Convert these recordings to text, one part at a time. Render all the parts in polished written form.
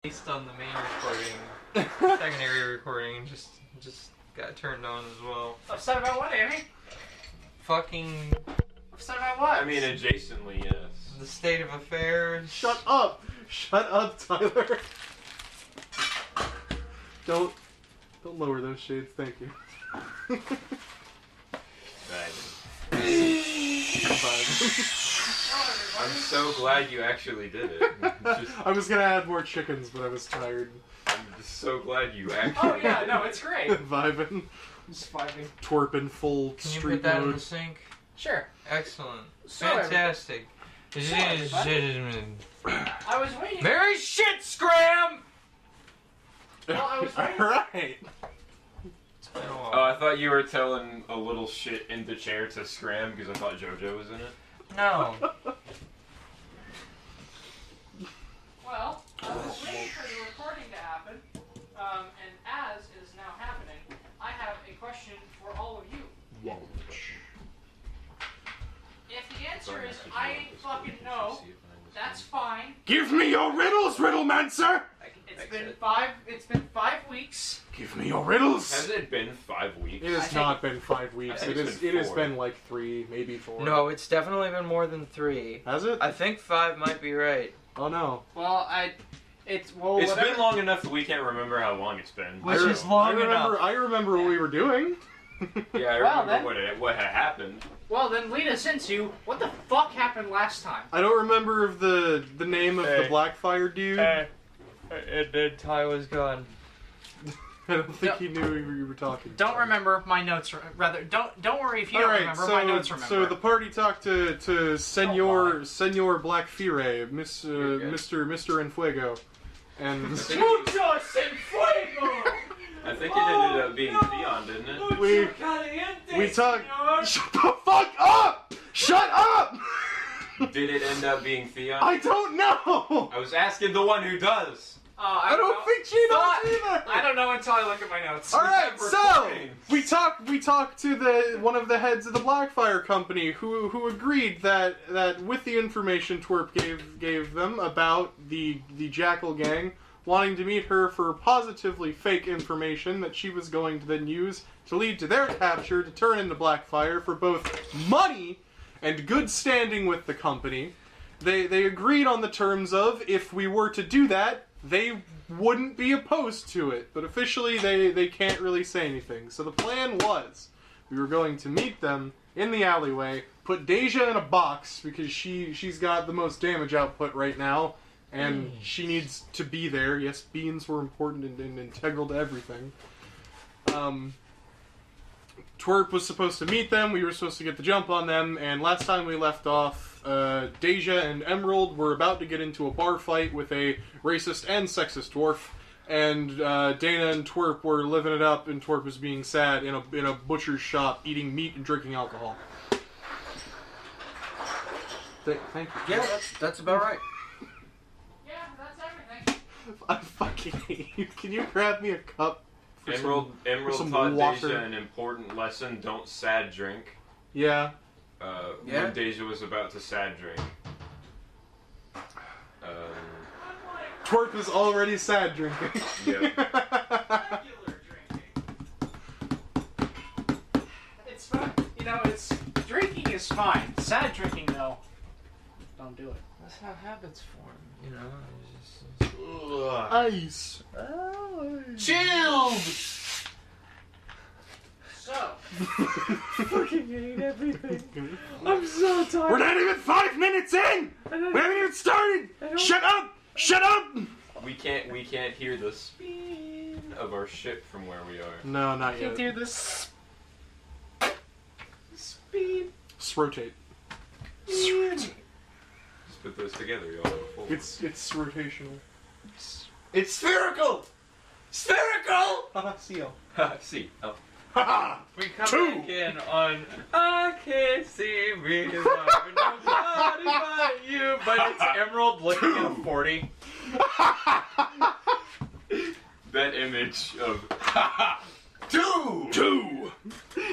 Based on the main recording, secondary recording just got turned on as well. Upset about what, Amy? Fucking. Upset about what? I mean, adjacently, yes. The state of affairs. Shut up! Shut up, Tyler. Don't lower those shades, thank you. I'm so glad you actually did it. I was gonna add more chickens, but I was tired. I'm just so glad you actually. Oh yeah, no, it's great. Vibing. Just vibing. Twerp in full Can you street put that mode. in the sink? Sure. Excellent. So Fantastic. I was waiting. Very shit, Scram! Well, I was waiting. Alright. It's been a while. Oh, I thought you were telling a little shit in the chair to Scram because I thought JoJo was in it. No. Well, I was waiting for the recording to happen, and as is now happening, I have a question for all of you. If the answer is I ain't fucking know, that's fine. Give me your riddles, Riddlemancer! It's been 5 weeks. Give me your riddles! Has it been 5 weeks? It has not been 5 weeks. I think It has 4. been like 3, maybe 4. No, it's definitely been more than 3. Has it? I think 5 might be right. Oh no. Well, it's It's been long enough that we can't remember how long it's been. Which is long enough. I remember what we were doing. Yeah, I Well, remember what had happened. Well, then lead us into what the fuck happened last time. I don't remember of the name of the Blackfire dude. And then Ty was gone. I don't think he knew you were talking. Don't remember my notes. Rather, don't worry if you don't remember. My notes remember. So the party talked to Senor Blackfire, Mr. Enfuego, and Muchos en fuego. I think it ended up being Theon, didn't it? we talked. Shut the fuck up! Shut up! Did it end up being Theon? I don't know. I was asking the one who does. I don't think she knows either. I don't know until I look at my notes. All right, We're so recording. we talked to one of the heads of the Blackfire company who agreed that with the information Twerp gave them about the Jackal gang, wanting to meet her for positively fake information that she was going to then use to lead to their capture to turn into Blackfire for both money and good standing with the company. They agreed on the terms of if we were to do that, they wouldn't be opposed to it, but officially they can't really say anything. So the plan was, we were going to meet them in the alleyway, put Deja in a box, because she's got the most damage output right now, and she needs to be there. Yes, beans were important and integral to everything. Twerp was supposed to meet them, we were supposed to get the jump on them, and last time we left off, Deja and Emerald were about to get into a bar fight with a racist and sexist dwarf, and Dana and Twerp were living it up, and Twerp was being sad in a butcher's shop, eating meat and drinking alcohol. Thank you. Yeah, that's about right. Yeah, that's everything. I fucking hate you. Can you grab me a cup? Emerald some taught water. Deja an important lesson: don't sad drink. Yeah. When Deja was about to sad drink. Twerp is already sad drinking. Yeah. Regular drinking. It's fine. You know, drinking is fine. Sad drinking, though, don't do it. That's how habits form, you know. Ice. Chilled! So, Fucking hate everything. I'm so tired. We're not even 5 minutes in! We haven't even started! Shut up! Shut up! We can't hear the speed of our ship from where we are. No, not I can't yet. do this. Speed. Let's rotate. Just put those together, y'all. It's rotational. It's spherical! Spherical! See ya. See. Oh. Haha! We come 2. back in on I can't see me nobody but you, but it's Emerald looking at a 40. That image of 2!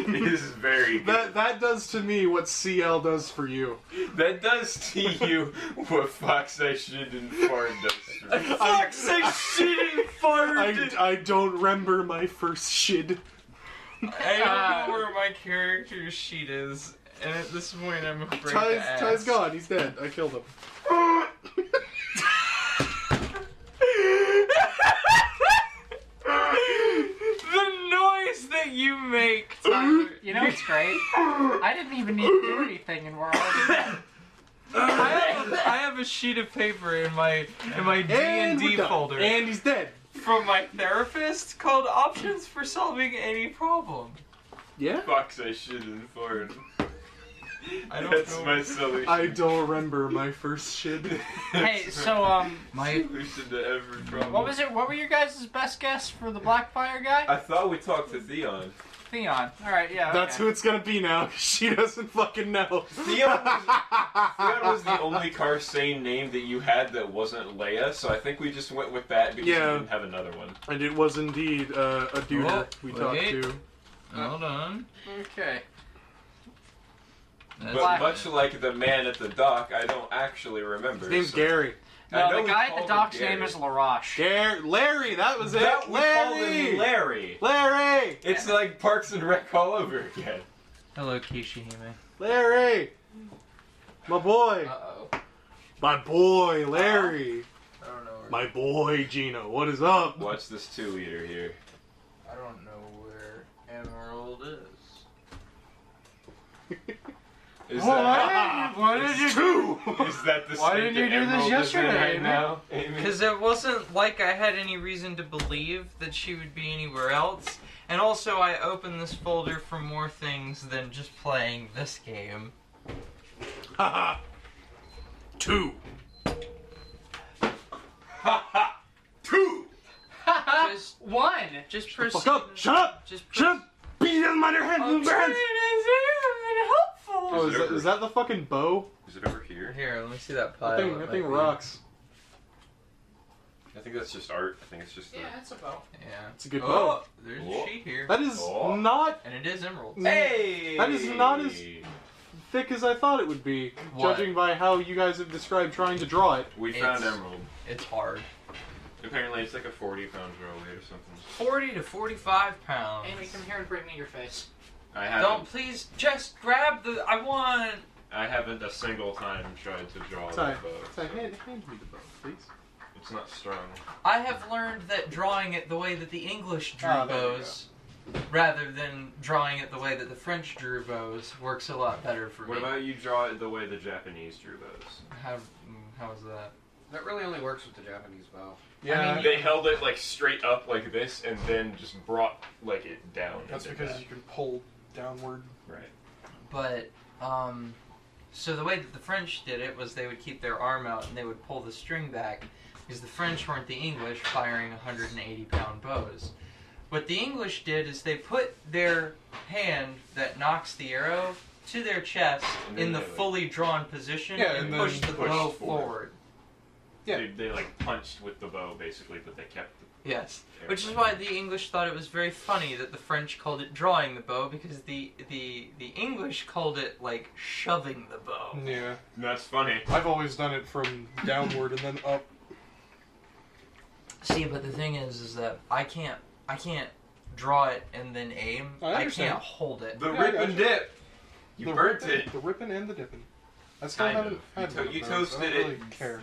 is very good. That does to me what CL does for you. That does to you what Fox I shouldn't fart does to Fuck's sake, shit and farted! I don't remember my first shit. I don't know where my character sheet is, and at this point I'm afraid to ask. Ty's gone. He's dead. I killed him. The noise that you make, Tyler. You know what's great? I didn't even need to do anything, and we're already done. I have a sheet of paper in my D&D folder And he's dead. from my therapist called "Options for Solving Any Problem." Yeah? Fucks, I shouldn't fart. I don't That's know. my solution. I don't remember my first shit. Hey, so My Solution to every problem. what was it? What were your guys' best guess for the Blackfire guy? I thought we talked to Theon. Theon. All right, yeah. That's okay. who it's gonna be now. She doesn't fucking know. Theon was the only Karsane name that you had that wasn't Leia, so I think we just went with that because Yeah. we didn't have another one. And it was indeed a dude Oh, we wait. talked to. Hold on. Okay. That's But much like the man at the dock, I don't actually remember. His name's so- Gary. I No, know the we guy at called the him dock's Gary. name is Laroche. Larry, that was it. That, we called Larry! him Larry. Larry! It's like Parks and Rec all over again. Hello, Kishihime. Larry! My boy. Uh-oh. My boy, Larry. I don't know where... My boy, Gino. What is up? Watch this 2-liter here. I don't know where Emerald is. Is Why did you do? Is that the Why state didn't you that do this Emerald is in yesterday, right Amy? now, Amy? Because it wasn't like I had any reason to believe that she would be anywhere else. And also, I opened this folder for more things than just playing this game. Haha. 2. Ha 2! Just, One. just Fuck proceed. up! Shut up! Just Shut up! Beat it on your hand! I'm Move your trying hands! to helpful. Oh, Is it over? is that the fucking bow? Is it over here? Here, let me see that pile. That thing rocks. I think that's just art. I think it's just. Yeah, it's a bow. Yeah. It's a good Oh, bow. there's Oh. a sheet here. That is Oh. not And it is emerald. Hey! That is not as thick as I thought it would be, What? judging by how you guys have described trying to draw it. We found It's- emerald. It's hard. Apparently, it's like a 40-pound draw weight or something. 40 to 45 pounds. Amy, come here and bring me your face. I haven't. Don't please just grab the. I want. I haven't a single time tried to draw Ty, that bow. Ty, so hand me the bow, please. It's not strong. I have learned that drawing it the way that the English drew Oh, there you bows, rather than drawing it the way that the French drew bows, works a lot better for What me. about you draw it the way the Japanese drew bows? How is that? That really only works with the Japanese bow. I mean, They held it like straight up like this, and then just brought like it down. That's and did because that. you can pull downward. Right. But so the way that the French did it was they would keep their arm out and they would pull the string back, because the French weren't the English firing 180-pound bows. What the English did is they put their hand that knocks the arrow to their chest And then in the they, like- fully drawn position Yeah, and and push then the push bow forward. forward. Yeah. They like punched with the bow basically, but they kept the Yes. arrow. Which is why the English thought it was very funny that the French called it drawing the bow, because the English called it like shoving the bow. Yeah. That's funny. I've always done it from downward and then up. See, but the thing is that I can't draw it and then aim. I understand. can't hold it. The Yeah, I rip and gotcha. dip. You the burnt rippin', it. The ripping and the dipping. I still Kind haven't of. had You one to- of you those. toasted I don't it. really care.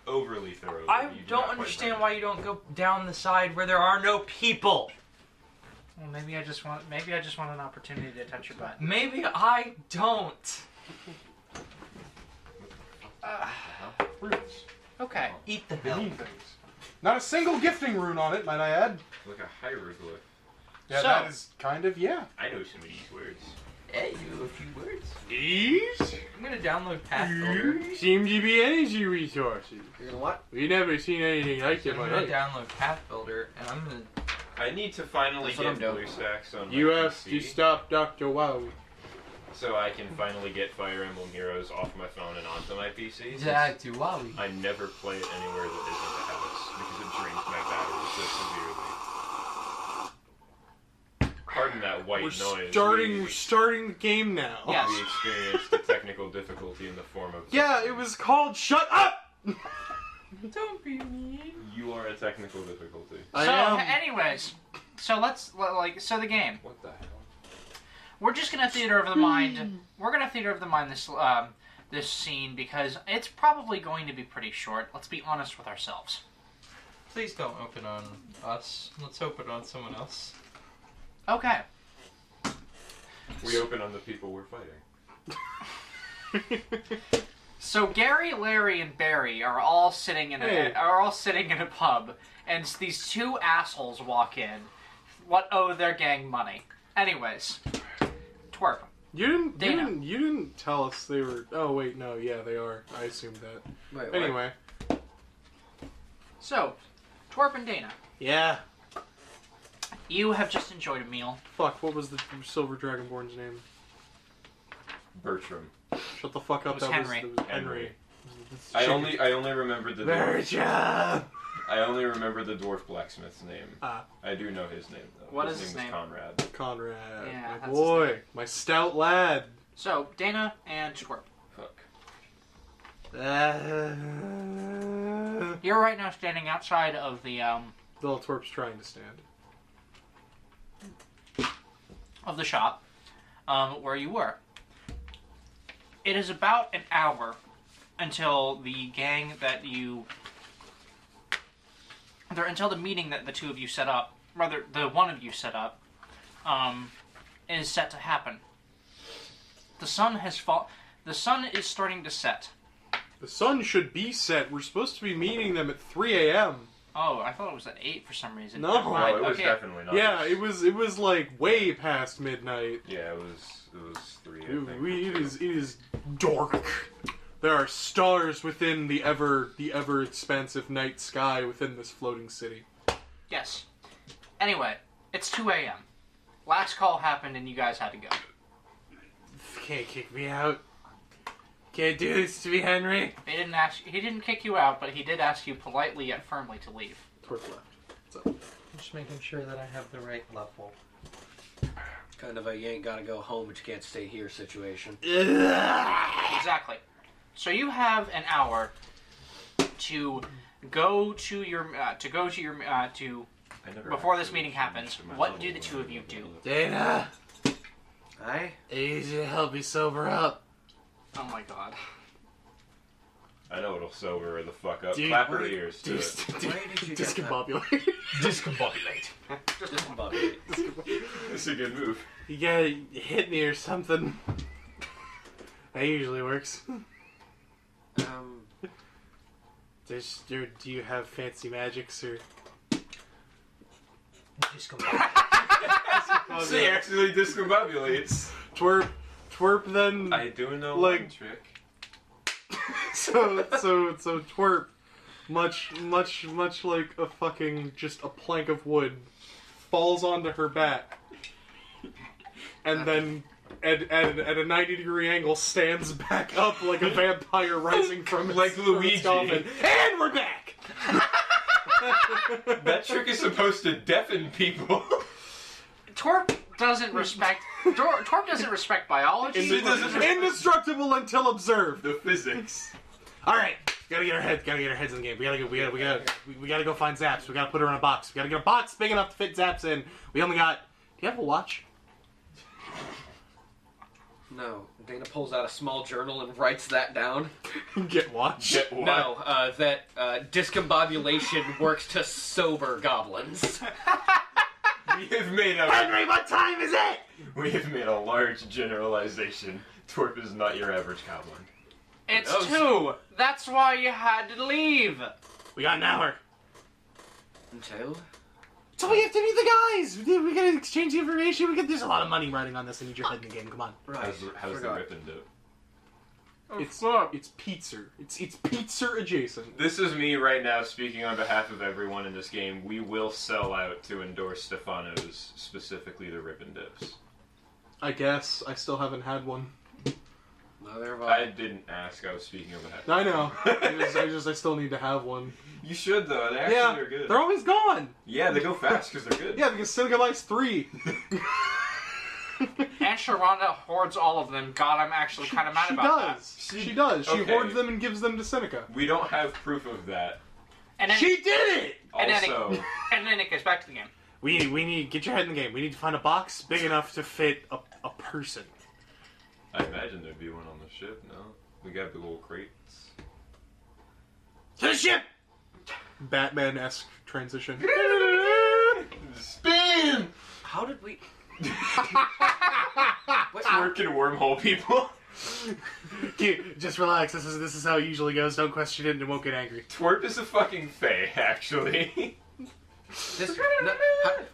Overly thorough. I You did don't not quite understand burn why you don't go down the side where there are no people. Well, maybe I just want an opportunity to touch your butt. Maybe I don't. Runes. Okay. Eat the They hell. mean things. Not a single gifting rune on it, might I add. it. Like a hieroglyph. Yeah, So- that is kind of, yeah. I know some of these words. Hey, you a few words. These I'm gonna download Path Builder. seem to be energy resources. You're gonna what? We never seen anything like I'm it in my gonna life. download Path Builder, and I'm gonna. I need to finally That's what get I'm doing. blue stacks on my You have PC, to stop Dr. Wowie. so I can finally get Fire Emblem Heroes off my phone and onto my PC. since Exactly, Wowie. I never play it anywhere that isn't the house because it drains my battery so severely. Pardon that white We're noise. starting the game now. Yes. We experienced a technical difficulty in the form of. Yeah, it was called Shut Up! Don't be mean. You are a technical difficulty. I So, am. anyways, so the game. What the hell? We're just gonna theater of the mind. We're gonna theater of the mind this scene because it's probably going to be pretty short. Let's be honest with ourselves. Please don't open on us. Let's open on someone else. Okay. We open on the people we're fighting. So Gary, Larry, and Barry are all sitting in a pub, and these two assholes walk in. What owe their gang money? Anyways, Twerp. You Dana. didn't tell us they were. Oh wait, no, yeah, they are. I assumed that. Wait, what? Anyway, So, Twerp and Dana, yeah. you have just enjoyed a meal. Fuck, what was the Silver Dragonborn's name? Bertram. Shut the fuck up. It was that Henry. was Henry. I only remembered the dwarf. Bertram. I only remember the dwarf blacksmith's name. Ah. I do know his name though. What his is his name? name? Was Conrad. Conrad, Yeah, my that's his boy, name. my stout lad. So, Dana and Twerp. Fuck. You're right now standing outside of the Little Twerp's trying to stand. shop, where you were. It is about an hour until the gang that you... until the meeting that the two of you set up, rather, the one of you set up, is set to happen. The sun has The sun is starting to set. The sun should be set. We're supposed to be meeting them at 3 a.m. Oh, I thought it was at 8 for some reason. No. Never No, mind. it was Okay. definitely not. Yeah, it was like way past midnight. Yeah, it was 3. I think. It is dark. There are stars within the ever expansive night sky within this floating city. Yes. Anyway, it's 2 a.m. Last call happened and you guys had to go. Can't kick me out. Can't do this to me, Henry. He didn't kick you out, but he did ask you politely yet firmly to leave. Twerp left. I'm just making sure that I have the right level. Kind of a you ain't gotta go home, but you can't stay here situation. Exactly. So you have an hour to go to your before this meeting happens. What do the two of you do? Dana, Aye? I need you to help me sober up. Oh my god. I know it'll sober her the fuck up. Dude, Clap her why- ears to it. Why did you get that? Discombobulate. Discombobulate. Discombobulate. That's a good move. You gotta hit me or something. That usually works. Do you have fancy magics or? She actually discombobulates. Twerp then. I do know Like- one trick. So Twerp, much like a fucking just a plank of wood, falls onto her back, and then at a 90-degree angle stands back up like a vampire rising from Like from its Luigi. coffin. And we're back. That trick is supposed to deafen people. Twerp doesn't respect biology. She doesn't- Indestructible until observed. The physics. All right, gotta get our heads in the game. We gotta go find Zaps. We gotta put her in a box. We gotta get a box big enough to fit Zaps in. We only got. Do you have a watch? No. Dana pulls out a small journal and writes that down. Get watch. Get what? No, that discombobulation works to sober goblins. We have made a What time is it? we have made a large generalization. Twerp is not your average goblin. It's knows? 2. That's why you had to leave. We got an hour. Until? So we have to meet the guys. We gotta exchange information. There's a lot of money riding on this. I need your head in the game. Come on. Right. How's the Forgot. ripping do? It's pizza. It's pizza adjacent. This is me right now speaking on behalf of everyone in this game. We will sell out to endorse Stefano's, specifically the Rip and Dips. I guess I still haven't had one. Neither have I didn't ask. I was speaking on behalf. I know. of I still need to have one. You should though. They actually Yeah, are good. they're always gone. Yeah, they go fast because they're good. Yeah, because Seneca likes 3. And Sharonda hoards all of them. God, I'm actually kind of mad She about does. She does. She Okay. hoards them and gives them to Seneca. We don't have proof of that, And then, She did it! and then, Also, and then it goes back to the game. We need get your head in the game. We need to find a box big enough to fit a person. I imagine there'd be one on the ship. No, we got big old crates. To the ship! Batman-esque transition. Spin! How did we? Working wormhole people. Okay, just relax. This is how it usually goes. Don't question it and won't get angry. Twerp is a fucking fae, actually.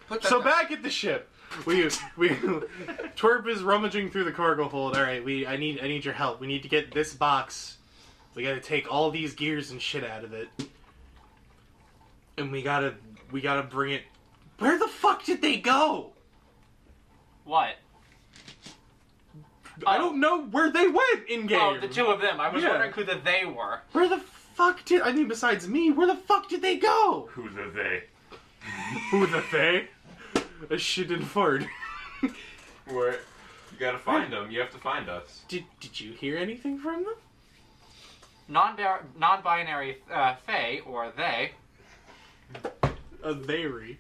Put that So back at the ship, we Twerp is rummaging through the cargo hold. All right, I need your help. We need to get this box. We got to take all these gears and shit out of it, and we gotta bring it. Where the fuck did they go? What? I don't know where they went in game. Oh, the two of them. I was Yeah. wondering who the they were. Where the fuck did I mean besides me? Where the fuck did they go? Who's are they? Who the they? A shit and fart. Where? You gotta find them. You have to find us. Did you hear anything from them? Non-binary fae, or they. A theyry.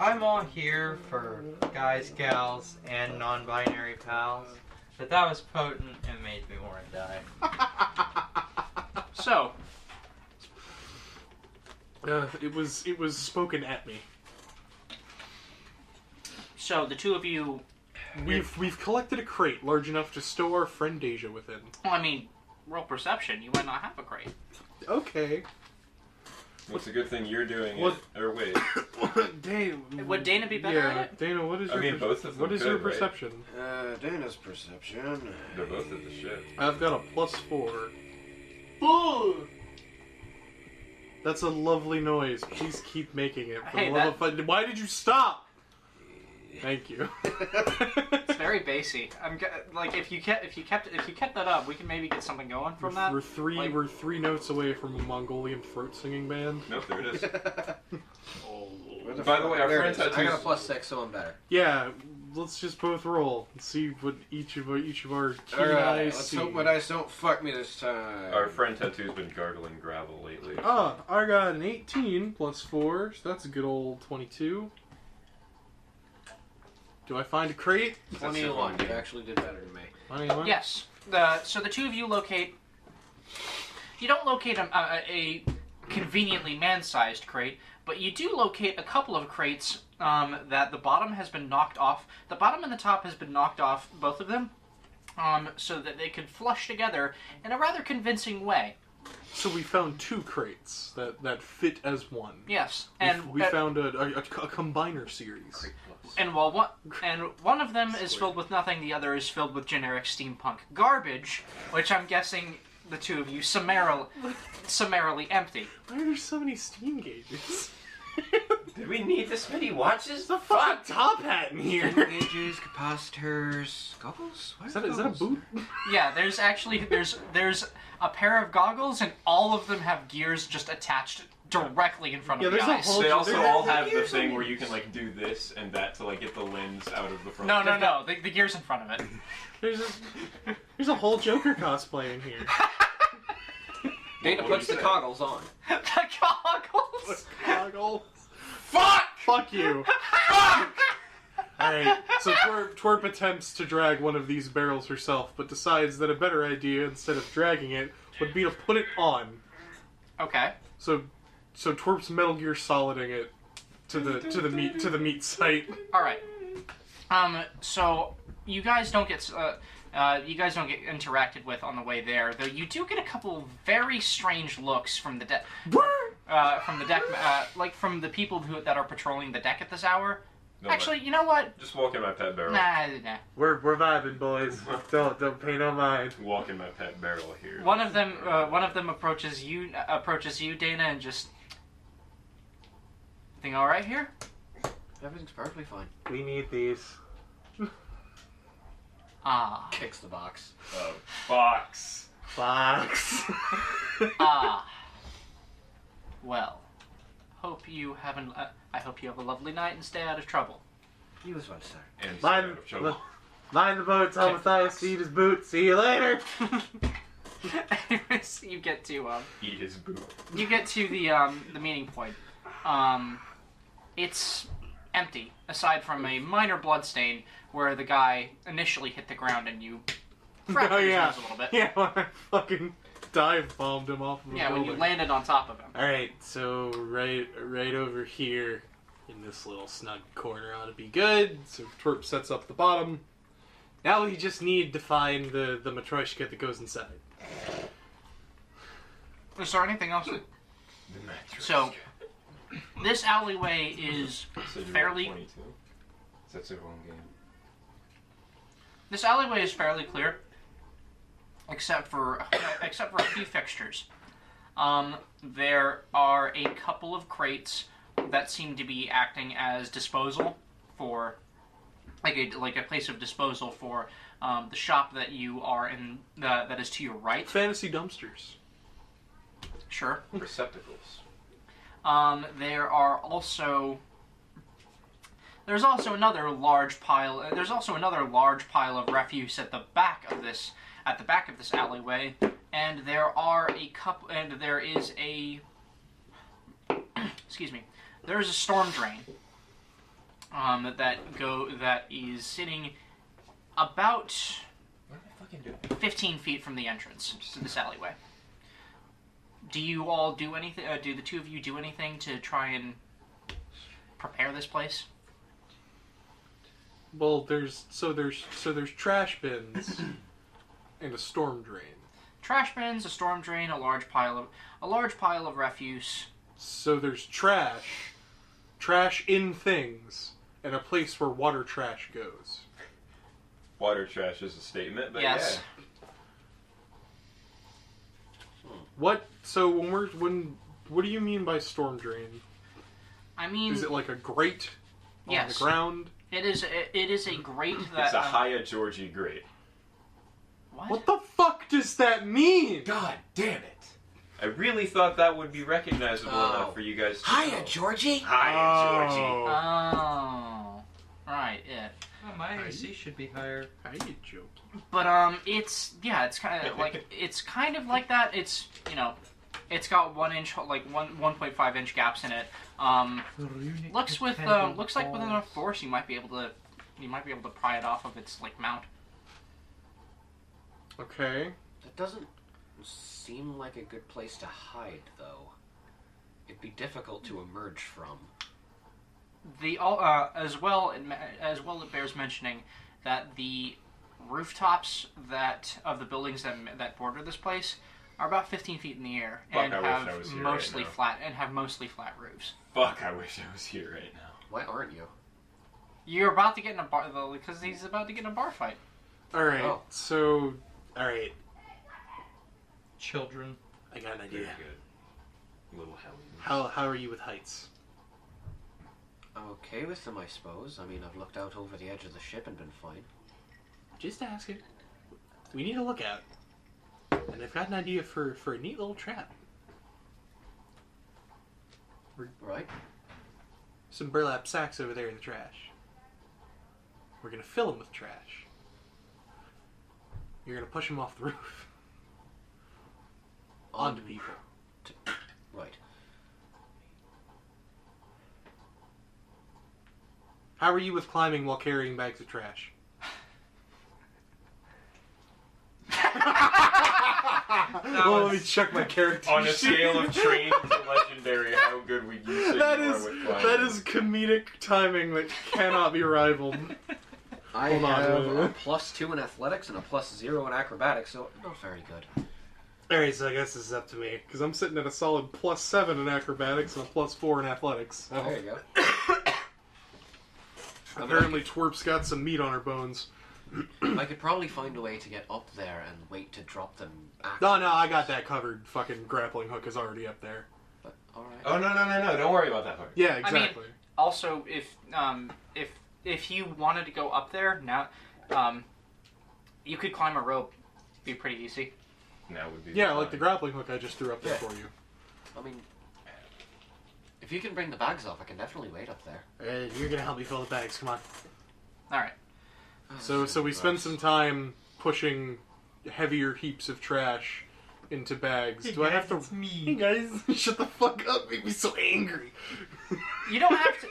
I'm all here for guys, gals, and non-binary pals, but that was potent and made me want to die. So, It was spoken at me. so the two of you. We've collected a crate large enough to stow our friend Deja within. Well, I mean, roll perception. You might not have a crate. Okay. It's a good thing you're doing What- it. Or wait. Dana, Would Dana be better at yeah, it? Dana, what is I your mean, both of them what is your could, right? perception? Dana's perception. They're both at the ship. I've got a +4. That's a lovely noise. Please keep making it. For Hey, the love of fun. Why did you stop? Thank you. It's very bassy. Like if you kept that up, we can maybe get something going from that. We're three notes away from a Mongolian throat singing band. Nope, there it is. Where By the way, our there friend it is. I got a tattoos. +6, so I'm better. Yeah, let's just both roll and see what each of our keen All right, eyes let's see. hope my dice don't fuck me this time. Our friend Tattoo's been gargling gravel lately. Ah, I got an 18 +4, so that's a good old 22. Do I find a crate? 21. You actually did better than me. 21? Yes. So the two of you locate. You don't locate a conveniently man-sized crate, but you do locate a couple of crates that the bottom has been knocked off. The bottom and the top has been knocked off, both of them, so that they could flush together in a rather convincing way. So we found 2 crates that fit as one. Yes, We- and we found a combiner series. And one of them is filled with nothing, the other is filled with generic steampunk garbage, which I'm guessing the two of you summarily empty. Why are there so many steam gauges? Did we need this many watches? There's a fucking top hat in here. Gauges, capacitors, goggles? Is that a boot? Yeah, there's a pair of goggles, and all of them have gears just attached directly in front Yeah, of the there's a eyes. whole- They also There's- all have the thing where you can like do this and that to like get the lens out of the front. No, the gear's in front of it. There's a whole Joker cosplay in here. Dana What puts do the you say? goggles on. The goggles! Goggles. Fuck! Fuck you. Alright, so Twerp attempts to drag one of these barrels herself, but decides that a better idea, instead of dragging it, would be to put it on. Okay. So Twerp's Metal Gear Soliding it to the meat site. Alright. So you guys don't get interacted with on the way there, though you do get a couple very strange looks from the deck. Like from the people that are patrolling the deck at this hour. No, Actually, you know what? just walk in my pet barrel. Nah. We're vibing, boys. Don't pay no mind. Walk in my pet barrel here. One of them approaches you, Dana, and just. Everything all right here? Everything's perfectly fine. We need these. Ah. Kicks the box. Box. Box. Ah. Well, I hope you have a lovely night and stay out of trouble. He was about to say. And stay out of trouble. Mind the boat, Tom Matthias, eat his boot. See you later. Anyways, you get to Eat his boot. you get to the meeting point. It's empty, aside from a minor blood stain where the guy initially hit the ground and you fractured his nose a little bit. Yeah, when I fucking dive bombed him off of a Yeah, when building. you landed on top of him. Alright, so right over here in this little snug corner ought to be good. So Twerp sets up the bottom. Now we just need to find the Matryoshka that goes inside. Is there anything else? So, this alleyway is fairly... 22? That's a wrong game. This alleyway is fairly clear, except for a few fixtures. There are a couple of crates that seem to be acting as disposal for, like a place of disposal for the shop that you are in. That is to your right. Fantasy dumpsters. Sure. Receptacles. There are also. There's also another large pile. There's also another large pile of refuse at the back of this alleyway, and there are a couple. And there is a. Excuse me. There is a storm drain. That is sitting about What am I fucking doing? 15 feet from the entrance to this alleyway. Do you all do anything? Do the two of you do anything to try and prepare this place? Well, there's trash bins and a storm drain. Trash bins, a storm drain, a large pile of refuse. So there's trash in things, and a place where water trash goes. Water trash is a statement, but Yes. What? So what do you mean by storm drain? I mean, Is it like a grate on Yes. the ground? it is a grate yeah. that. It's a Haya Georgie grate. What the fuck does that mean? God damn it! I really thought that would be recognizable enough for you guys to know. Hiya, Georgie. Hiya, Georgie. Oh, right, yeah. Oh, my AC should be higher. Are you joking? But it's kind of like that. It's it's got 1 inch, like 1.5 inch gaps in it. Looks like with enough force you might be able to pry it off of its like mount. Okay. That doesn't seem like a good place to hide, though. It'd be difficult to emerge from. As well it bears mentioning that the rooftops of the buildings that border this place are about 15 feet in the air and I wish I was here right now. have mostly flat roofs. Fuck, I wish I was here right now. Why aren't you? You're about to get in a bar though, because he's about to get in a bar fight. Alright, Oh. so... Alright, Children. I got an Very idea. good. Little hellions. How are you with heights? I'm okay with them, I suppose. I mean, I've looked out over the edge of the ship and been fine. Just asking. We need a lookout. And I've got an idea for a neat little trap. Right? Some burlap sacks over there in the trash. We're gonna fill them with trash. You're gonna push them off the roof. Onto people. Right. How are you with climbing while carrying bags of trash? Well, let me check my character On a sheet. scale of trained to legendary, how good would you say That you are is with climbing? that is comedic timing that cannot be rivaled. I Hold on, have wait, wait. a +2 in athletics and a +0 in acrobatics, so not very good. Alright, so I guess this is up to me. Because I'm sitting at a solid +7 in acrobatics and a +4 in athletics. Oh, there you go. Apparently Twerp's got some meat on her bones. I could probably find a way to get up there and wait to drop them. No, I got that covered. Fucking grappling hook is already up there. But, alright. Oh, no, don't worry about that part. Yeah, exactly. Also, if you wanted to go up there now, you could climb a rope. Be pretty easy. Now would be Yeah, like the grappling hook I just threw up there Yeah. for you. I mean, if you can bring the bags up, I can definitely wait up there. You're gonna help me fill the bags, come on. All right. So we spend some time pushing heavier heaps of trash into bags. Do I have to? It's me. Hey guys, shut the fuck up! Make me so angry. You don't have to.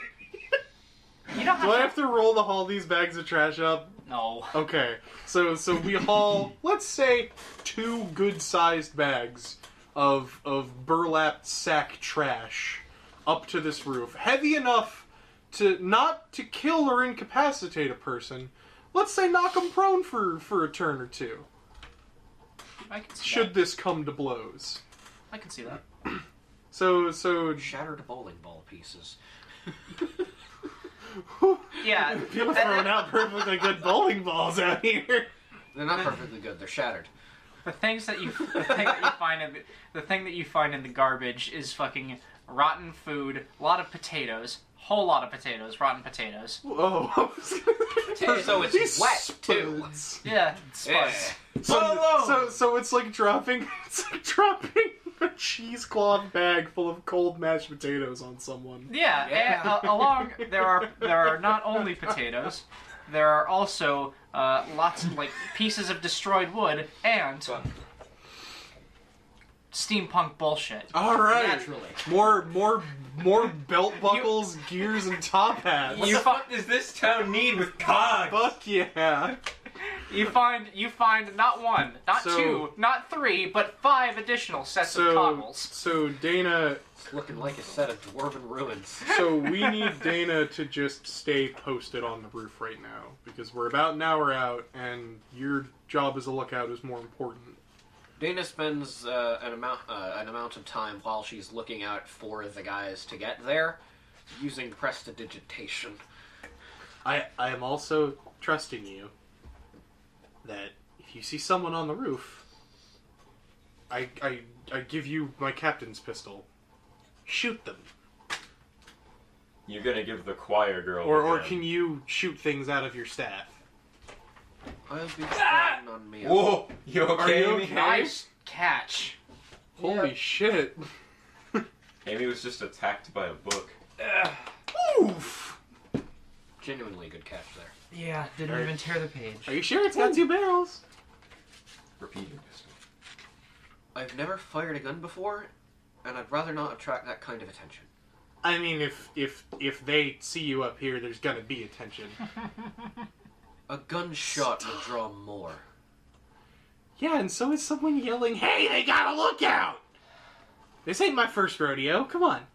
You don't have Do I to. have to roll to haul these bags of trash up? No. Okay, so we haul, let's say, 2 good-sized bags of burlap sack trash up to this roof, heavy enough to not to kill or incapacitate a person. Let's say knock them prone for a turn or two. I can see Should that. this come to blows. I can see that. So Shattered bowling ball pieces. Yeah. people throwing out perfectly good bowling balls out here. They're not perfectly good. They're shattered. The thing that you find in the garbage is fucking rotten food, a lot of potatoes, whole lot of potatoes, rotten potatoes. Oh, So it's these wet, too. spuds. Yeah, spuds. So it's like dropping a cheesecloth bag full of cold mashed potatoes on someone. Yeah, Yeah. and, along there are not only potatoes, there are also lots of like pieces of destroyed wood and steampunk bullshit. All right, Naturally. more belt buckles, gears, and top hats. What the fuck does this town need with cogs? Fuck yeah! You find not one, not So- 2, not 3, but 5 additional sets of So coggles. so Dana, It's looking like a set of dwarven ruins. so we need Dana to just stay posted on the roof right now because we're about an hour out, and your job as a lookout is more important. Dana spends an amount of time while she's looking out for the guys to get there, using prestidigitation. I am also trusting you that if you see someone on the roof, I give you my captain's pistol. Shoot them. You're gonna give the choir girl. Or the gun. can you shoot things out of your staff? I'll be fine on me. Whoa! You okay? Are you Amy? okay? Nice catch. Holy shit. Amy was just attacked by a book. Oof! Genuinely good catch there. Yeah, didn't even tear the page. Are you sure it's got 2 barrels? Repeat your pistol. I've never fired a gun before, and I'd rather not attract that kind of attention. I mean, if they see you up here, there's gonna be attention. A gunshot will draw more. Yeah, and so is someone yelling, "Hey, they got a lookout!" This ain't my first rodeo. Come on.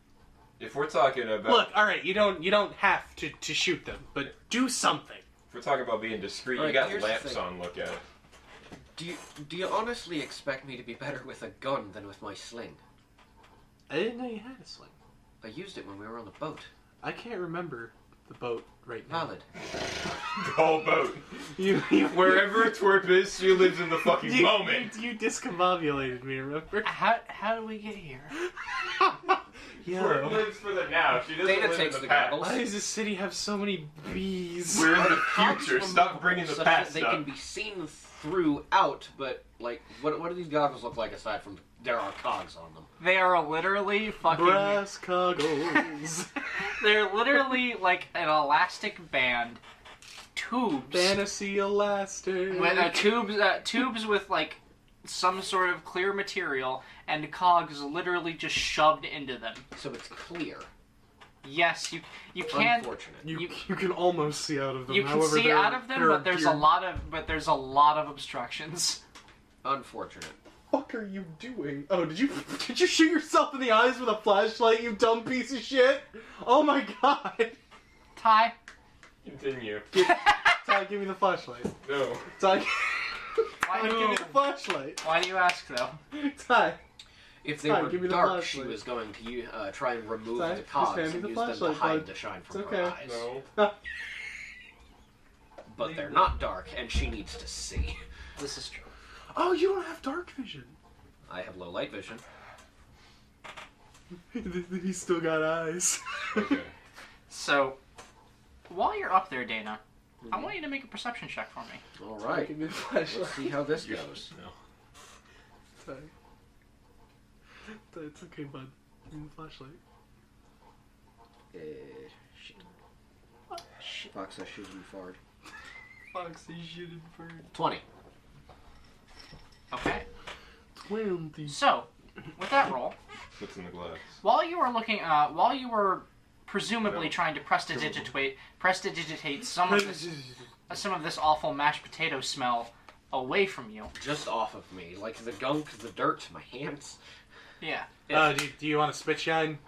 If we're talking about Look, all right, you don't have to shoot them, but do something. if we're talking about being discreet, you Alright, got here's the lamps thing. on lookout. Do you honestly expect me to be better with a gun than with my sling? I didn't know you had a sling. I used it when we were on the boat. I can't remember the boat right now. Valid. The whole boat. You Wherever Twerp is, she lives in the fucking you, moment. You discombobulated me, remember? How do we get here? Twerp lives for the now. She doesn't Dana live takes in the the past. goggles. Why does this city have so many bees? We're in the Cogs future. Stop removable bringing the such past that they up. can be seen throughout, but like, what do these goggles look like aside from there are cogs on them? They are literally fucking. Brass goggles. They're literally like an elastic band, tubes. Fantasy elastic. With, tubes with like some sort of clear material, and cogs literally just shoved into them. So it's clear. Yes, you can't. Unfortunate. You can almost see out of them. You can however, see they're- out of them, they're but there's a geared. lot of obstructions. Unfortunate. What are you doing? Oh, did you shoot yourself in the eyes with a flashlight, you dumb piece of shit? Oh my god! Ty, Continue. Ty, give me the flashlight. No. Ty, why Ty, do give me the flashlight. why do you ask though? Ty, If they Ty, were give me the dark, she flashlight. was going to try and remove Ty, the just cogs hand me and the use them to flashlight, hide bud. the shine from It's her okay. eyes. No. But they're not dark, and she needs to see. This is true. Oh, you don't have dark vision. I have low light vision. He's still got eyes. Okay. So, while you're up there, Dana, I want you to make a perception check for me. All Ty, right. give me the flashlight. Let's see how this goes. No. Ty. Ty, it's okay, bud. Give me the flashlight. Shit. Fox, I should be fard. Foxy shooting bird. 20. Okay. 20. So, with that roll, What's in the glass? while you were looking, while you were presumably No. trying to prestidigitate some of this awful mashed potato smell away from you. Just off of me. Like the gunk, the dirt, my hands. Yeah. Do you want a spit shine?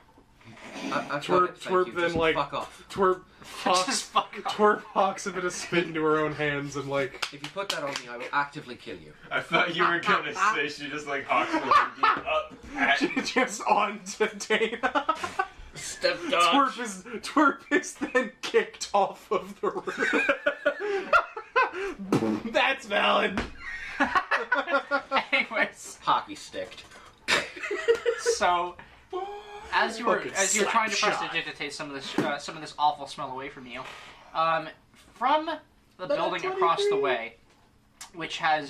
I've Twerp- got it, thank twerp you. then, Just like- fuck off. Twerp Just hawks, fuck off. Twerp hawks a bit of spit into her own hands and like If you put that on me, I will actively kill you. I thought you were gonna say she just like hawks with her beak up at just onto Dana. Step dodge. Twerp is then kicked off of the room. That's valid. Anyways, Hockey sticked. so as you were Fucking trying to slap shot. prestidigitate some of this awful smell away from you, from the building across the way, which is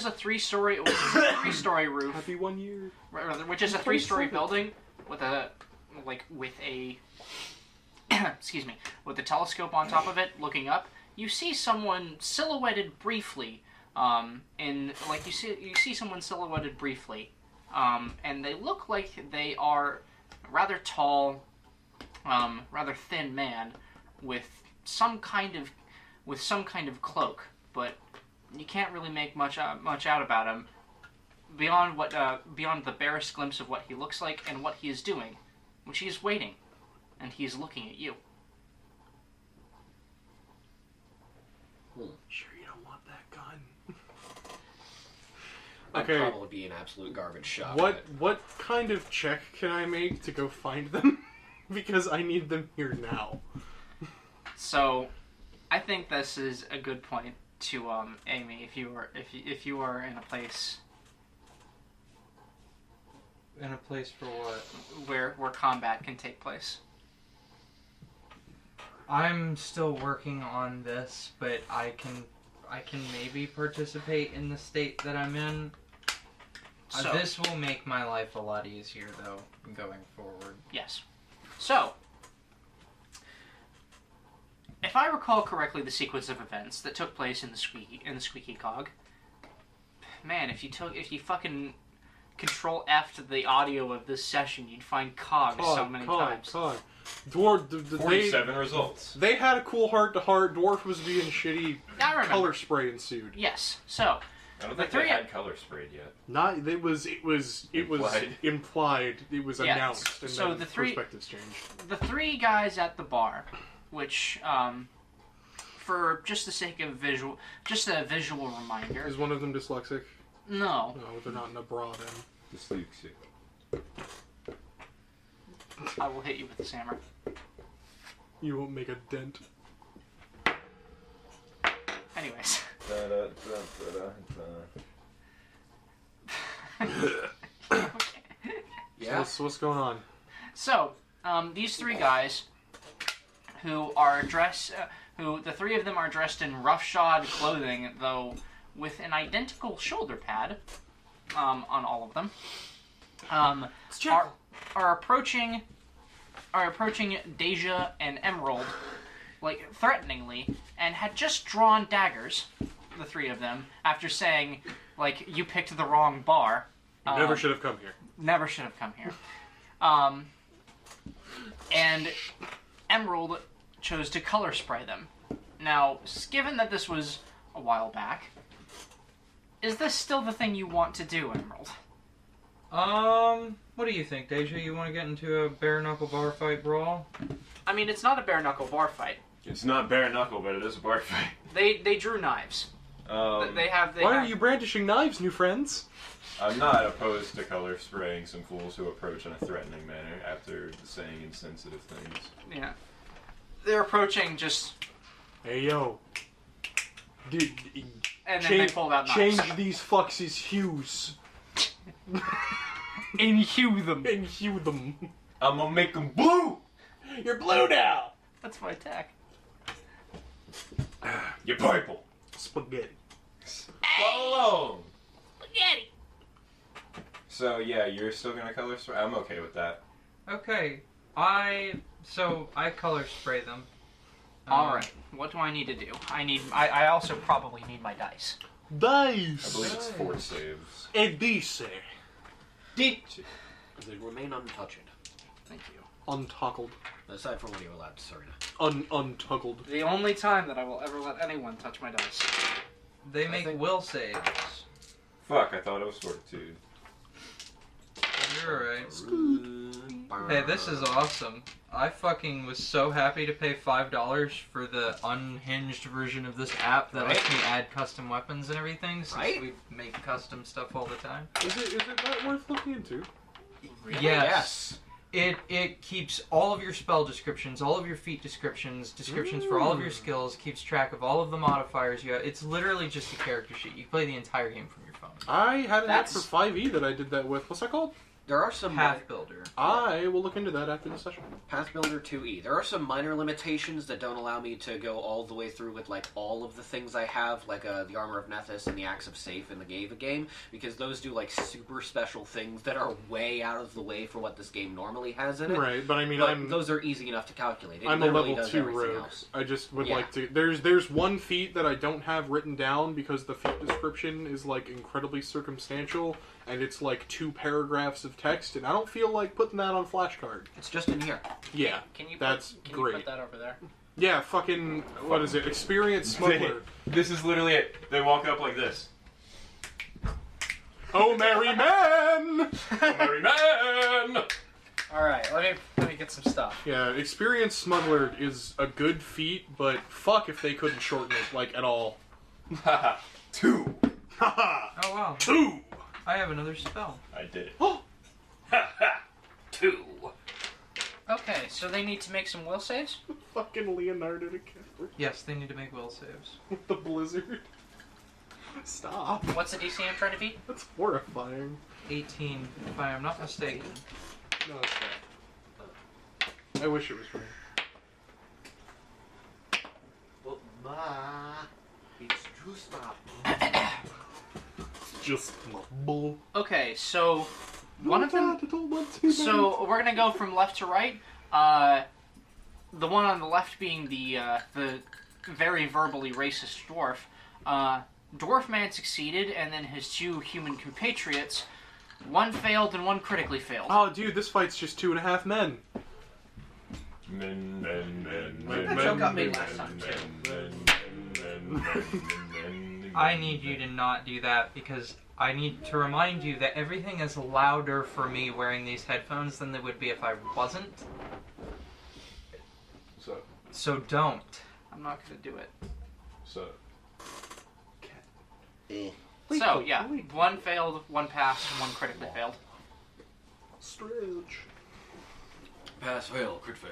a three-story roof, Happy 1 year. which is a three-story building with a excuse me, with a telescope on top of it looking up. You see someone silhouetted briefly you see someone silhouetted briefly, and they look like they are rather tall, rather thin man with some kind of cloak, but you can't really make much out about him beyond the barest glimpse of what he looks like and what he is doing, which he is waiting, and he is looking at you. Sure you don't want that gun. I'd Okay. probably be an absolute garbage shot. What kind of check can I make to go find them? Because I need them here now. So, I think this is a good point to Amy. If you were in a place In a place for what? where combat can take place. I'm still working on this, but I can maybe participate in the state that I'm in. So- This will make my life a lot easier, though, going forward. Yes. So, if I recall correctly, the sequence of events that took place in the squeaky cog. Man, if you fucking Control F to the audio of this session, you'd find cog so many times. Dwarf, 47 results. they had a cool heart-to-heart. Dwarf was being shitty. I remember. Color spray ensued. Yes. So, I don't The think three- they had color sprayed yet. Not it was Implied. implied. It was Yeah, announced, and so then the three- perspectives changed. the three guys at the bar, which, for just the sake of a visual reminder. Is one of them dyslexic? No. No, they're not in a bra then. Dyslexia. I will hit you with this hammer. You won't make a dent. Anyways. Yeah. So what's going on? So, these three guys, who are dressed, the three of them are dressed in roughshod clothing, though with an identical shoulder pad, on all of them, are approaching Deja and Emerald, like, threateningly, and had just drawn daggers, the three of them, after saying, like, you picked the wrong bar. You never should have come here. Never should have come here. And Emerald chose to color spray them. Now, given that this was a while back, is this still the thing you want to do, Emerald? What do you think, Deja? You want to get into a bare knuckle bar fight brawl? I mean, it's not a bare knuckle bar fight. It's not bare knuckle, but it is a bar fight. They drew knives. They have. Why are you brandishing knives, new friends? I'm not opposed to color spraying some fools who approach in a threatening manner after saying insensitive things. Yeah. They're approaching just, Hey yo, dude, and then they pulled out knives. change these fucks' hues. Inhue them. And hue them. I'm gonna make them blue! You're blue now. That's my attack. You're purple! Spaghetti. Follow! Spaghetti. So, yeah, you're still gonna color spray? I'm okay with that. Okay, I color spray them. All right. What do I need to do? I also probably need my dice. Dice. I believe it's 4 saves. E dice. They remain untouched. Thank you. Untoggled. Aside from when you're allowed to Serena. Untoggled. The only time that I will ever let anyone touch my dice. They make will saves. Fuck, I thought it was Fortitude. You're right. Hey, this is awesome. I fucking was so happy to pay $5 for the unhinged version of this app that lets me add custom weapons and everything, since we make custom stuff all the time. Is it not worth looking into? Really? Yes. It keeps all of your spell descriptions, all of your feat descriptions for all of your skills, keeps track of all of the modifiers you have. It's literally just a character sheet. You play the entire game from your phone. I had an app for 5e that I did that with. What's that called? There are some Path Builder. I will look into that after the session. Path Builder 2e. There are some minor limitations that don't allow me to go all the way through with like all of the things I have, like the Armor of Nethys and the Axe of Safe in the Gava game, because those do like super special things that are way out of the way for what this game normally has in it. Right, but I mean, But those are easy enough to calculate. I'm a literally level does 2 everything rogue. else. I just would like to... There's one feat that I don't have written down because the feat description is like incredibly circumstantial, and it's like 2 paragraphs of text, and I don't feel like putting that on flashcard. It's just in here. Yeah, Can you that's put, great. You put that over there? Yeah, fucking... What is it? Experience Smuggler. This is literally it. They walk up like this. Oh, merry man! Oh, merry man! Alright, let me get some stuff. Yeah, Experience Smuggler is a good feat, but fuck if they couldn't shorten it, like, at all. Haha. 2. Haha! Oh wow. 2! I have another spell. I did it. Oh! Haha. 2. Okay, so they need to make some will saves? Fucking Leonardo DiCaprio Yes, they need to make will saves. with the blizzard. Stop. What's the DC I'm trying to beat? That's horrifying. 18, if I am not mistaken. No, it's not. I wish it was right. But ma, it's just not. Just my bull. Okay, so one of them. So So we're gonna go from left to right. The one on the left being the very verbally racist dwarf. Dwarf man succeeded, and then his 2 human compatriots. One failed and one critically failed. oh, dude, this fight's just 2.5 men. Men. That joke got made last time, I need you to not do that because I need to remind you that everything is louder for me wearing these headphones than they would be if I wasn't. So don't. I'm not gonna do it. So. So yeah, one failed, one passed, and one critically failed. Stretch. Pass, fail, crit fail.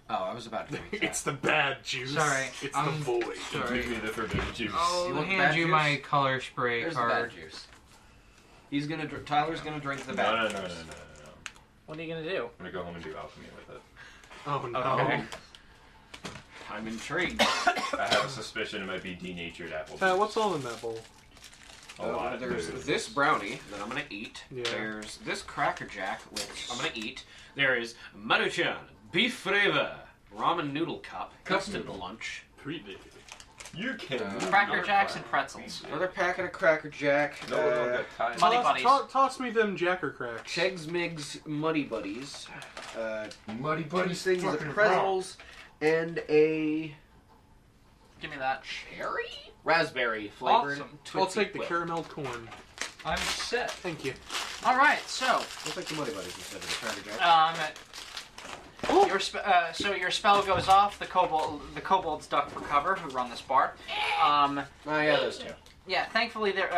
Oh, I was about to read that. It's the bad juice. Sorry, It's I'm the void. Give Sorry. me the forbidden juice. I'll You want the hand bad you juice? my color spray There's the bad card. juice. He's gonna. Tyler's gonna drink the No, bad no, no, no, no, juice. no, no. What are you gonna do? I'm gonna go home and do alchemy with it. Oh no. Okay. I'm intrigued. I have a suspicion it might be denatured apple juice. What's all in that bowl? A lot of There's food. this brownie that I'm gonna eat. Yeah. There's this Cracker Jack, which I'm gonna eat. There is Maruchan beef flavor ramen noodle cup. Custard lunch. You can. Cracker Jacks and pretzels. Another packet of Cracker Jack. No one got tied. Money buddies. Toss me them Jacker cracks. Chegs Migs Muddy Buddies. Muddy These things are pretzels and a Give me that. cherry raspberry flavored. Awesome. I'll Tootsie take the Whip. caramel corn. I'm set. Thank you. All right, so We'll take the Muddy Buddies instead of the Cracker Jack. so your spell goes off. The kobolds duck for cover who run this bar. Oh yeah, those two. Yeah, thankfully there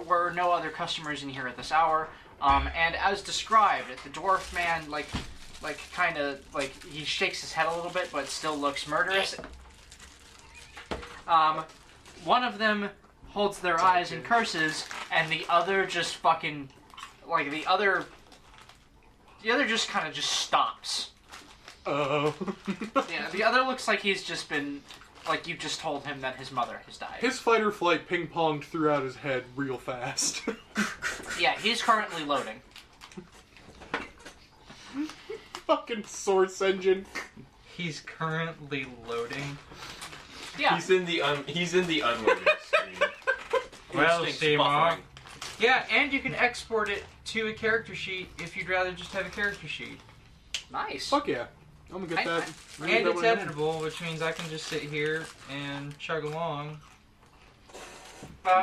were no other customers in here at this hour. And as described, the dwarf man kind of he shakes his head a little bit, but still looks murderous. One of them holds their eyes and curses, and the other just fucking the other just kind of just stops. Oh. Yeah, the other looks like he's just been you just told him that his mother has died. His fight or flight ping-ponged throughout his head real fast. Yeah, he's currently loading. Fucking source engine. He's currently loading. Yeah. He's in the unloading screen. Well, Instinct's Seymour. buffering. Yeah, and you can export it to a character sheet if you'd rather just have a character sheet. Nice. Fuck yeah. I'm gonna get that. I'm gonna And get it's that one in. editable, which means I can just sit here and chug along.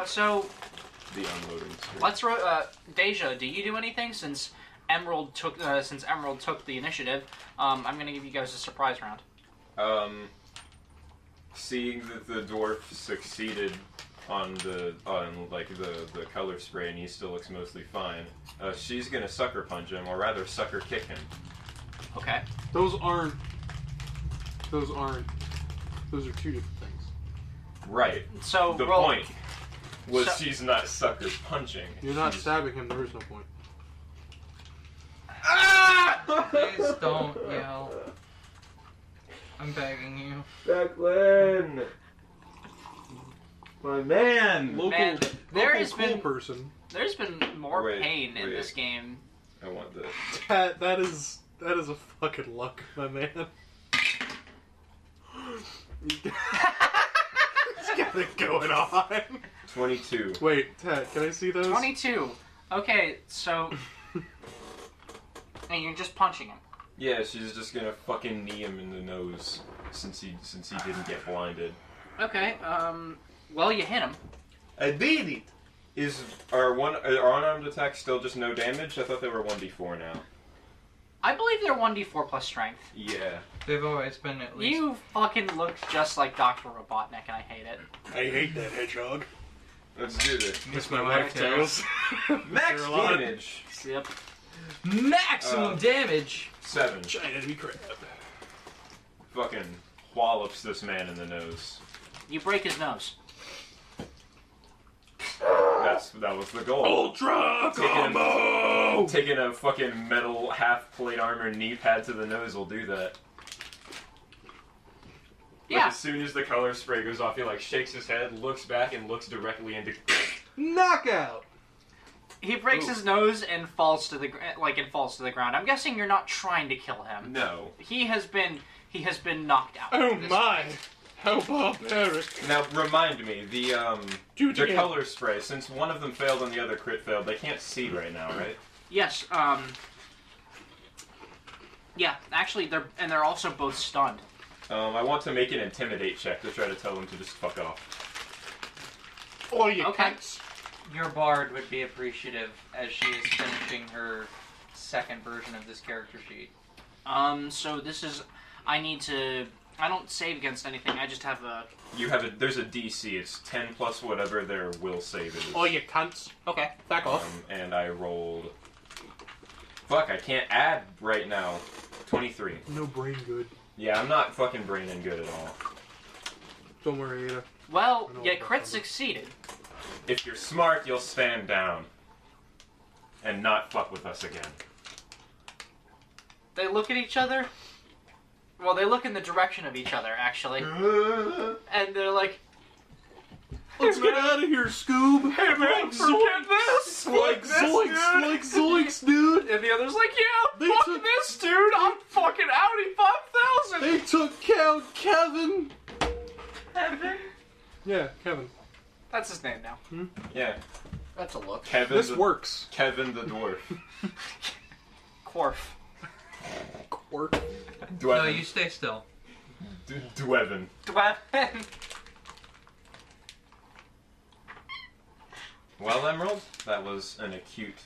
So The unloading screen. let's Deja, do you do anything since Emerald took the initiative? I'm gonna give you guys a surprise round. Seeing that the dwarf succeeded on the color spray and he still looks mostly fine, she's gonna sucker punch him, or rather sucker kick him. Okay. Those aren't. Those are two different things. Right. So The roll. point was So- she's not sucker punching. You're not She's- stabbing him. There is no point. Please don't yell. I'm begging you. Declan! My man! Local, Man, there local has cool been- person. There's been more Wait, pain in wait. this game. I want this. That is a fucking luck, my man. He's got it going on. 22. Wait, Ted, can I see those? 22. Okay, so and you're just punching him. Yeah, she's just gonna fucking knee him in the nose since he didn't get blinded. Okay. Well, you hit him. I did it! Are unarmed attacks still just no damage? I thought they were 1d4 now. I believe they're 1d4 plus strength. Yeah. They've always been at least. You fucking look just like Dr. Robotnik, and I hate it. I hate that hedgehog. Let's do this. Miss my my wife tails. Max Caroline. damage! Yep. Maximum damage! 7. Giant enemy crab. Fucking wallops this man in the nose. You break his nose. That was the goal. Ultra combo! Taking a fucking metal half-plate armor knee pad to the nose will do that. Like, Yeah. as soon as the color spray goes off, he like shakes his head, looks back, and looks directly into. Knockout. He breaks Ooh. his nose and falls to the ground. I'm guessing you're not trying to kill him. No. He has been knocked out. Oh at this my! point. How barbaric! Now remind me, the Do it the again. color spray. Since one of them failed and the other crit failed, they can't see right now, right? Yes. Yeah. Actually, they're also both stunned. I want to make an intimidate check to try to tell them to just fuck off. Oh, you Okay. cunts. Your bard would be appreciative as she is finishing her second version of this character sheet. So this is. I don't save against anything. I just have a. There's a DC. It's 10 plus whatever their will save is. Oh, you cunts. Okay. Back off. And I rolled. Fuck, I can't add right now. 23. No brain good. Yeah, I'm not fucking braining good at all. Don't worry, Ada. Well, I know yeah, what's crit coming. succeeded. If you're smart, you'll stand down. And not fuck with us again. They look at each other. Well, they look in the direction of each other, actually. And they're like, Let's get out of here, Scoob! hey man, forget this! Like zoinks! Like zoinks, dude! And the other's like, yeah, They fuck took- this, dude! I'm fucking Audi 5000! They took Count Kevin! Kevin? Yeah, Kevin. That's his name now. Yeah. That's a look. Kevin This the, works. Kevin the dwarf. Quarf. Work. No, Dweven. you stay still. Dweven. Well, Emerald, that was an acute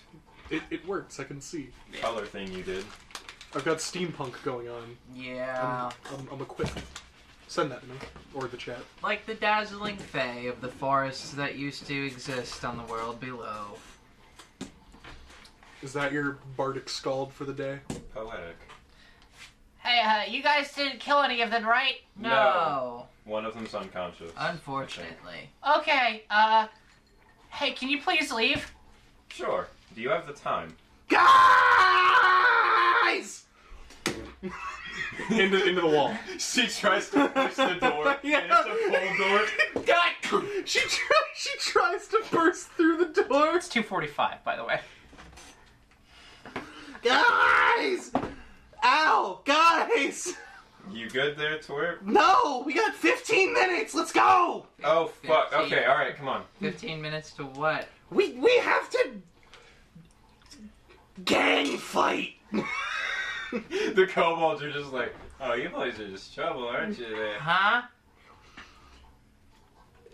It works, I can see. color thing you did. I've got steampunk going on. Yeah. I'm equipped. Send that to me. Or the chat. Like the dazzling fae of the forests that used to exist on the world below. Is that your bardic scald for the day? Poetic. Hey, you guys didn't kill any of them, right? No. One of them's unconscious. Unfortunately. Okay, hey, can you please leave? Sure. Do you have the time? Guys! into the wall. She tries to push the door, Yeah. and it's a full door. She tries to burst through the door. It's 2:45, by the way. Guys! Ow! Guys! You good there, Twerp? No, we got 15 minutes. Let's go. Oh fuck. 15. Okay, all right, come on. 15 minutes to what? We have to gang fight. The kobolds are just like, oh, you boys are just trouble, aren't you? There? Huh?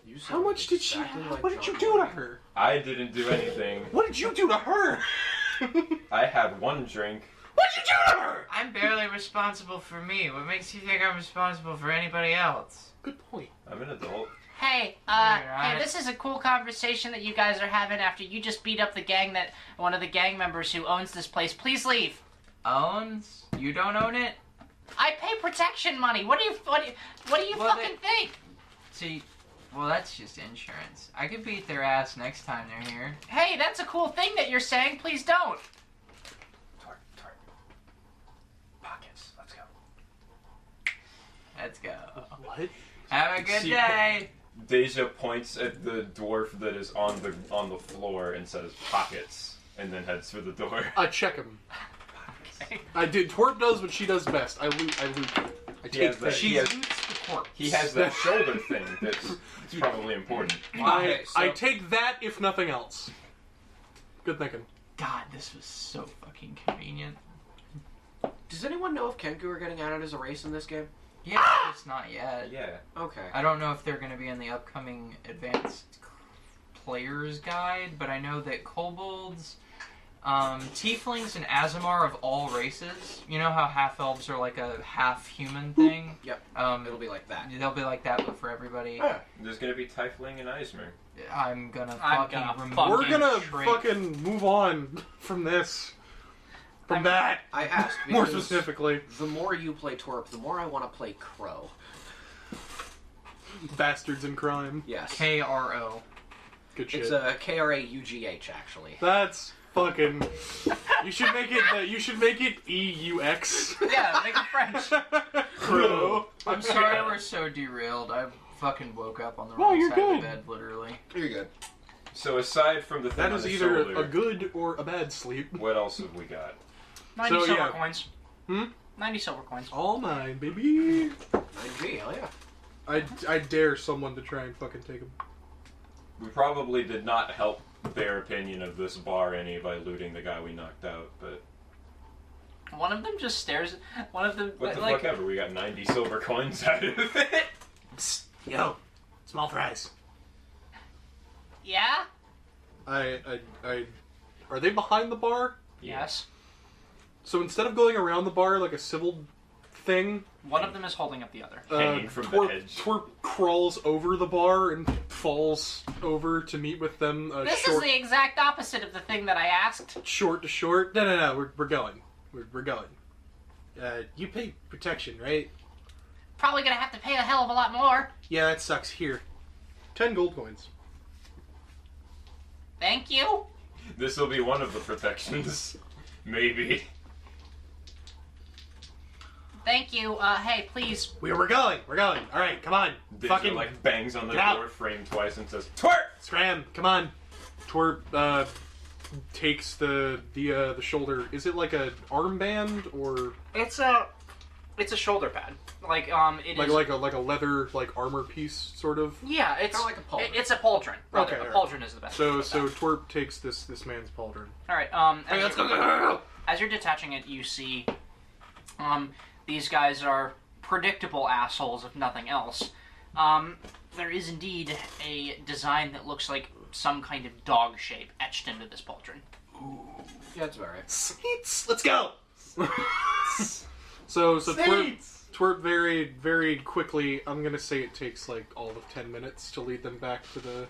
You How sound much did she? exactly like What did you John do to Wayne. her? I didn't do anything. What did you do to her? I had one drink. What did you do to her? I'm barely responsible for me. What makes you think I'm responsible for anybody else? Good point. I'm an adult. Hey, Alright. this is a cool conversation that you guys are having after you just beat up the gang one of the gang members who owns this place. Please leave. Owns? You don't own it? I pay protection money. What do you Well, fucking think? See, well, that's just insurance. I could beat their ass next time they're here. Hey, that's a cool thing that you're saying. Please don't. Twerp. Pockets. Let's go. Let's go. What? Have a good See- day. Deja points at the dwarf that is on the floor and says pockets, and then heads for the door. I check him. Okay. I did. Twerp does what she does best. I loot. I He take has that- things. She he has- loots the corpse. He has that shoulder thing that's probably important. Okay, so- I take that if nothing else. Good thinking. God, this was so fucking convenient. Does anyone know if Kenku are getting added as a race in this game? Yeah, it's not yet. Yeah. Okay. I don't know if they're going to be in the upcoming advanced players guide, but I know that kobolds, tieflings, and Azamar of all races. You know how half elves are like a half human thing. Yep. It'll It'll be like that. they'll be like that, but for everybody. Yeah. There's gonna be Tiefling and Eismer. I'm gonna I'm fucking gonna remove. fucking We're gonna trait. fucking move on from this. From I'm- that, I asked more because specifically, the more you play Twerp, the more I want to play Crow. bastards in crime. Yes. KRO. Good shit. It's a KRAUGH actually. That's fucking. You should make it. You should make it EUX. Yeah, make it French. Crow. I'm sorry we're so derailed. I fucking woke up on the No, wrong you're side of good. the bed, literally. You're good. So aside from the thing That on is the either shoulder, a good or a bad sleep. what else have we got? 90 So, silver yeah. coins. Hmm? 90 silver coins. All mine, baby. 9G, hell yeah. I dare someone to try and fucking take them. We probably did not help their opinion of this bar any by looting the guy we knocked out, but One of them just stares. One of them, what the like, fuck ever. We got 90 silver coins out of it. Psst, yo, small fries. yeah. Are they behind the bar? Yes. So instead of going around the bar like a civil thing, One of them is holding up the other. Hanging from the Twerp, edge. Twerp crawls over the bar and falls over to meet with them. This Short, is the exact opposite of the thing that I asked. short to short. No, we're going. We're going. You pay protection, right? Probably gonna have to pay a hell of a lot more. Yeah, that sucks. Here, 10 gold coins. Thank you. This will be one of the protections. Maybe. Thank you. Hey, please. We're going. We're going. All right, come on. Deja Fucking like bangs on the get out. door frame twice and says, "Twerp!" scram. Come on. Twerp takes the shoulder. Is it like a armband or It's a shoulder pad. Like it is. like a leather like armor piece sort of? Yeah, it's Kinda like a pauldron. It's a pauldron. Rather. Okay, a alright. pauldron is the best. So way to put Twerp takes this man's pauldron. that. All right. Hey, As let's you're- go. As you're detaching it, you see, these guys are predictable assholes, if nothing else. There is indeed a design that looks like some kind of dog shape etched into this pauldron. Yeah, that's about right. Seats. Let's go. so Twerp very very quickly. I'm gonna say it takes like all of 10 minutes to lead them back to the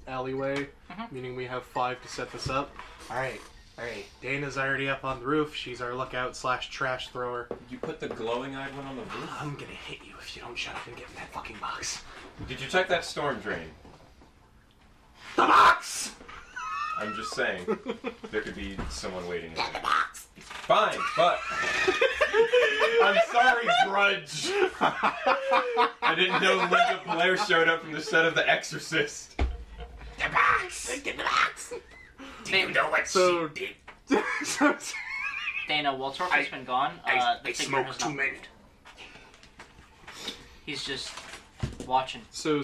alleyway, meaning we have 5 to set this up. All right. Dana's already up on the roof. She's our lookout / trash thrower. You put the glowing-eyed one on the roof? I'm gonna hit you if you don't shut up and get in that fucking box. Did you check that storm drain? The box. I'm just saying. There could be someone waiting in there. Fine, but... I'm sorry, Grudge! I didn't know Linda Blair showed up from the set of The Exorcist. The box. Get the box. Dana, So. Dana Waltorp has been gone. The I figure smoke has too not many. moved. He's just watching. So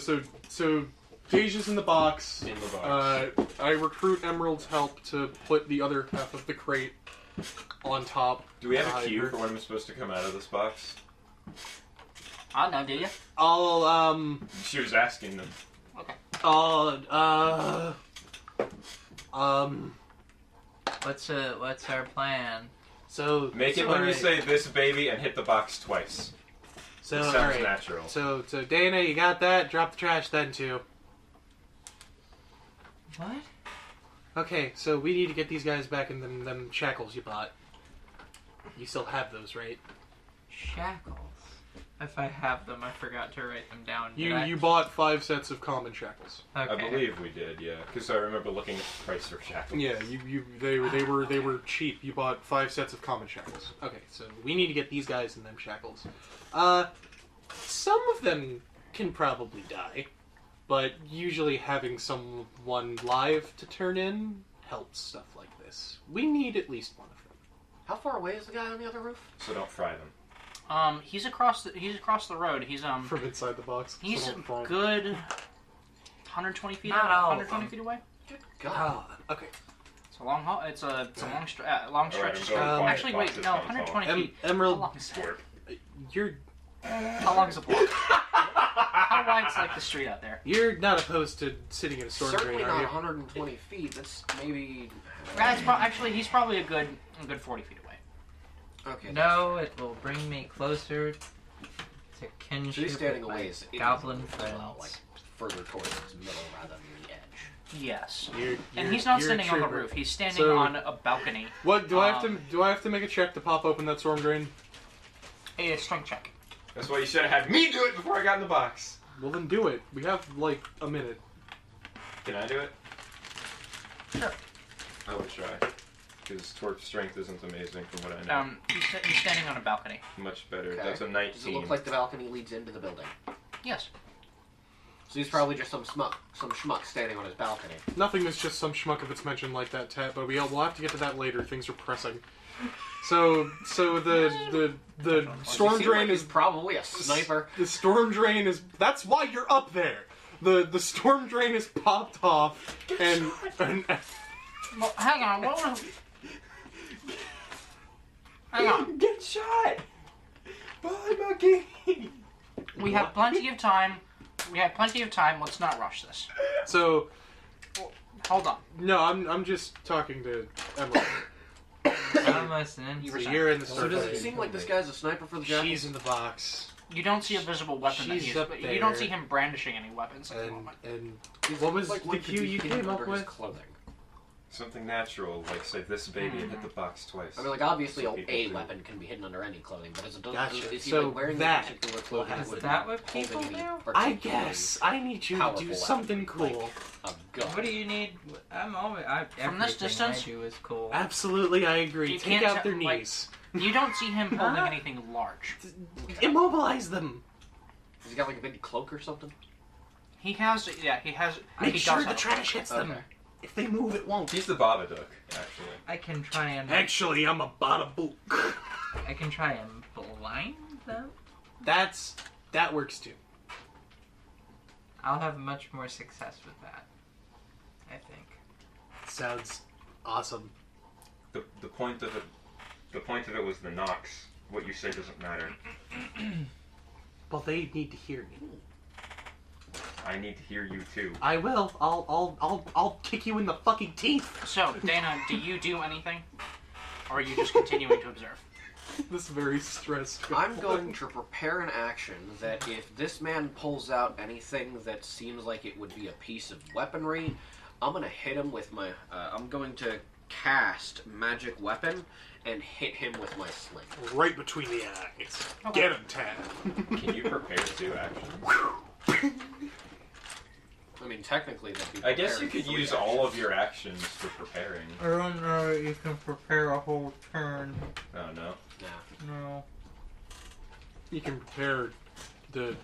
Deja's in the box. In the box. I recruit Emerald's help to put the other half of the crate on top. Do we have a behind cue her. for when I'm supposed to come out of this box? I don't know, do you? I'll She was asking them. Okay. What's our plan? So Make it so, when you alright. say this baby and hit the box twice. So It sounds alright. natural. So Dana, you got that? Drop the trash then too. What? Okay, so we need to get these guys back in them shackles you bought. You still have those, right? Shackles. If I have them, I forgot to write them down. Did You I? you bought 5 sets of common shackles. Okay. I believe we did, yeah. Because I remember looking at the price for shackles. Yeah, they were cheap. You bought 5 sets of common shackles. Okay, so we need to get these guys in them shackles. Some of them can probably die, but usually having someone live to turn in helps stuff like this. We need at least one of them. How far away is the guy on the other roof? So don't fry them. He's across the road. He's From inside the box. he's so a don't fall. good 120 feet. Not all of 120 them. feet away. Good God. Ah, okay. It's a long haul. It's a long stretch. I'm going Actually, wait, boxes no, on the 120 feet. How Emerald, long is that? you're How long is a block? How wide's like the street out there? you're not opposed to sitting in a storm Certainly drain, not are you? 120 feet. That's maybe. Actually, he's probably a good 40 feet away. Okay. No, it will bring me closer to So kinship he's standing with my away. Is goblin as friends. well, like further towards its middle rather than the edge. Yes. You're- And he's not you're a standing on the trooper. roof. He's standing So- on a balcony. What do I have to make a check to pop open that storm drain? A strength check. That's why you should have had me do it before I got in the box. Well then do it. We have like a minute. Can I do it? Sure. I would try. Because Twerp's strength isn't amazing from what I know. He's standing on a balcony. Much better. Okay. That's a Does it 19. look like the balcony leads into the building? Yes. So he's probably just some schmuck standing on his balcony. Nothing is just some schmuck if it's mentioned like that, Tat, but we'll have to get to that later. Things are pressing. So the storm He drain like is he's probably a sniper. The storm drain is that's why you're up there. The storm drain is popped off and Well, hang on. Hang on. Get shot! Bye, monkey! We have plenty of time. Let's not rush this. so Hold on. no, I'm just talking to Emily. I'm listening. You So were you're in the So storm does it drain. seem like this guy's a sniper for the jackals? She's in the box. You don't see a visible weapon. That She's he's, up but there. you don't see him brandishing any weapons at the And moment. and what was the what could cue be you hidden came up under his with? clothing? Something natural, like say this baby and hit the box twice. I mean, like obviously Some people a do. weapon can be hidden under any clothing, but is it Gotcha. is he So like wearing that- any particular clothing? Is would that be what people holding any do? I particularly guess I need you to powerful do weapon, something cool. like a gun. What do you need? I'm always. From this everything distance? I do is cool. Absolutely, I agree. You Take can't out their tell- like- knees. You don't see him holding Huh? anything large. Immobilize them. Has he got like a big cloak or something? He has. Yeah, he has. Make he sure does the have- trash hits them. Okay. If they move, it won't. He's the Babadook, actually. I can try and. Actually, I'm a bada book. I can try and blind them. That works too. I'll have much more success with that. I think. Sounds awesome. The point of it was the knocks. What you say doesn't matter. Well, they need to hear me. I need to hear you too. I will. I'll kick you in the fucking teeth. So, Dana, do you do anything, or are you just continuing to observe? This very stressed. I'm going to prepare an action that if this man pulls out anything that seems like it would be a piece of weaponry, I'm going to hit him with my... I'm going to cast Magic Weapon and hit him with my sling. right between the eyes. Okay. Get him, Tad. Can you prepare two actions? I mean, technically, that'd be I guess you preparing could three use actions. all of your actions for preparing. I don't know. You can prepare a whole turn. Oh no. Yeah. No. You can prepare the.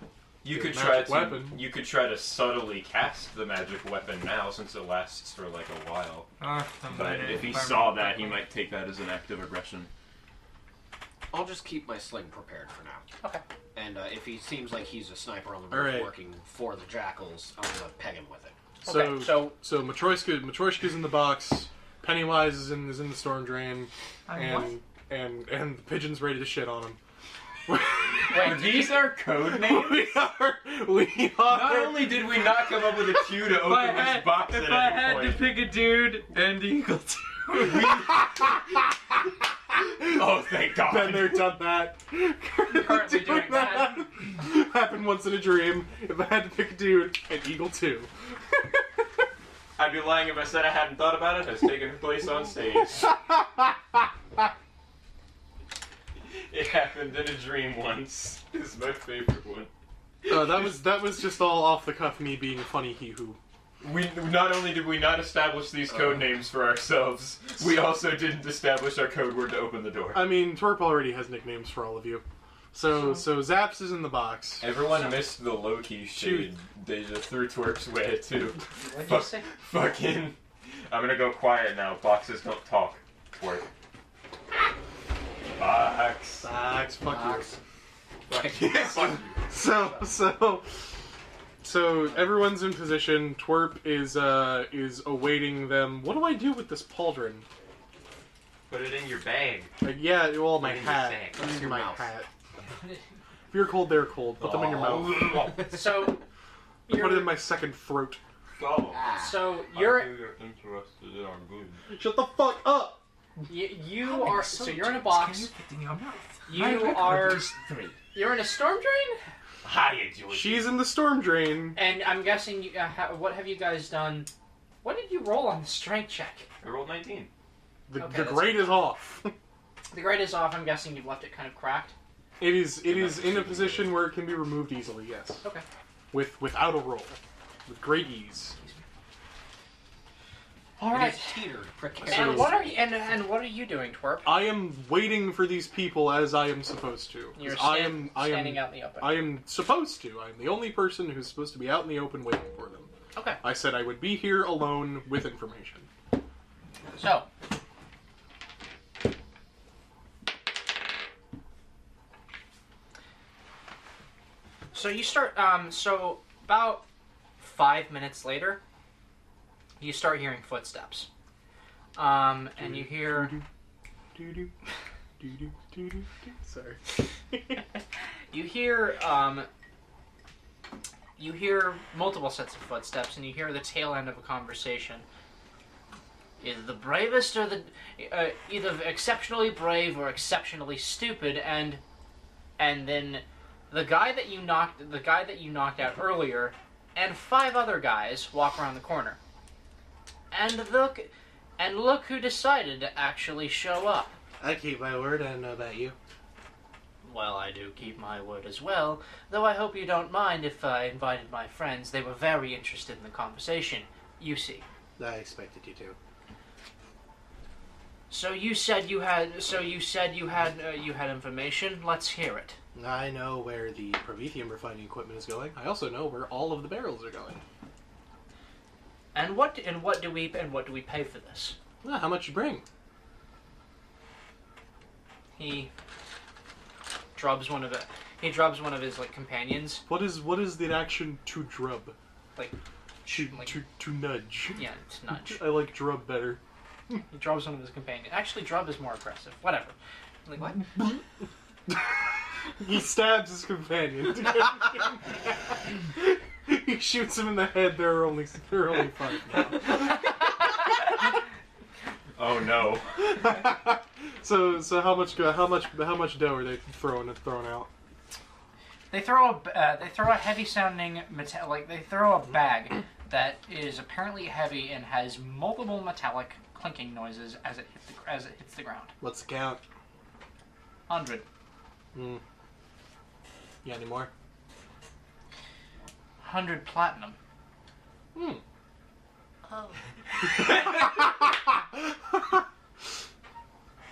You The could magic try to weapon. you could try to subtly cast the magic weapon now since it lasts for like a while. Oh, But if he saw that, he might take that as an act of aggression. I'll just keep my sling prepared for now. Okay. And if he seems like he's a sniper on the All roof right. working for the jackals, I'm gonna peg him with it. Okay, So Matryoshka's in the box. Pennywise is in the storm drain, and the pigeon's ready to shit on him. Wait, these are code names? we are. Not only did we not come up with a cue to open this box at any point. pick a dude and equal to. Oh, thank God. Been there, done that. Currently doing that. Happened once in a dream. If I had to pick a dude, an eagle 2. I'd be lying if I said I hadn't thought about it. Has taken place on stage. It happened in a dream once. This is my favorite one. That was just all off the cuff, me being a funny he-who. We not only did we not establish these code names for ourselves, we also didn't establish our code word to open the door. I mean, Twerp already has nicknames for all of you. So Zaps is in the box. Everyone missed the low-key shade they just threw Twerp's way too. What did you say? Fucking... I'm gonna go quiet now. Boxes don't talk. Twerp. Box. Box, fuck Box. Fuck you. you. So everyone's in position. Twerp is awaiting them. What do I do with this pauldron? Put it in your bag. Yeah, well, my Put it in your hat. bag. Put it in Your my mouth. hat. If you're cold, they're cold. Put them in your mouth. So, Put it you're, in my second throat. Go. so you're interested in our good. Shut the fuck up! you are so you're in a box. Fit in your mouth. You are three. you're in a storm drain, Hiya, George. She's in the storm drain. and I'm guessing you. What have you guys done? What did you roll on the strength check? I rolled 19. The Okay, that's grate is off. The grate is off. I'm guessing you've left it kind of cracked. It is in a position where it can be removed easily. Yes. Okay. Without a roll, with great ease. All It right. is teetered And precariously. what are you and what are you doing, Twerp? I am waiting for these people as I am supposed to. 'Cause You're I standing out in the open. am supposed to. I'm the only person who's supposed to be out in the open waiting for them. Okay. I said I would be here alone with information. So. So you start. So about 5 minutes later, you start hearing footsteps. And you hear. Doo-doo, doo-doo, doo-doo, doo. Sorry. You hear multiple sets of footsteps, and you hear the tail end of a conversation. Either the bravest or the either exceptionally brave or exceptionally stupid, and then the guy that you knocked out earlier, and 5 other guys walk around the corner. And look who decided to actually show up. I keep my word. I don't know about you. Well, I do keep my word as well, though I hope you don't mind if I invited my friends. They were very interested in the conversation, you see. I expected you to. So you said you had information. Let's hear it. I know where the Promethium refining equipment is going. I also know where all of the barrels are going. And what do we pay for this? Ah, how much you bring? He drubs one of his like companions. What is the action to drub? Like To nudge. yeah, it's nudge. I like drub better. He drubs one of his companions. Actually, drub is more aggressive. Whatever. Like what? He stabs his companion. He shoots him in the head. There are only 5 now. Oh no. So how much dough are they throwing out? They throw a heavy sounding they throw a bag that is apparently heavy and has multiple metallic clinking noises as it hits the ground. What's the count? 100. You got any more? 100 platinum. Oh.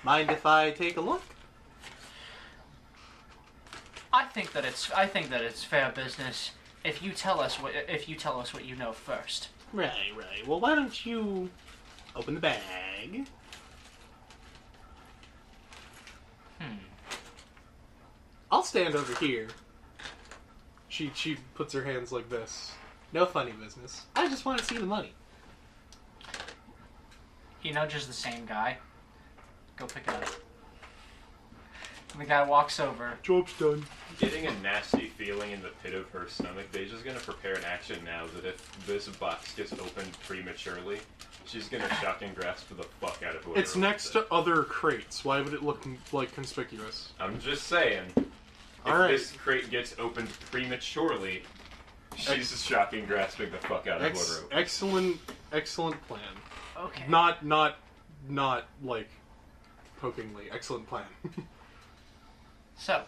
Mind if I take a look? I think that it's fair business if you tell us what you know first. Right. Well, why don't you open the bag? I'll stand over here. She puts her hands like this. No funny business. I just want to see the money. He nudges the same guy. Go pick it up. And the guy walks over. Job's done. Getting a nasty feeling in the pit of her stomach, Deja's gonna prepare an action now that if this box gets opened prematurely, she's gonna shock and grasp the fuck out of whoever. It's next to other crates. Why would it look like conspicuous? I'm just saying. If Alright. this crate gets opened prematurely, she's just shocking grasping the fuck out of whoever. Excellent plan. Okay. Not like pokingly. Excellent plan. So,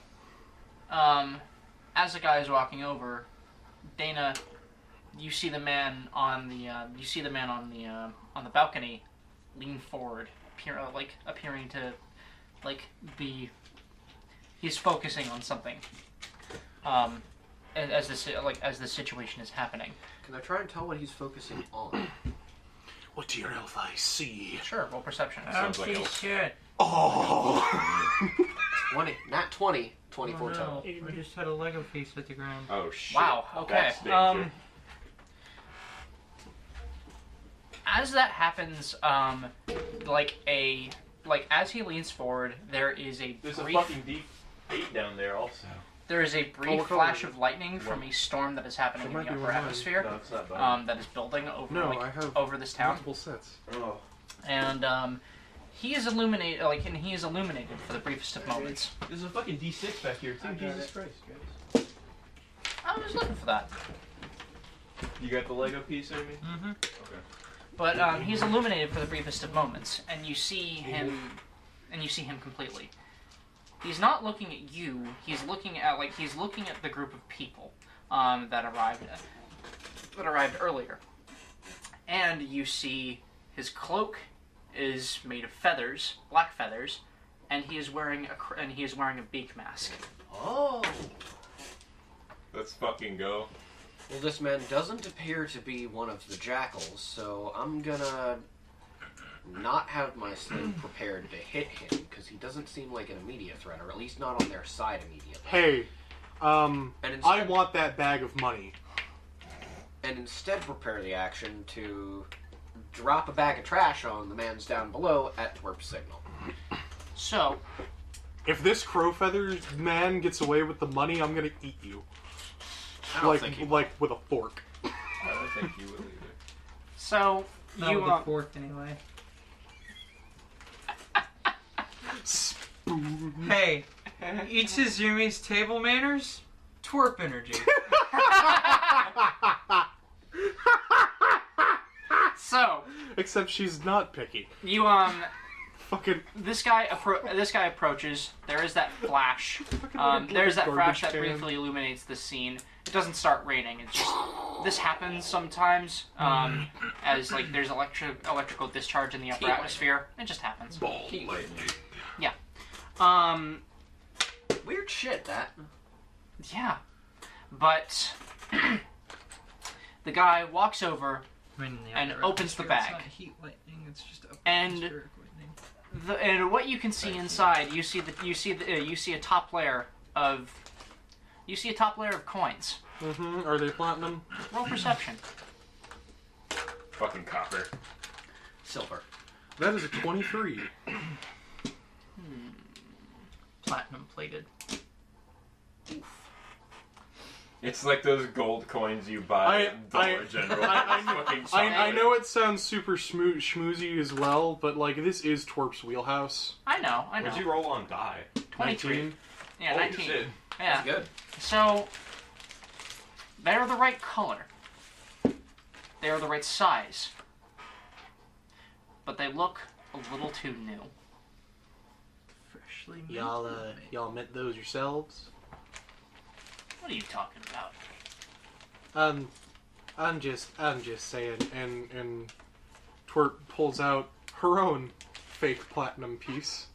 as the guy is walking over, Dana, you see the man on the on the balcony lean forward, appearing to be. He's focusing on something. As the situation is happening. Can I try and tell what he's focusing on? What do your elf eyes see? Sure, roll perception. Sounds like a- shit. Oh! 20, not 20, 24 Oh, total. no. I just had a Lego piece hit the ground. Oh shit. Wow. Okay. That's danger. As that happens, as he leans forward, there is a There's a brief fucking deep 8 down there also. there is a brief what color flash is it? of lightning from a storm that is happening in That the might be upper one of mine. atmosphere. No, it's not bad. That is building over No, I have over this town, multiple sets. Oh. and he is illuminated for the briefest of moments. There's a fucking D6 back here too. I got Jesus it. Christ, guys. I was looking for that, You got the Lego piece, Amy? mm-hmm. Okay. but he's illuminated for the briefest of moments, and you see him completely. He's not looking at you. He's looking at the group of people that arrived earlier, and you see his cloak is made of feathers, black feathers, and he is wearing a beak mask. Oh! Let's fucking go. Well, this man doesn't appear to be one of the jackals, so I'm gonna not have my slave prepared to hit him, because he doesn't seem like an immediate threat, or at least not on their side immediately. Hey, And instead, I want that bag of money. and instead prepare the action to drop a bag of trash on the man's down below at Twerp's signal. So, If this crow feathers man gets away with the money, I'm gonna eat you. I don't think he Like with a fork. I don't think you will either. so Not you with the fork, anyway. Spoon. Hey, each is Yumi's table manners. Twerp energy. so Except she's not picky. you Fucking this guy approaches. There is that flash. There's that flash that briefly illuminates the scene. It doesn't start raining. It's just this happens sometimes as there's electrical discharge in the upper atmosphere. It just happens. Heat lightning. Weird shit, that. Yeah, but the guy walks over I mean, the And upper opens the atmosphere, bag. It's not heat lightning. It's just upper And- atmospheric lightning. and what you can see inside, you see a top layer of coins. Mm-hmm. Are they platinum? Roll perception. Fucking copper. Silver. That is a 23. Platinum plated. It's like those gold coins you buy at Dollar General. Fucking I chocolate. know it sounds super schmoozy as well, but this is Twerp's wheelhouse. I know. What'd you roll on die? 23. 19. Yeah, Holy 19. shit. Yeah. That's good. So they're the right color. They are the right size. But they look a little too new. Freshly made. Y'all mint those yourselves? What are you talking about? I'm just saying. And Twerp pulls out her own fake platinum piece.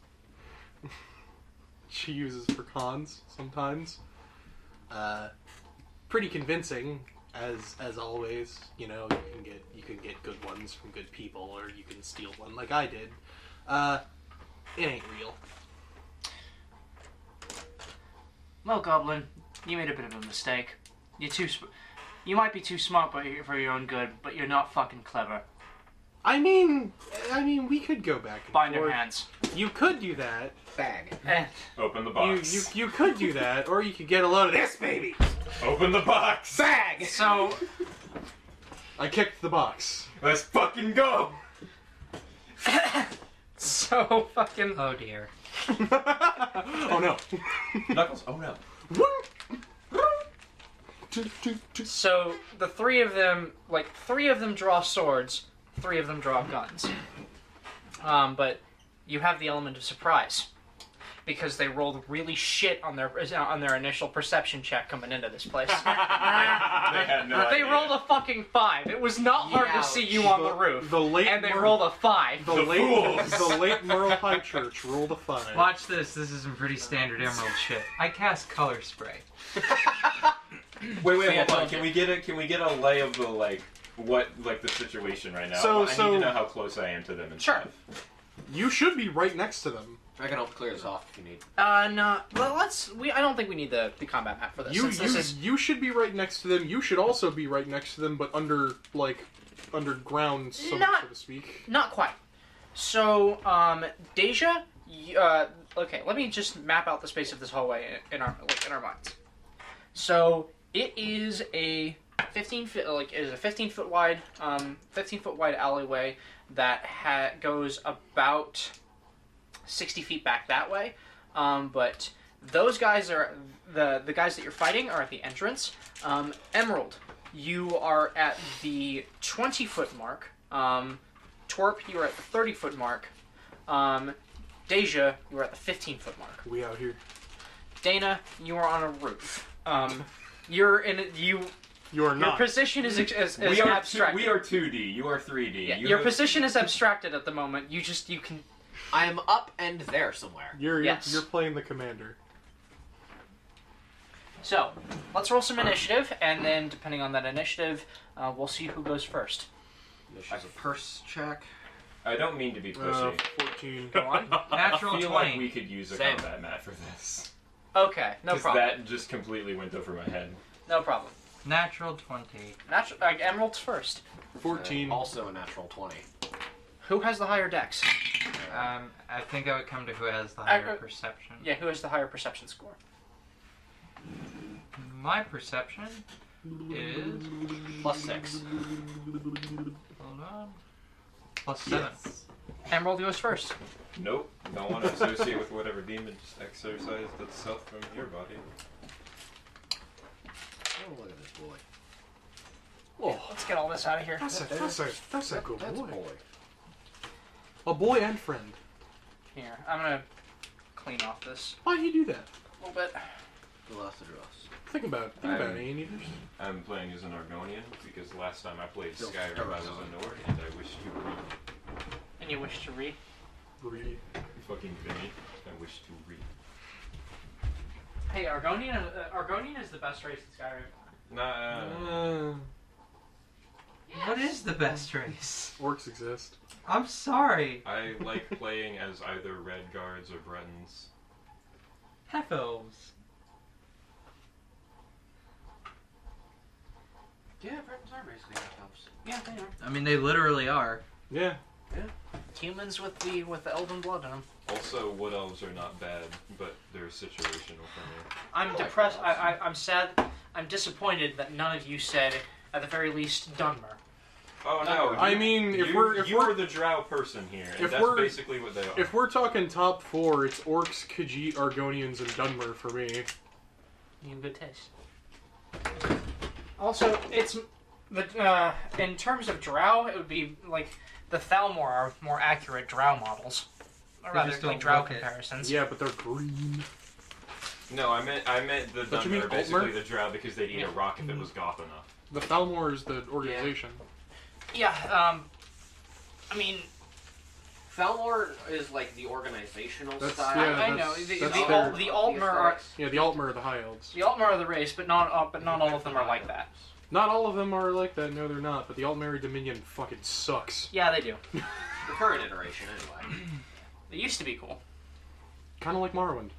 She uses for cons sometimes. Pretty convincing, as always. You know, you can get good ones from good people, or you can steal one like I did. It ain't real. Well, Goblin, you made a bit of a mistake. You might be too smart for your own good, but you're not fucking clever. I mean, we could go back and Bind your forth. hands. You could do that. Bag. Open the box. You could do that, or you could get a load of this, baby. Open the box. Bag! So, I kicked the box. Let's fucking go. so fucking. Oh dear. Oh no. Knuckles. Oh no. So the three of them draw swords, three of them draw guns. But you have the element of surprise because they rolled really shit on their initial perception check coming into this place. They had no They idea. rolled a fucking 5. It was not hard to see you on the roof. The late And they Merle- rolled a 5. The late Merle High Church rolled a 5. Watch this. This is some pretty standard Emerald shit. I cast color spray. Wait, Yeah, hold on. don't Can we get a lay of the the situation right now? So- I need to know how close I am to them and Sure. stuff. You should be right next to them. I can help clear this off if you need. No. Well, I don't think we need the combat map for this. You should be right next to them. You should also be right next to them, but underground, so to speak. Not quite. So, Deja, okay, let me just map out the space of this hallway in our minds. So, it is a 15 foot wide alleyway that goes about 60 feet back that way. But those guys are the guys that you're fighting are at the entrance. Emerald, you are at the 20-foot mark. Twerp, you are at the 30-foot mark. Deja, you are at the 15-foot mark. We out here. Dana, you are on a roof. You're in you. You are Your not. position is We are abstracted. we are 2D. You are 3D. Yeah, You your have- position is abstracted at the moment. You can. I am up and there somewhere. You're Yes. playing the commander. So, let's roll some initiative, and then depending on that initiative, we'll see who goes first. This is a purse check. I don't mean to be pushy. 14. Go on. Natural I feel 20. like we could use a Same. combat mat for this. Okay, no 'Cause problem. that just completely went over my head. No problem. Natural 20. Emerald's first. 14. Also a natural 20. Who has the higher dex? I think I would come to who has the higher Uh, perception. Yeah, who has the higher perception score? My perception is... +6. Hold on. +7. Emerald goes first. Nope. Don't want to associate with whatever demon just exercised itself from your body. Oh, look at this boy. Oh, Let's get all this out of here. that's a good That's boy. boy. A boy and friend. Here, I'm gonna clean off this Why do you do that? a little bit. The last of us. Think about it, Aeneaters. I'm playing as an Argonian because last time I played Still Skyrim I was a Nord and I wish to read. And you wish to read? Breed. Fucking Vinny. I wish to read. Hey, Argonian is the best race in Skyrim. Nah. What is the best race? Orcs exist. I'm sorry. I like playing as either Red Guards or Bretons. Half elves. Yeah, Bretons are basically half-elves. Yeah, they are. I mean, they literally are. Yeah. Humans with the elven blood in them. Also, Wood Elves are not bad, but they're situational for me. I'm depressed. I'm sad. I'm disappointed that none of you said, at the very least, Dunmer. Oh no! I mean, if we're the Drow person here, and if that's we're- basically what they are. if we're talking top 4, it's Orcs, Khajiit, Argonians, and Dunmer for me. You have good taste. Also, it's the in terms of Drow, it would be like the Thalmor are more accurate Drow models, or They rather, just like don't Drow look it. comparisons. Yeah, but they're green. No, I meant the Don't you mean Dunmer are basically Altmer? the Drow because they'd eat Yeah. a rock if it was goth enough. The Thalmor is the organization. Yeah. I mean, Thalmor is like the organizational That's- style. yeah, I know that's- the that's Altmer their- are Yeah, the Altmer are the High Elves. the Altmer are the race, but not all of them are like that. Not all of them are like that, no they're not, but the Altmer Dominion fucking sucks. Yeah, they do. The current iteration, anyway. They used to be cool. Kinda like Morrowind.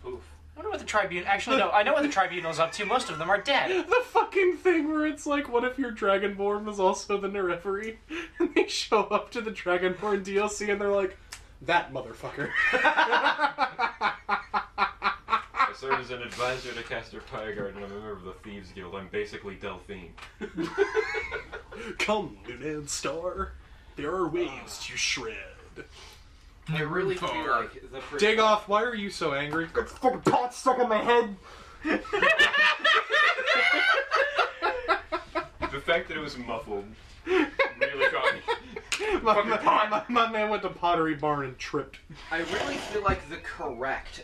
Oof. I wonder what the Tribunal... Actually, no, I know what the Tribunal's up to. Most of them are dead. The fucking thing where it's like, what if your Dragonborn was also the referee? And they show up to the Dragonborn DLC and they're like, that motherfucker. I serve as an advisor to Caster Pyguard and I'm a member of the Thieves Guild. I'm basically Delphine. Come, Lunan Star. There are waves to shred. I really feel like the Dig off, why are you so angry? Got fucking pot stuck in my head. The fact that it was muffled really got me. My man went to Pottery Barn and tripped. I really feel like the correct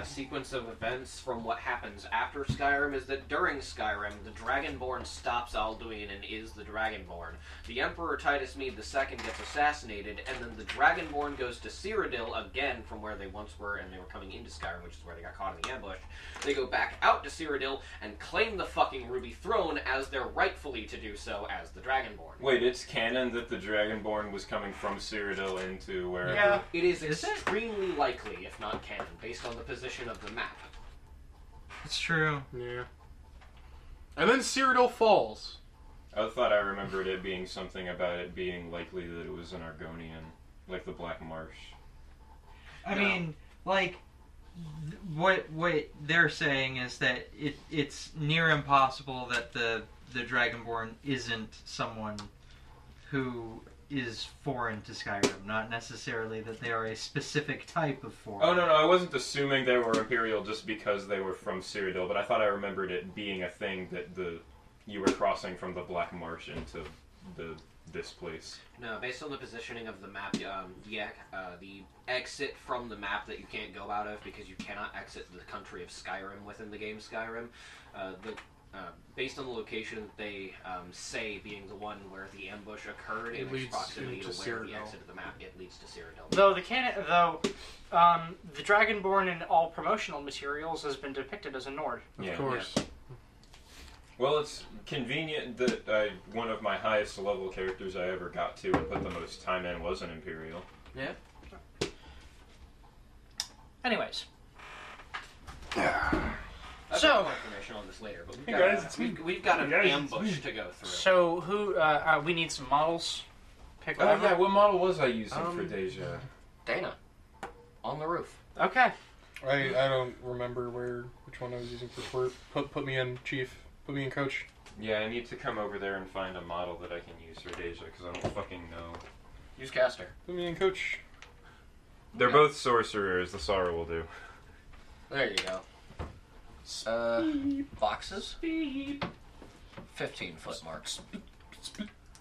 sequence of events from what happens after Skyrim is that during Skyrim, the Dragonborn stops Alduin and is the Dragonborn. The Emperor Titus Mede II gets assassinated, and then the Dragonborn goes to Cyrodiil again from where they once were, and they were coming into Skyrim, which is where they got caught in the ambush. They go back out to Cyrodiil and claim the fucking Ruby Throne as they're rightfully to do so as the Dragonborn. Wait, it's canon that the Dragonborn was coming from Cyrodiil into wherever? Yeah. It is Is it? extremely likely, if not canon, based on the position of the map. It's true. Yeah. And then Cyrodiil falls. I thought I remembered it being something about it being likely that it was an Argonian, like the Black Marsh. I No. mean, like, what they're saying is that it's near impossible that the Dragonborn isn't someone who is foreign to Skyrim, not necessarily that they are a specific type of foreign. Oh, no, I wasn't assuming they were Imperial just because they were from Cyrodiil, but I thought I remembered it being a thing that you were crossing from the Black Marsh into this place. No, based on the positioning of the map, the exit from the map that you can't go out of because you cannot exit the country of Skyrim within the game Skyrim, based on the location that they say being the one where the ambush occurred in its leads proximity to into where the Cyrodiil. exit of the map, it leads to Cyrodiil. Though the Dragonborn in all promotional materials has been depicted as a Nord. Of course. Well, it's convenient that one of my highest level characters I ever got to and put the most time in was an Imperial. Yeah. Anyways. I've So- got more information on this later, but we've Hey got, guys, it's me. we've got an Hey guys, it's ambush me. to go through. So who? We need some models. Pick Oh, whatever. yeah, what model was I using for Um, Deja? Dana, on the roof. Okay. I don't remember which one I was using for Twerp. Put me in, Chief. Put me in, Coach. Yeah, I need to come over there and find a model that I can use for Deja, because I don't fucking know. Use caster. Put me in, Coach. They're both sorcerers, the Sorrow will do. There you go. Boxes. 15-foot marks.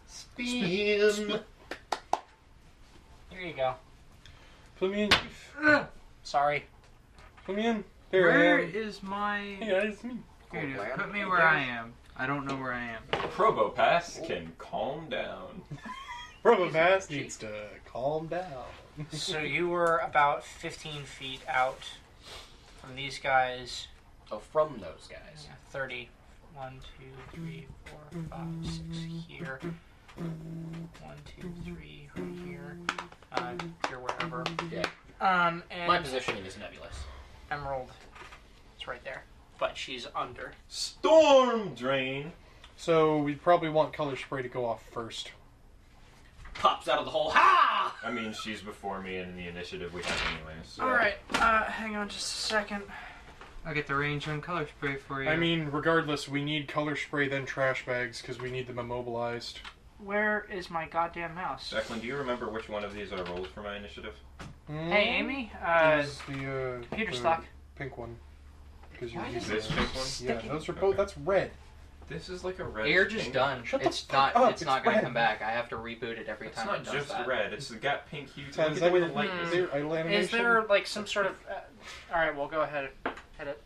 Spin. Here you go. Put me in, Chief. Sorry. Put me in. There Where I am. is my... Hey guys, it's me. Here it is. Land? Put me where I am. I don't know where I am. Probopass can calm down. Probopass needs to calm down. So you were about 15 feet out from these guys. Oh, from those guys. 30. 1, 2, 3, 4, 5, 6 here. 1, 2, 3 from here. Here, wherever. Yeah. And My positioning is nebulous. Emerald. It's right there. But she's under. Storm Drain! So we probably want color spray to go off first. Pops out of the hole. Ha! I mean, she's before me in the initiative we have anyways. So. Alright, hang on just a second. I'll get the range on color spray for you. I mean, regardless, we need color spray then trash bags because we need them immobilized. Where is my goddamn mouse? Declan, do you remember which one of these I rolled for my initiative? Hey, Amy. It's the Computer the stock. Pink one. Because Why using This the- pink one? Yeah, those are both. That's red. This is like a red. You're just pink. done. Shut the It's fuck not. up, It's not it's gonna red. come back. I have to reboot it every It's time. not it does just that. red. It's got pink hue. Ten, Look is at that the way what the light Hmm. is is. there lamination? Is there like some sort of? Alright, we'll go ahead and hit it.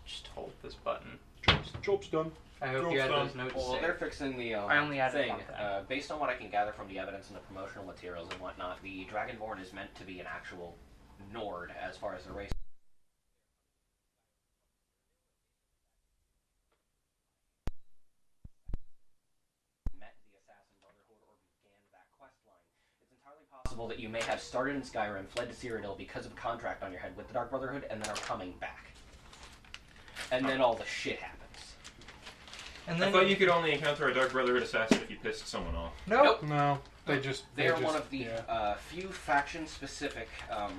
Just hold this button. Job's done. I hope you had those notes Well, saved. they're fixing the I only added thing. one thing. Based on what I can gather from the evidence and the promotional materials and whatnot, the Dragonborn is meant to be an actual Nord as far as the race. Met the Assassin Brotherhood or began that quest line. It's entirely possible that you may have started in Skyrim, fled to Cyrodiil because of a contract on your head with the Dark Brotherhood, and then are coming back. and then all the shit happens. And I then thought you could only encounter a Dark Brotherhood assassin if you pissed someone off. Nope. No, they just. They are just, one of the yeah. few faction-specific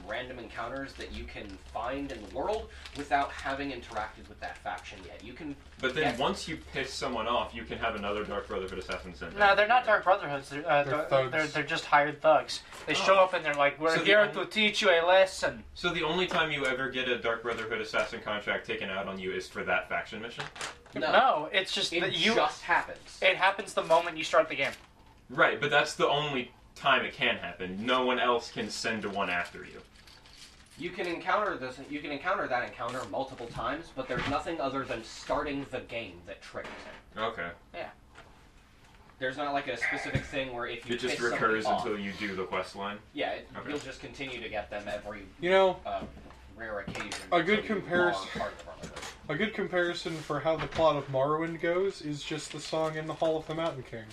random encounters that you can find in the world without having interacted with that faction yet. You can. But then Yeah. once you piss someone off, you can have another Dark Brotherhood assassin sent. No, they're not Dark Brotherhoods. They're They're thugs. they're just hired thugs. They show up and they're like, "We're So the here only- to teach you a lesson." So the only time you ever get a Dark Brotherhood assassin contract taken out on you is for that faction mission? No, it's just It that you. just happens. It happens the moment you start the game. Right, but that's the only time it can happen. No one else can send one after you. You can encounter this. You can encounter that encounter multiple times, but there's nothing other than starting the game that triggers it. Okay. There's not like a specific thing where if you It just piss somebody recurs off, until you do the quest line. yeah, Okay. you'll just continue to get them every You know, rare occasion. A good until you comparison- are part of the Brotherhood. a good comparison for how the plot of Morrowind goes is just the song in the Hall of the Mountain King.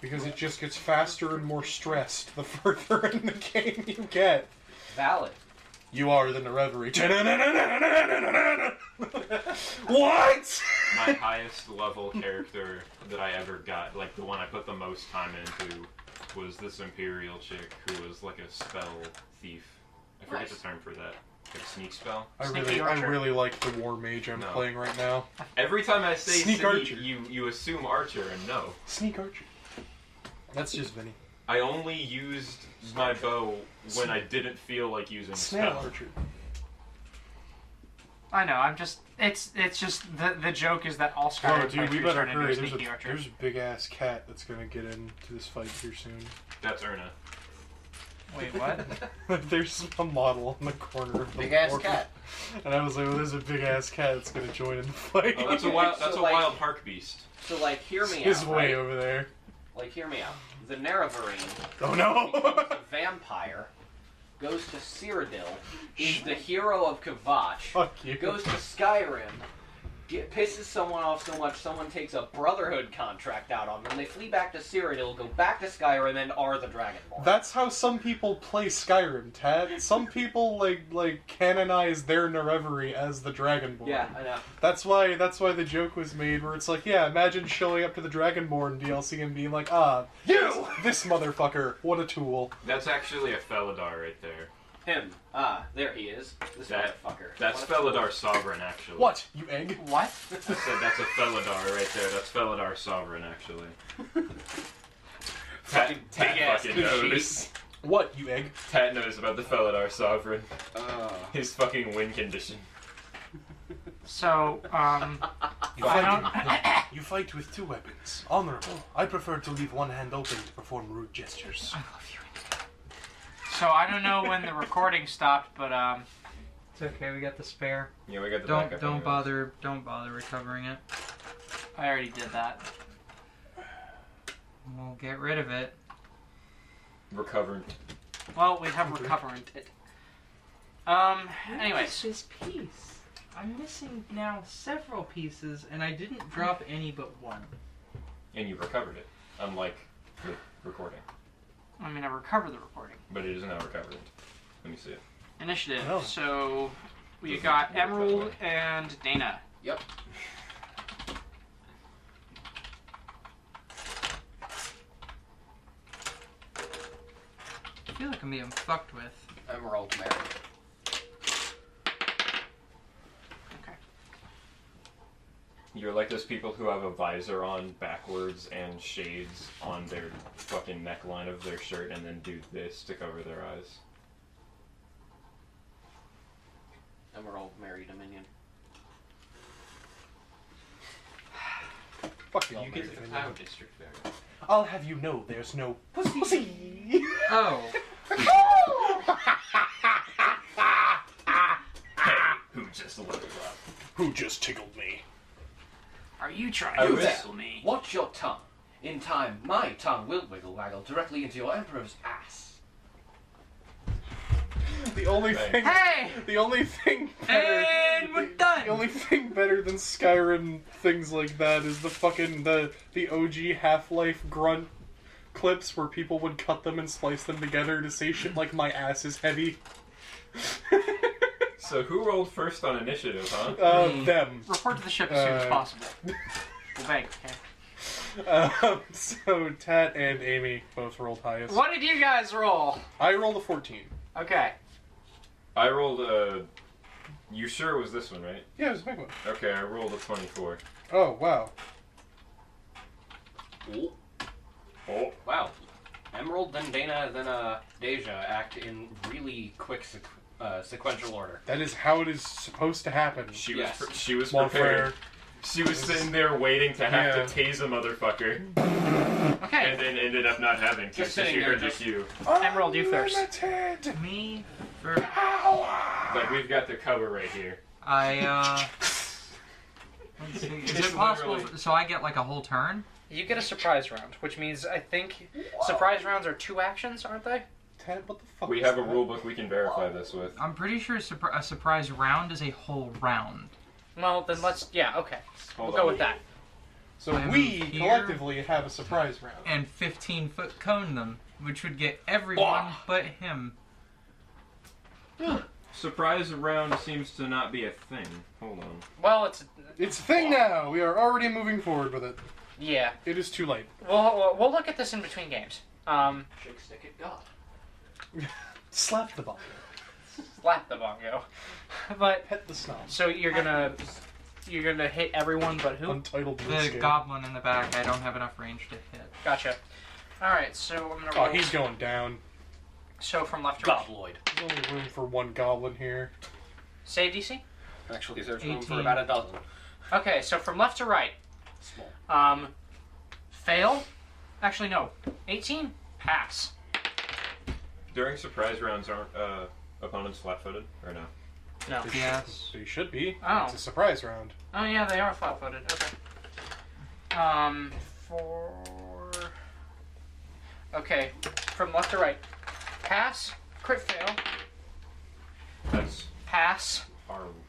Because it just gets faster and more stressed the further in the game you get. Valid. You are the reverie. What? My highest level character that I ever got, like the one I put the most time into, was this Imperial chick who was like a spell thief. I forget Nice. the term for that. Like a sneak spell. I Sneaky really Archer. like the War Mage I'm No. playing right now. Every time I say Sneak sneak, Archer. you assume Archer, and no. Sneak Archer. That's just Vinny. I only used my bow when I didn't feel like using Snail spell. Archer. I know. I'm just. It's just the joke is that all Oh, Skyrim dude, we playthroughs better turn into hurry. a sneaky archer. There's a big ass cat that's gonna get into this fight here soon. That's Erna. Wait, what? There's a model in the corner of the Big ass board. cat. And I was like, well, there's a big ass cat that's gonna join in the fight. Oh, that's a wild. That's So, a like- wild park beast. So like, hear me His out. way right? over there. Like, hear me out. The Nerevarine Oh no! becomes a vampire, goes to Cyrodiil, is the hero of Kvatch, Fuck you. goes to Skyrim, pisses someone off so much someone takes a Brotherhood contract out on them. They flee back to Cyrodiil, go back to Skyrim, and are the Dragonborn. That's how some people play Skyrim, Tad. Some people like canonize their Nereverie as the Dragonborn. Yeah, I know. That's why the joke was made where it's like, yeah, imagine showing up to the Dragonborn DLC and being like, You! this motherfucker, what a tool. That's actually a Felidar right there. Him. There he is. This That- motherfucker. That's What a fool. Felidar Sovereign, actually. What, you egg? What? I said that's a Felidar right there. That's Felidar Sovereign, actually. Fucking Pat big ass fucking Gucci. knows. What, you egg? Pat knows about the Felidar Sovereign. His fucking win condition. So, You I you fight with two weapons. Honorable. I prefer to leave one hand open to perform rude gestures. So I don't know when the recording stopped, but It's okay. We got the spare. Yeah, we got the Don't backup don't anyways. bother recovering it. I already did that. We'll get rid of it. Recovered. Well, we have recovering it. Anyways, this piece. I'm missing now several pieces, and I didn't drop any but one. And you recovered it, unlike the recording. I mean, I recovered the recording. But it is now recovered. Let me see it. Initiative. Oh. So we got Emerald and Dana. Yep. I feel like I'm being fucked with. Emerald Mary. Okay. You're like those people who have a visor on backwards and shades on their fucking neckline of their shirt and then do this to cover their eyes. Emerald Mary Dominion. Fuck you, You get to the Cloud District there. I'll have you know there's no pussy. Oh, Who just leveled up? Who just tickled me? Are you trying I to wish- whistle me? Watch your tongue. In time, my tongue will wiggle waggle directly into your emperor's ass. The only Right. thing. Hey! The only thing better. And we're done! The only thing better than Skyrim things like that is the fucking the OG Half-Life grunt clips where people would cut them and splice them together to say shit like "my ass is heavy." So who rolled first on initiative, huh? Them. Report to the ship as soon as possible. We'll bank, okay? So Tat and Amy both rolled highest. What did you guys roll? I rolled a 14. Okay. I rolled a... You sure it was this one, right? Yeah, it was a big one. Okay, I rolled a 24. Oh, wow. Ooh. Oh. Wow. Emerald, then Dana, then Deja act in really quick sequential order. That is how it is supposed to happen. She Yes. was she was More prepared. fair. She was sitting there waiting to have Yeah. to tase a motherfucker, Okay. and then ended up not having to. Just so sitting she there, heard just- the cue. Emerald, you first. Unlimited Me for Like we've got the cover right here. I let's see. Is It's it possible? literally- So I get like a whole turn? You get a surprise round, which means I think surprise rounds are 2 actions, aren't they? Tat, what the fuck We is have a that? rule book we can verify this with. I'm pretty sure a surprise round is a whole round. Well, then okay. Hold We'll go on. with that. So I we move here. collectively have a surprise round. And 15-foot cone them, which would get everyone but him. Surprise round seems to not be a thing. Hold on. Well, It's a thing now. We are already moving forward with it. yeah. It is too late. We'll look at this in between games. Shake, stick it, God. Slap the ball. Slap the bongo. But Pet the snob. so you're gonna hit everyone but who? Untitled The Blitzkrieg. goblin in the back, I don't have enough range to hit. Gotcha. All right, so I'm gonna Oh, roll. he's going down. So from left to right. Gobloid. There's only room for one goblin here. Save DC. Actually, there's room for 18. about a dozen. Okay, so from left to right. Small. Fail. Actually, no. 18. Pass. During surprise rounds, aren't opponents flat-footed or no? No. They Yes. They should be. Oh. It's a surprise round. Oh yeah, they are flat-footed. Okay. For. Okay, from left to right. Pass. Crit fail. That's Pass.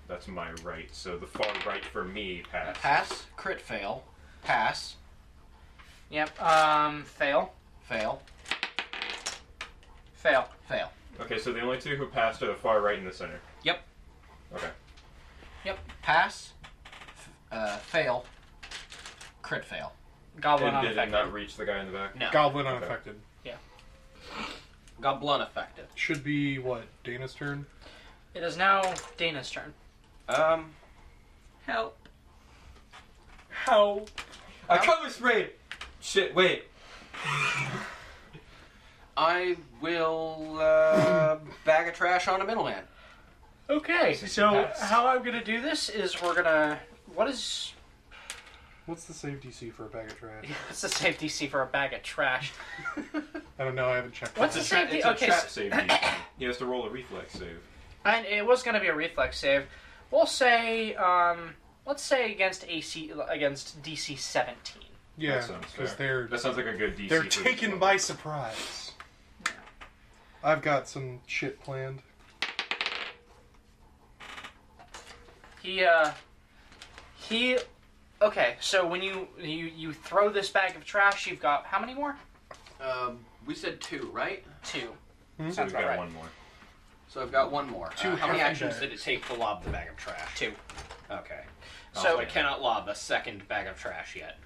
that's my right. So the far right for me pass. Pass, crit fail. Pass, Yep. Fail. fail, Fail. fail. Okay, so the only two who passed are the far right and the center. Yep. Okay. Yep. Pass, fail, crit fail. Goblin And did it unaffected. not reach the guy in the back? No. Goblin Okay. unaffected. Goblin affected. Should be, what, Dana's turn? It is now Dana's turn. Help. How? I cover sprayed! Shit, wait. I will bag of trash on a middleman. Okay, This is so pass. how I'm gonna do this is we're gonna. What is. What's the save DC for a bag of trash? What's the save DC for a bag of trash? I don't know, I haven't checked. What's that. the save It's DC? a Okay, trap save. DC. He has to roll a reflex save. and it was gonna be a reflex save. We'll say, let's say against DC 17. Yeah, That sounds because fair. That sounds like a good DC. they're for this taken level. by surprise. I've got some shit planned. He. Okay, so when you throw this bag of trash, you've got how many more? We said 2, right? 2. So Sounds we've about got right. one more. So I've got one more. Two how many hefty actions bags. did it take to lob the bag of trash? 2. Okay. So- So I cannot lob a second bag of trash yet.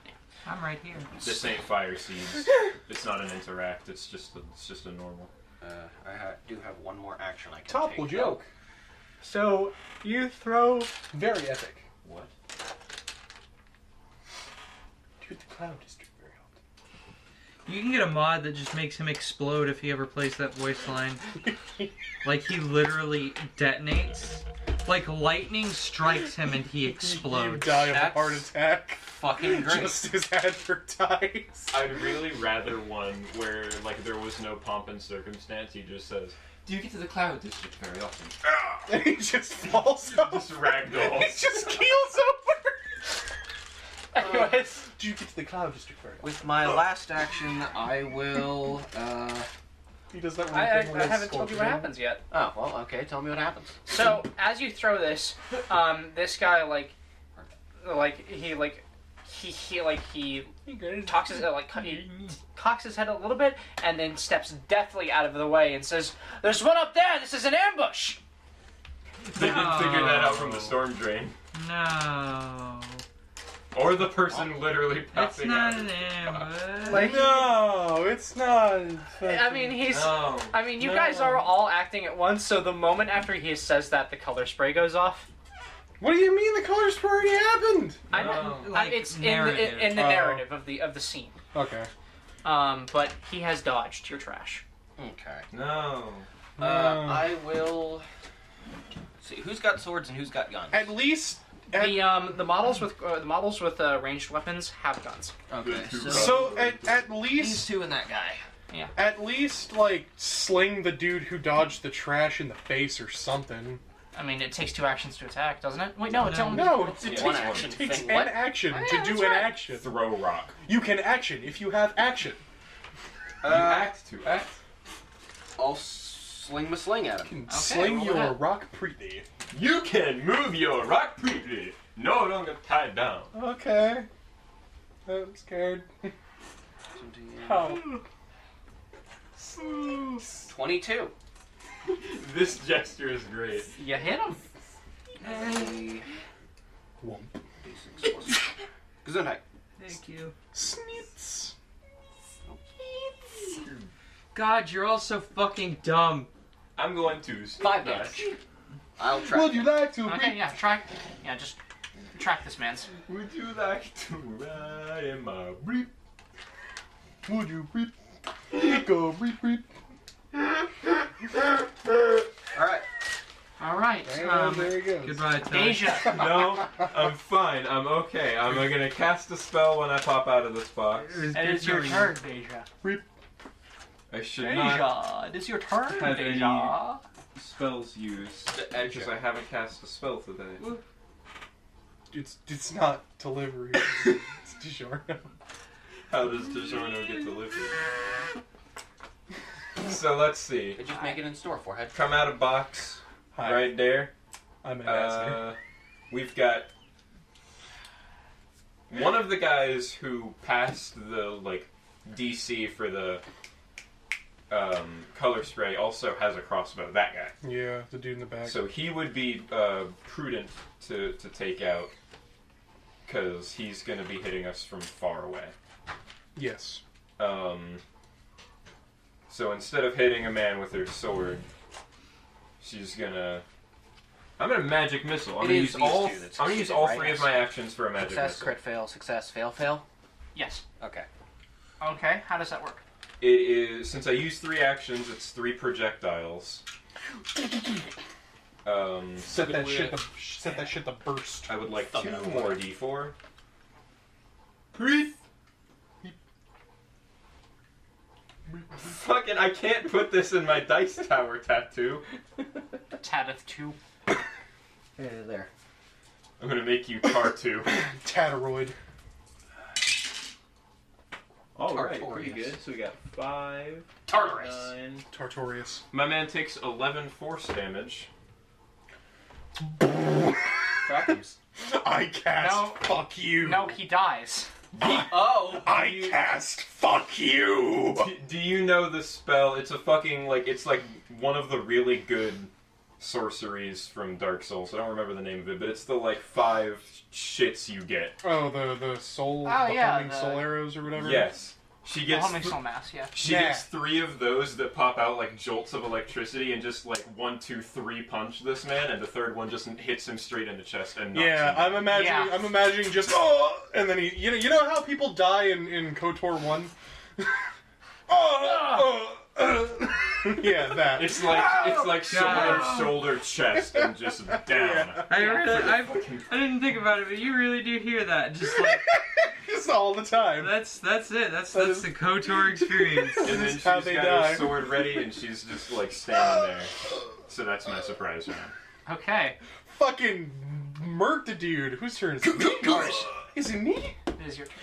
I'm right here. This ain't fire seeds. It's not an interact. It's just a normal. Do have one more action I can Topical take. joke. So you throw. Very epic. What? Dude, the Cloud District very often. You can get a mod that just makes him explode if he ever plays that voice line. Like, he literally detonates. Like, lightning strikes him and he You explodes. die of a That's- heart attack. Fucking great. Just as advertised. I'd really rather one where like there was no pomp and circumstance. He just says, "Do you get to the Cloud District very often?" And he just falls off. Just ragdoll. He just keels over. Anyways, Do you get to the Cloud District very often? With my last action, I will. He does that one I thing where haven't he told you scorches what him. happens yet. Oh well, okay. Tell me what happens. So as you throw this, this guy he cocks his he cocks his head a little bit and then steps deftly out of the way and says, "There's one up there. This is an ambush." They didn't figure that out from the storm drain. No. Or the person literally It's popping not out. an ambush. Like- No, it's not. I mean, he's. No. I mean, you No. guys are all acting at once, so the moment after he says that, the color spray goes off. What do you mean the color spray already happened? I No. know. Like, It's narrative. in the Oh. narrative of the scene. Okay. But he has dodged your trash. Okay. No. I will. Let's see, who's got swords and who's got guns? At least. The models with ranged weapons have guns. Okay, So at these least two and that guy. at least like sling the dude who dodged the trash in the face or something. I mean, it takes 2 actions to attack, doesn't it? Wait, no, it's only No, it Yeah. takes, One action it takes thing. an What? action Oh, yeah, to that's do an right. action. Throw rock. You can action if you have action. You act to act. I'll sling my sling at him. You can sling roll your ahead. rock pretty. You can move your rock pretty. No longer tied down. Okay. I'm scared. How? 22. This gesture is great. You hit him. Womp. Gesundheit. Thank you. Snits. God, you're all so fucking dumb. I'm going to 5 damage. I'll try. Would you like to? Okay, yeah, track. Yeah, just track this man's. Would you like to ride in my Jeep? Would you reap? Go reap reap. Alright. All right. There he goes. Goodbye, Ty. Deja. No, I'm fine. I'm okay. I'm gonna cast a spell when I pop out of this box. It was It good is your knowing turn, Deja. I should not Deja, it is your turn, have any Deja. spells used because I haven't cast a spell today. It's not delivery. It's DiGiorno. How does DiGiorno get delivered? So let's see. They just make it in store, forehead. Come out of box Hi. right there. I'm an master. We've got one of the guys who passed the DC for the color spray also has a crossbow. That guy. Yeah, the dude in the back. So he would be prudent to take out because he's going to be hitting us from far away. Yes. So instead of hitting a man with her sword, she's gonna. I'm gonna magic missile. I'm It gonna is use these all. two that I'm gonna use succeeded, all right? 3 of my actions for a magic Success, missile. crit fail, success, fail, fail. Yes. Okay. Okay, how does that work? It is since I use 3 actions. It's 3 projectiles. Set that shit to burst. I would like Fuck 2 it. more D4. Fucking, I can't put this in my dice tower tattoo. Tatteth 2. There. I'm gonna make you tar 2. Tatteroid. Alright, Tartorius. pretty good. So we got 5, Tartarus. 9. Tartorius. My man takes 11 force damage. Crackers. I cast No. fuck you. No, he dies. Oh! I cast fuck you. Do you know the spell? It's a fucking, it's like one of the really good sorceries from Dark Souls. I don't remember the name of it, but it's the, 5 shits you get. Oh, the soul, Oh, the yeah, homing the- soul arrows or whatever. Yes. She gets Homing soul mass, yeah. she Yeah. gets 3 of those that pop out like jolts of electricity and just 1, 2, 3 punch this man, and the third one just hits him straight in the chest and knocks Yeah, him down. Yeah. I'm imagining just and then he, you know how people die in KOTOR 1? Yeah, that. It's like shoulder, chest, and just down. Yeah. I didn't think about it, but you really do hear that. Just like Just all the time. that's it. That's is- the KOTOR experience. And then is she's how got they her die. sword ready, and she's just standing there. So that's my surprise round. Okay. Fucking murked the dude. Whose turn is it? Yours. Is it me? It is your turn.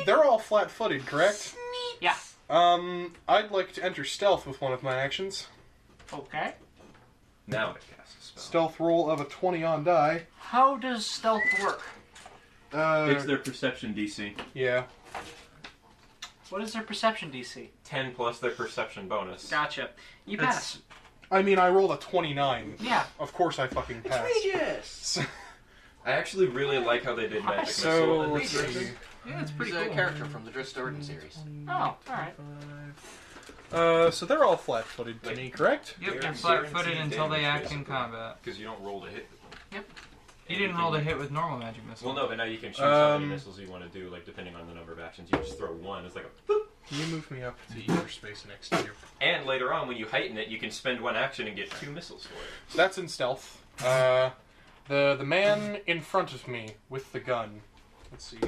They're all flat-footed, correct? Yeah. I'd like to enter stealth with one of my actions. Okay. Now to cast a spell. Stealth roll of a 20 on die. How does stealth work? It's their perception DC. Yeah. What is their perception DC? 10 plus their perception bonus. Gotcha. You That's- pass. I mean, I rolled a 29. Yeah. Of course I fucking passed. Outrageous! I actually really like how they did magic So, missile. let's see. Yeah, it's pretty He's a cool. character from the Drift Origin series. Oh, alright. So they're all flat-footed to me, correct? Yep, They're they're flat-footed guaranteed until they damage, act in basically. combat. Because you don't roll to hit with them. You didn't roll to hit with normal magic missile. Well, no, but now you can choose how many missiles you want to do, like depending on the number of actions. You just throw one. It's like a boop. Can you move me up to either space next to you? And later on, when you heighten it, you can spend one action and get 2 missiles for it. So that's in stealth. The man in front of me with the gun. Let's see.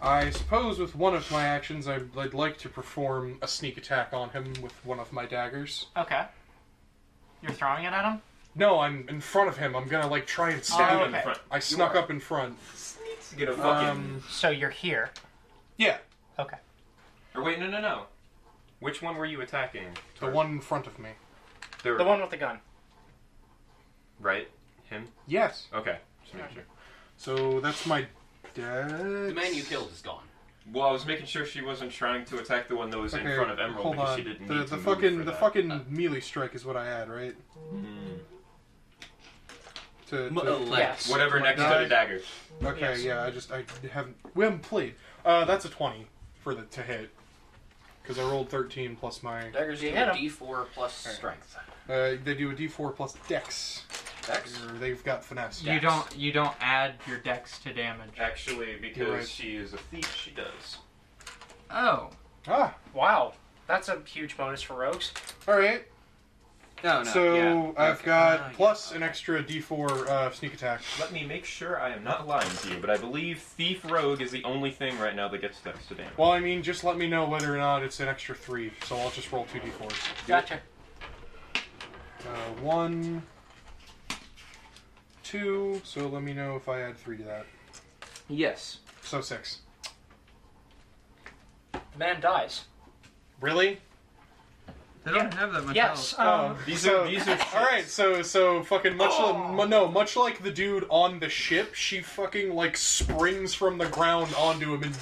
I suppose with one of my actions, I'd like to perform a sneak attack on him with one of my daggers. Okay. You're throwing it at him? No, I'm in front of him. I'm gonna like try and stab Oh, him. okay. In front. I snuck up in front. To get a fucking. So you're here. Yeah, Okay. Or wait, no. Which one were you attacking? the one in front of me. The The one with the gun. Right? Him? Yes. Okay. Just making sure. So that's my dad. The man you killed is gone. Well, I was making sure she wasn't trying to attack the one that was in front of Emerald hold because on. she didn't the need to the move fucking for the that. fucking melee strike is what I had, right? To Yes. Whatever My next guy. to the dagger. Okay, Yes. yeah, we haven't played. That's a 20 to hit. Because I rolled 13 plus my. Daggers You do hit a him. D4 plus strength. They do a D4 plus Dex. Dex? Or they've got finesse. You don't add your dex to damage. Actually, because You're right. she is a thief, she does. Oh. Ah, Wow. That's a huge bonus for rogues. all right. No, So yeah. I've Okay. got plus an extra D4 sneak attack. Let me make sure I am not lying to you, but I believe Thief Rogue is the only thing right now that gets dex to damage. Well, I mean, just let me know whether or not it's an extra 3. So I'll just roll 2 D4s. Gotcha. 1, 2. So let me know if I add 3 to that. Yes. So 6. The man dies. Really? They don't have that much Yes. health. These So- are shits. All right, so fucking much like the dude on the ship, she fucking like springs from the ground onto him and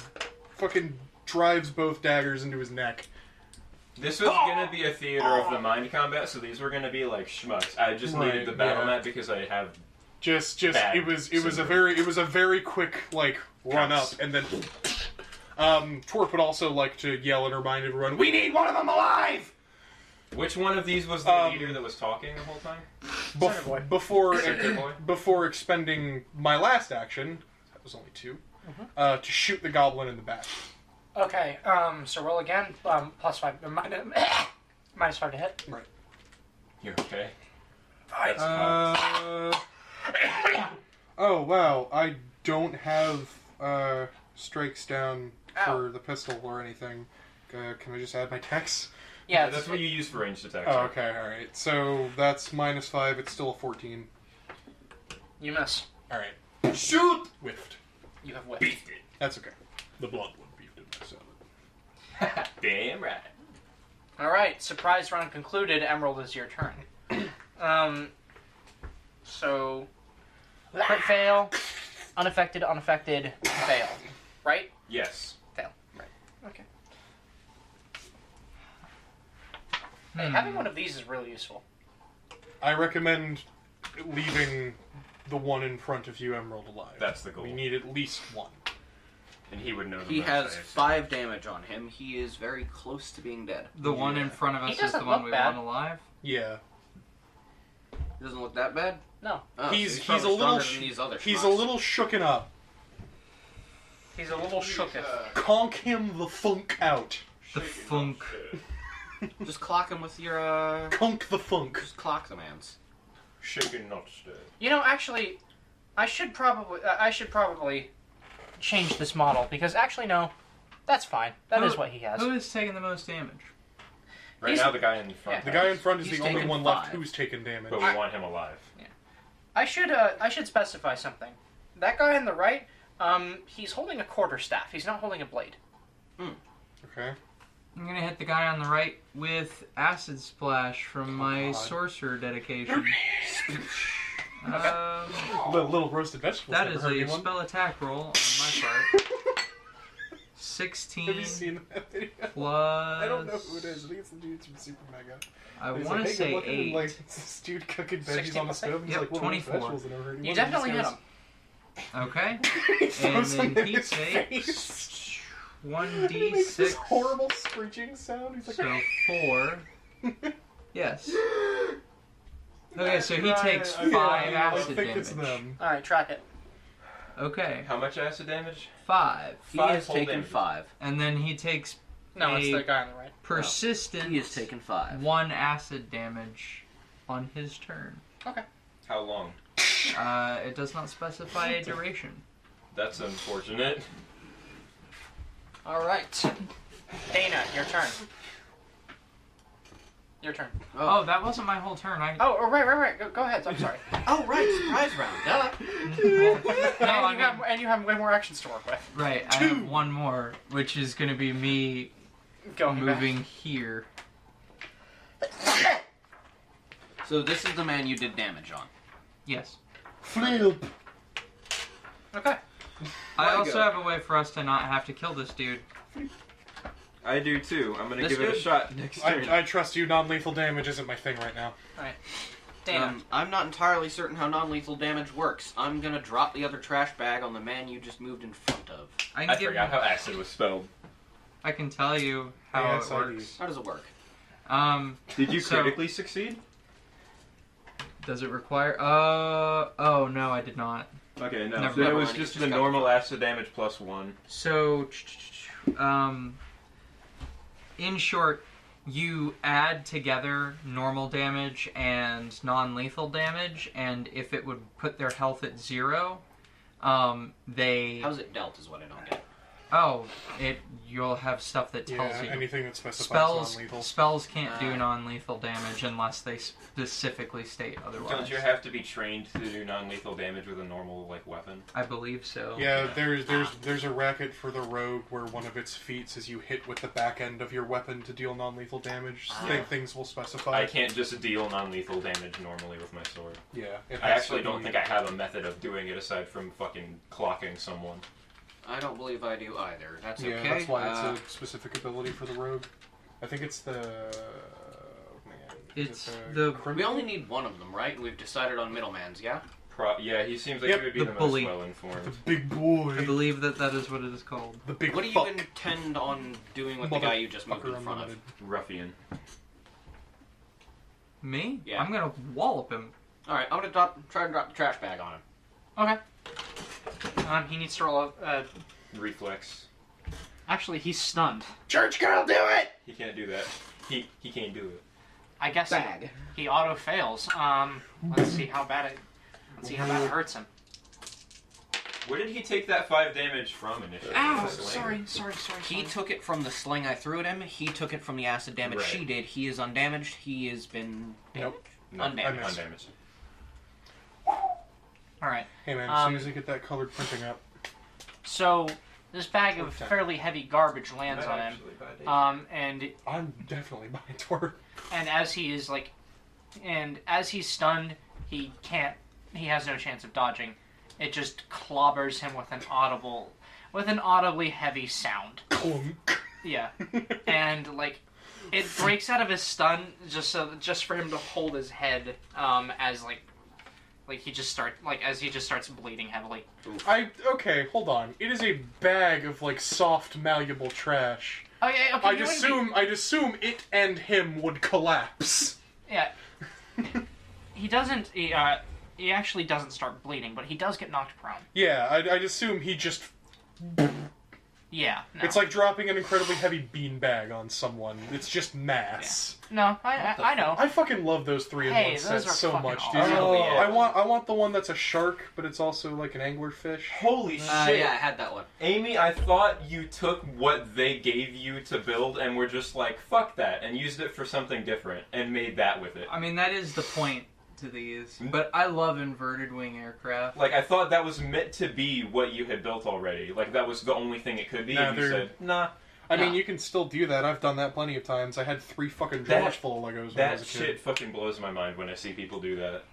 fucking drives both daggers into his neck. This was gonna be a theater of the mind combat, so these were gonna be like schmucks. I just Right, needed the battle yeah. map because I have. Just Bad it was a syndrome. very quick like run up Counts. and then Twerp would also like to yell and remind everyone, "We need one of them alive!" Which one of these was the leader that was talking the whole time? Center boy. Center boy? Before expending my last action, that was only 2, to shoot the goblin in the back. Okay. So roll again. Plus 5. Minus 5 to hit. You okay? Five. That's Oh wow, I don't have strikes down for the pistol or anything. Can I just add my dex? Yeah. that's what you use for ranged attacks. Oh, right? okay, alright. So that's -5, it's still a 14. You miss. Alright. Shoot! Whiffed. You have whipped. Beefed it. That's okay. The blood one beefed in my salad. Damn right. All right. Surprise round concluded. Emerald, is your turn. So, crit fail, unaffected, fail. Right? Yes. Fail. Right. Okay. Hey, having one of these is really useful. I recommend leaving the one in front of you, Emerald, alive. That's the goal. We need at least one. And he would know the He most, has I assume. 5 damage on him. He is very close to being dead. The one in front of He us is the doesn't one look we bad. want alive. Yeah. He doesn't look that bad? No. Oh, so He's probably a little stronger than these other he's a schmucks. little shooken up. He's a little shooketh. Conk him the funk out. The funk. Just clock him with your, Conk the funk. Just clock the man's. Shaken, not stirred. You know, actually, I should probably change this model because actually no, that's fine. That is what he has. Who is taking the most damage? Right He's- now, the guy in the front. The guy in front is He's the only taken one left 5. who's taken damage. But we want him alive. I should specify something. That guy on the right, he's holding a quarterstaff. He's not holding a blade. Okay. I'm gonna hit the guy on the right with acid splash from my God. sorcerer dedication. Little roasted vegetables. That never is hurt a anyone. spell attack roll on my part. 16 Have you seen that video? plus... I don't know who it is. I think it's the dudes from Super Mega. I He's want to like, hey, say good looking, 8. and, like, it's this dude cooking veggies 16, on the stove. And he's Yep, like, well, 24. vegetables in over. You definitely hit him. Okay. He And throws them then in he his takes face. He makes 1d6. this horrible screeching sound. He's like, So 4. Yes. Okay, so he takes 5 I acid think it's damage. them. Alright, track it. Okay, How much acid damage? 5. He 5 has whole taken damages. 5. And then he takes No, it's a the guy on the right. persistent He has taken 5. 1 acid damage on his turn. How long? It does not specify a duration. That's unfortunate. Alright. Dana, your turn. Your turn. Oh, that wasn't my whole turn. Oh, right. Go ahead. I'm sorry. Oh, right, surprise round. Duh. And you have way more actions to work with. Right, I have 1 more, which is going to be me Going moving here. So this is the man you did damage on. Yes. Flip. back. Okay. I Where also go? have a way for us to not have to kill this dude. I do too. I'm gonna This give it a dude? shot next turn. I trust you. Non-lethal damage isn't my thing right now. Dana. I'm not entirely certain how non-lethal damage works. I'm gonna drop the other trash bag on the man you just moved in front of. I I forgot how acid was spelled. I can tell you how it ASID. works. How does it work? Did you So- critically succeed? Does it require? Oh no, I did not. Okay, no. Never So it mind. was It's just just the got normal the- acid damage plus 1. So, in short, you add together normal damage and non-lethal damage, and if it would put their health at 0, they... How's it dealt is what I don't get. Oh, you'll have stuff that tells Yeah, you. anything that specifies Spells non-lethal. spells can't do non-lethal damage unless they specifically state otherwise. Don't you have to be trained to do non-lethal damage with a normal weapon? I believe so. Yeah, there's a racket for the rogue where one of its feats is you hit with the back end of your weapon to deal non-lethal damage. Things will specify. I can't just deal non-lethal damage normally with my sword. Yeah. it I has actually to don't be- think I have a method of doing it aside from fucking clocking someone. I don't believe I do either. That's Yeah, okay. that's why it's a specific ability for the rogue. I think it's the. Man, is It's it the- We criminal? only need one of them, right? We've decided on middlemans, yeah? Yeah, he seems like Yep, he would be the the, bully. most well-informed. The big boy. I believe that is what it is called. The big What do you fuck. intend on doing with the guy you just moved Motherfucker in front of? unlimited. Ruffian. Me? Yeah. I'm gonna wallop him. Alright, I'm gonna try to drop the trash bag on him. Okay. He needs to roll a... Reflex. Actually, he's stunned. Church girl, do it! He can't do that. He can't do it. I guess Bag. he auto fails. Let's see how bad it hurts him. Where did he take that 5 damage from initially? Ow! The sling? Sorry. He took it from the sling I threw at him. He took it from the acid damage Right. she did. He is undamaged. He has been damaged. Nope. No, Undamaged. Undamaged. Alright. Hey man, as soon as you get that colored printing up. So, this bag of Okay. fairly heavy garbage lands Might on him. actually buy Daisy. And I'm definitely buying Twerp. as he is as he's stunned, he has no chance of dodging. It just clobbers him with an audibly heavy sound. Clunk. Yeah. And it breaks out of his stun just for him to hold his head as he just starts bleeding heavily. Okay, hold on. It is a bag of soft, malleable trash. Oh yeah, okay. I'd assume it and him would collapse. Yeah. He doesn't. He actually doesn't start bleeding, but he does get knocked prone. Yeah, I'd assume he just. Yeah. No. It's like dropping an incredibly heavy beanbag on someone. It's just mass. No, I know. I fucking love those 3-in-1 Hey, those sets are so fucking much, dude. awesome. Oh, yeah. I want the one that's a shark, but it's also like an anglerfish. Holy shit! Yeah, I had that one. Amy, I thought you took what they gave you to build and were just like, fuck that, and used it for something different, and made that with it. I mean, that is the point to these. But I love inverted wing aircraft. Like, I thought that was meant to be what you had built already. Like, that was the only thing it could be, Nah, and you they're- said, nah. I mean, Yeah. you can still do that. I've done that plenty of times. I had 3 fucking That- drawers full of Legos when I was That a kid. shit fucking blows my mind when I see people do that.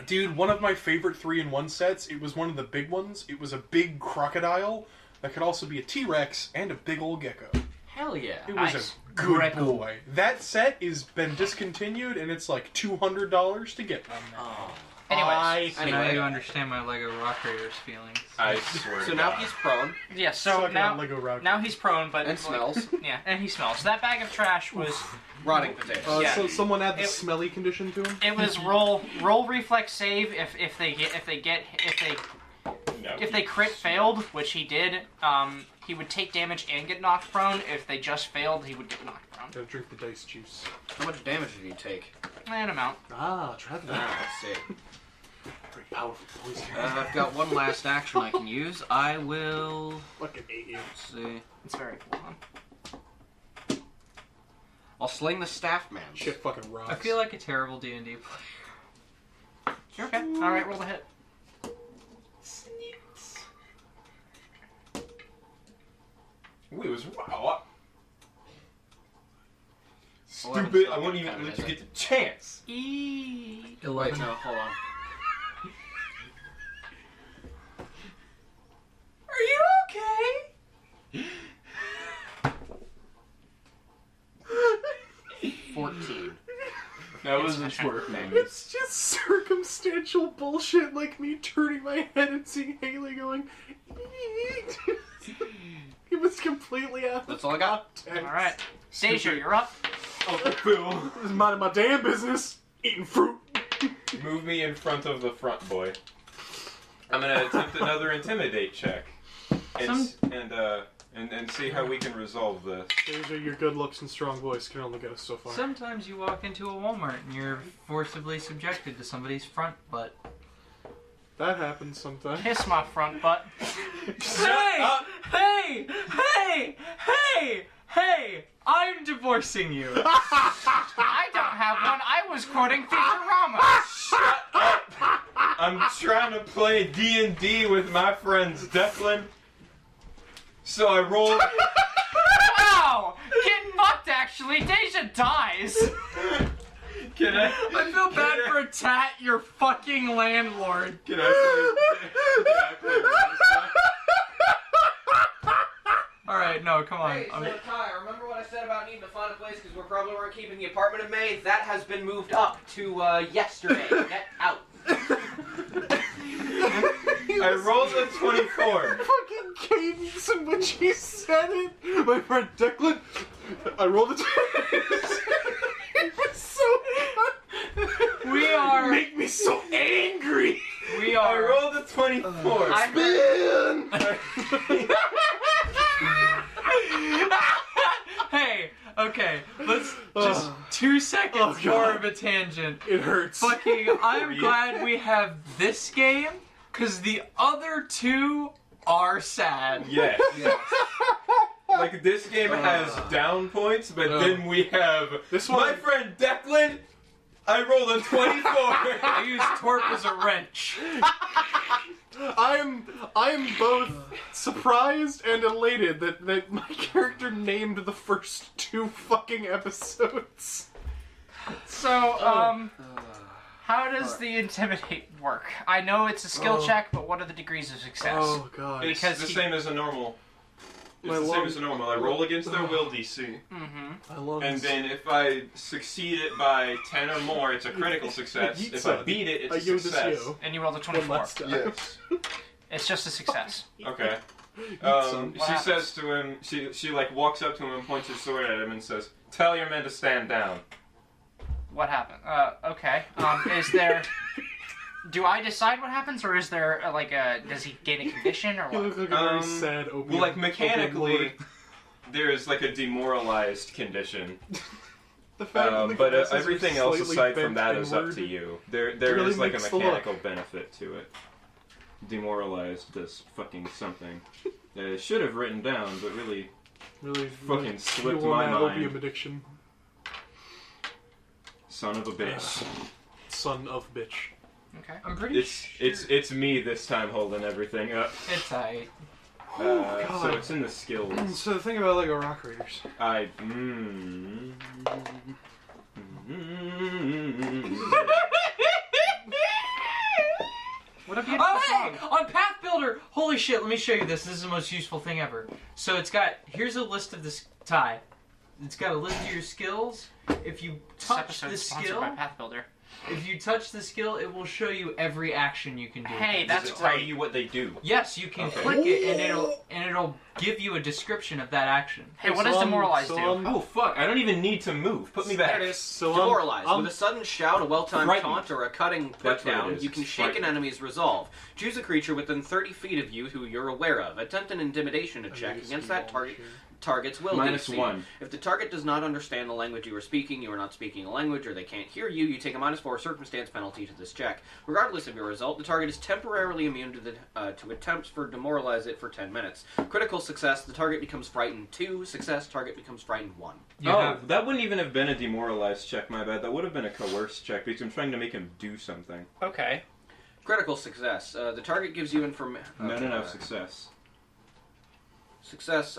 Dude, one of my favorite 3-in-1 sets, it was one of the big ones. It was a big crocodile that could also be a T-Rex and a big old gecko. Hell yeah. It was Nice. a good Greco. boy. That set has been discontinued, and it's like $200 to get one now. Oh. Anyways. So now Anyway. you understand my Lego Rock Raiders feelings. I swear So to now God. he's prone Yeah, so Sucking now, on Lego Rock. now he's prone, but... and smells. Yeah, and he smells. So that bag of trash was... Rotting potatoes. Yeah. So someone add the It- smelly condition to him. It was roll reflex save if they crit failed, which he did. He would take damage and get knocked prone. If they just failed, he would get knocked prone. Gotta drink the dice juice. How much damage did he take? An amount. Ah, try that. Let's see. Very powerful poison. I've got one last action I can use. I will... Fucking hate you. Let's see. It's very cool. Huh? I'll sling the staff man. Shit fucking rocks. I feel like a terrible D&D player. You're okay. All right, roll the hit. Ooh, it was wow. Eleven's Stupid! not I won't gonna even count, let is you it? get the chance. Wait, no, hold on. Are you okay? 14. That was a It's twerk name. It's just circumstantial bullshit, like me turning my head and seeing Haley going. It was completely out. That's all I got. All right, Deja, you're up. Uncle Phil, This is minding my damn business. Eating fruit. move me in front of the front boy. I'm gonna attempt another intimidate check, and and see how we can resolve this. Those are your good looks and strong voice can only get us so far. Sometimes you walk into a Walmart and you're forcibly subjected to somebody's front butt. That happens sometimes. Kiss my front butt. Hey! up. Hey! Hey! Hey! Hey! I'm divorcing you! I don't have one. I was quoting Futurama. Shut up! I'm trying to play D&D with my friends, Declan. So I rolled. Wow! Getting fucked, actually. Deja dies. Can I? I feel bad for Tat, your fucking landlord. Can I play Alright, no, come on. Hey, so I'm- Ty, remember what I said about needing to find a place because we probably weren't keeping the apartment in May? That has been moved up to yesterday. Get out. I rolled a 24. Fucking cadence in which he said it. My friend Declan, I rolled a 20. It was so fun. We are- Make me so angry. We I are. rolled a 24. Hey, okay, let's just 2 seconds Oh, God. more of a tangent. It hurts. Fucking, I'm glad we have this game, because the other two are sad. Yes. Like this game has down points, but then we have This my one- friend Declan. I rolled a 24. I use Twerp as a wrench. I am both surprised and elated that my character named the first 2 fucking episodes. So, how does the intimidate work? I know it's a skill check, but what are the degrees of success? Oh god. It's Because the he- same as a normal. It's My the same long- as a normal. I roll against their will DC, Mm-hmm. I love and this. then if I succeed it by 10 or more, it's a critical success. If I beat it, it's a success. And you rolled a One 24. last time. Yes. It's just a success. Okay. some. She What happens? says to him. She like walks up to him and points her sword at him and says, "Tell your men to stand down." What happened? Okay. Is there... Do I decide what happens, or is there, does he gain a condition, or You what? look like a very sad opium. Well, like opium mechanically, lord. there's like a demoralized condition, The fact that the but glasses are everything else slightly aside from bent that is up inward. to you. There really is like a makes the look. mechanical benefit to it. Demoralized does fucking something. I should have written down, but really, Really fucking slipped fuel my that mind. opium addiction. son of a bitch. Son of bitch. Okay. I'm pretty sure. It's me this time holding everything up. It's tight. Oh, So God. it's in the skills. So the thing about Lego Rock Raiders. I. What have you Oh, done? hey! On Path Builder! Holy shit, let me show you this. This is the most useful thing ever. So it's got, here's a list of this, Ty. It's got a list of your skills. If you This touch episode the is sponsored skill, by Path Builder. if you touch the skill, it will show you every action you can do. Hey, Does that's it tell great. you what they do? Yes, you can Okay. click it and it'll give you a description of that action. Hey, what does Demoralize do? Oh fuck! I don't even need to move. Put me back. There it is. So, Demoralize. With a sudden shout, a well-timed Frightened. taunt, or a cutting That's what it down, is. you can It's shake an frightened. enemy's resolve. Choose a creature within 30 feet of you who you're aware of. Attempt an intimidation check against that target's will -1. DC. If the target does not understand the language you are speaking, you are not speaking a language, or they can't hear you, you take a -4 circumstance penalty to this check. Regardless of your result, the target is temporarily immune to attempts for demoralize it for 10 minutes. Critical success, the target becomes frightened 2. Success, target becomes frightened 1. That wouldn't even have been a demoralized check, my bad. That would have been a coerced check because I'm trying to make him do something. Okay. Critical success. The target gives you information. Not enough success. Success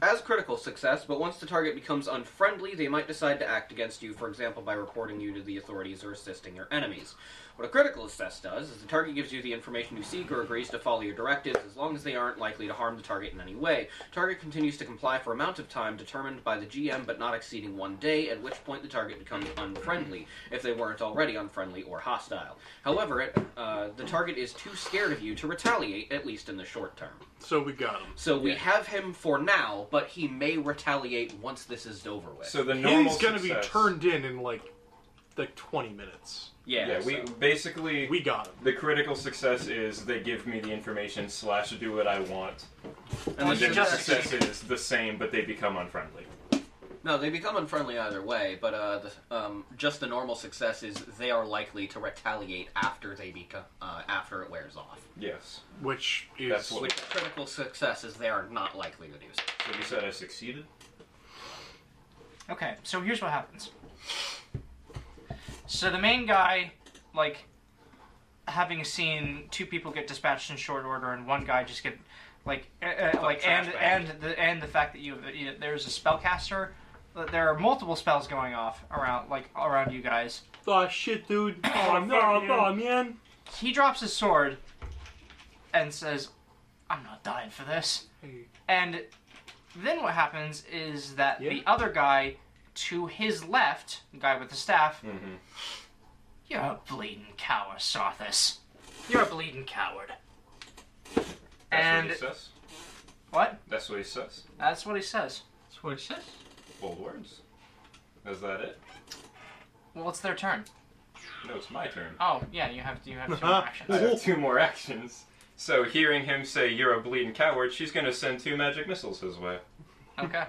as critical success, but once the target becomes unfriendly, they might decide to act against you, for example, by reporting you to the authorities or assisting your enemies. What a critical success does is the target gives you the information you seek or agrees to follow your directives as long as they aren't likely to harm the target in any way. Target continues to comply for amount of time determined by the GM but not exceeding 1 day, at which point the target becomes unfriendly, if they weren't already unfriendly or hostile. However, the target is too scared of you to retaliate, at least in the short term. So we got him. So we have him for now, but he may retaliate once this is over with. So the normal He's gonna success, be turned in like 20 minutes. yeah, we basically We got him. the critical success is they give me the information / do what I want, and and this then is the just success is the same, but they become unfriendly. no, they become unfriendly either way. But just the normal success is they are likely to retaliate after they become after it wears off. Yes. Which is That's what- Which critical success is they are not likely to do so. So you said I succeeded? Okay, so here's what happens. So the main guy, like, having seen 2 people get dispatched in short order and 1 guy just get, like, trash bag. and the fact that there's a spellcaster, there are multiple spells going off around you guys. oh shit, dude. Oh no, man. He drops his sword and says, "I'm not dying for this." Hey. And then what happens is that Yeah. the other guy to his left, the guy with the staff, Mm-hmm. "You're a bleeding coward, Sarthus. You're a bleeding coward." That's And what he says. what? That's what he says. That's what he says. That's what it says. Bold words. Is that it? Well, it's their turn. No, it's my turn. Oh, yeah, you have 2 more I actions. have 2 more actions. So hearing him say, "You're a bleeding coward," she's gonna send 2 magic missiles his way. Okay.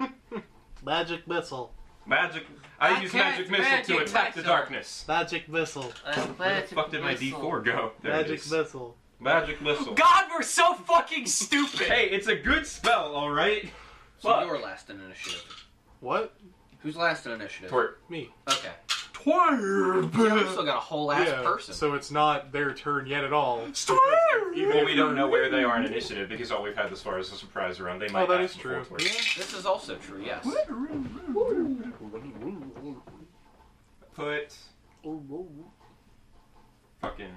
Magic missile. Magic. I use can't magic missile to magic attack the missile. darkness. Magic missile. Where the fuck did my D4 go? There it Magic is. missile. Magic missile. God, we're so fucking stupid! Hey, it's a good spell, all right. So Fuck. you're last in initiative. What? Who's last in initiative? Twerp. Me. Okay. Twerp. Yeah, we've still got a whole ass Yeah, person. so it's not their turn yet at all. Even Well, if we don't know where they are in initiative because all we've had thus far is a surprise round. They might Oh, that act is before true. Twerp. Yeah. This is also true, yes. Put fucking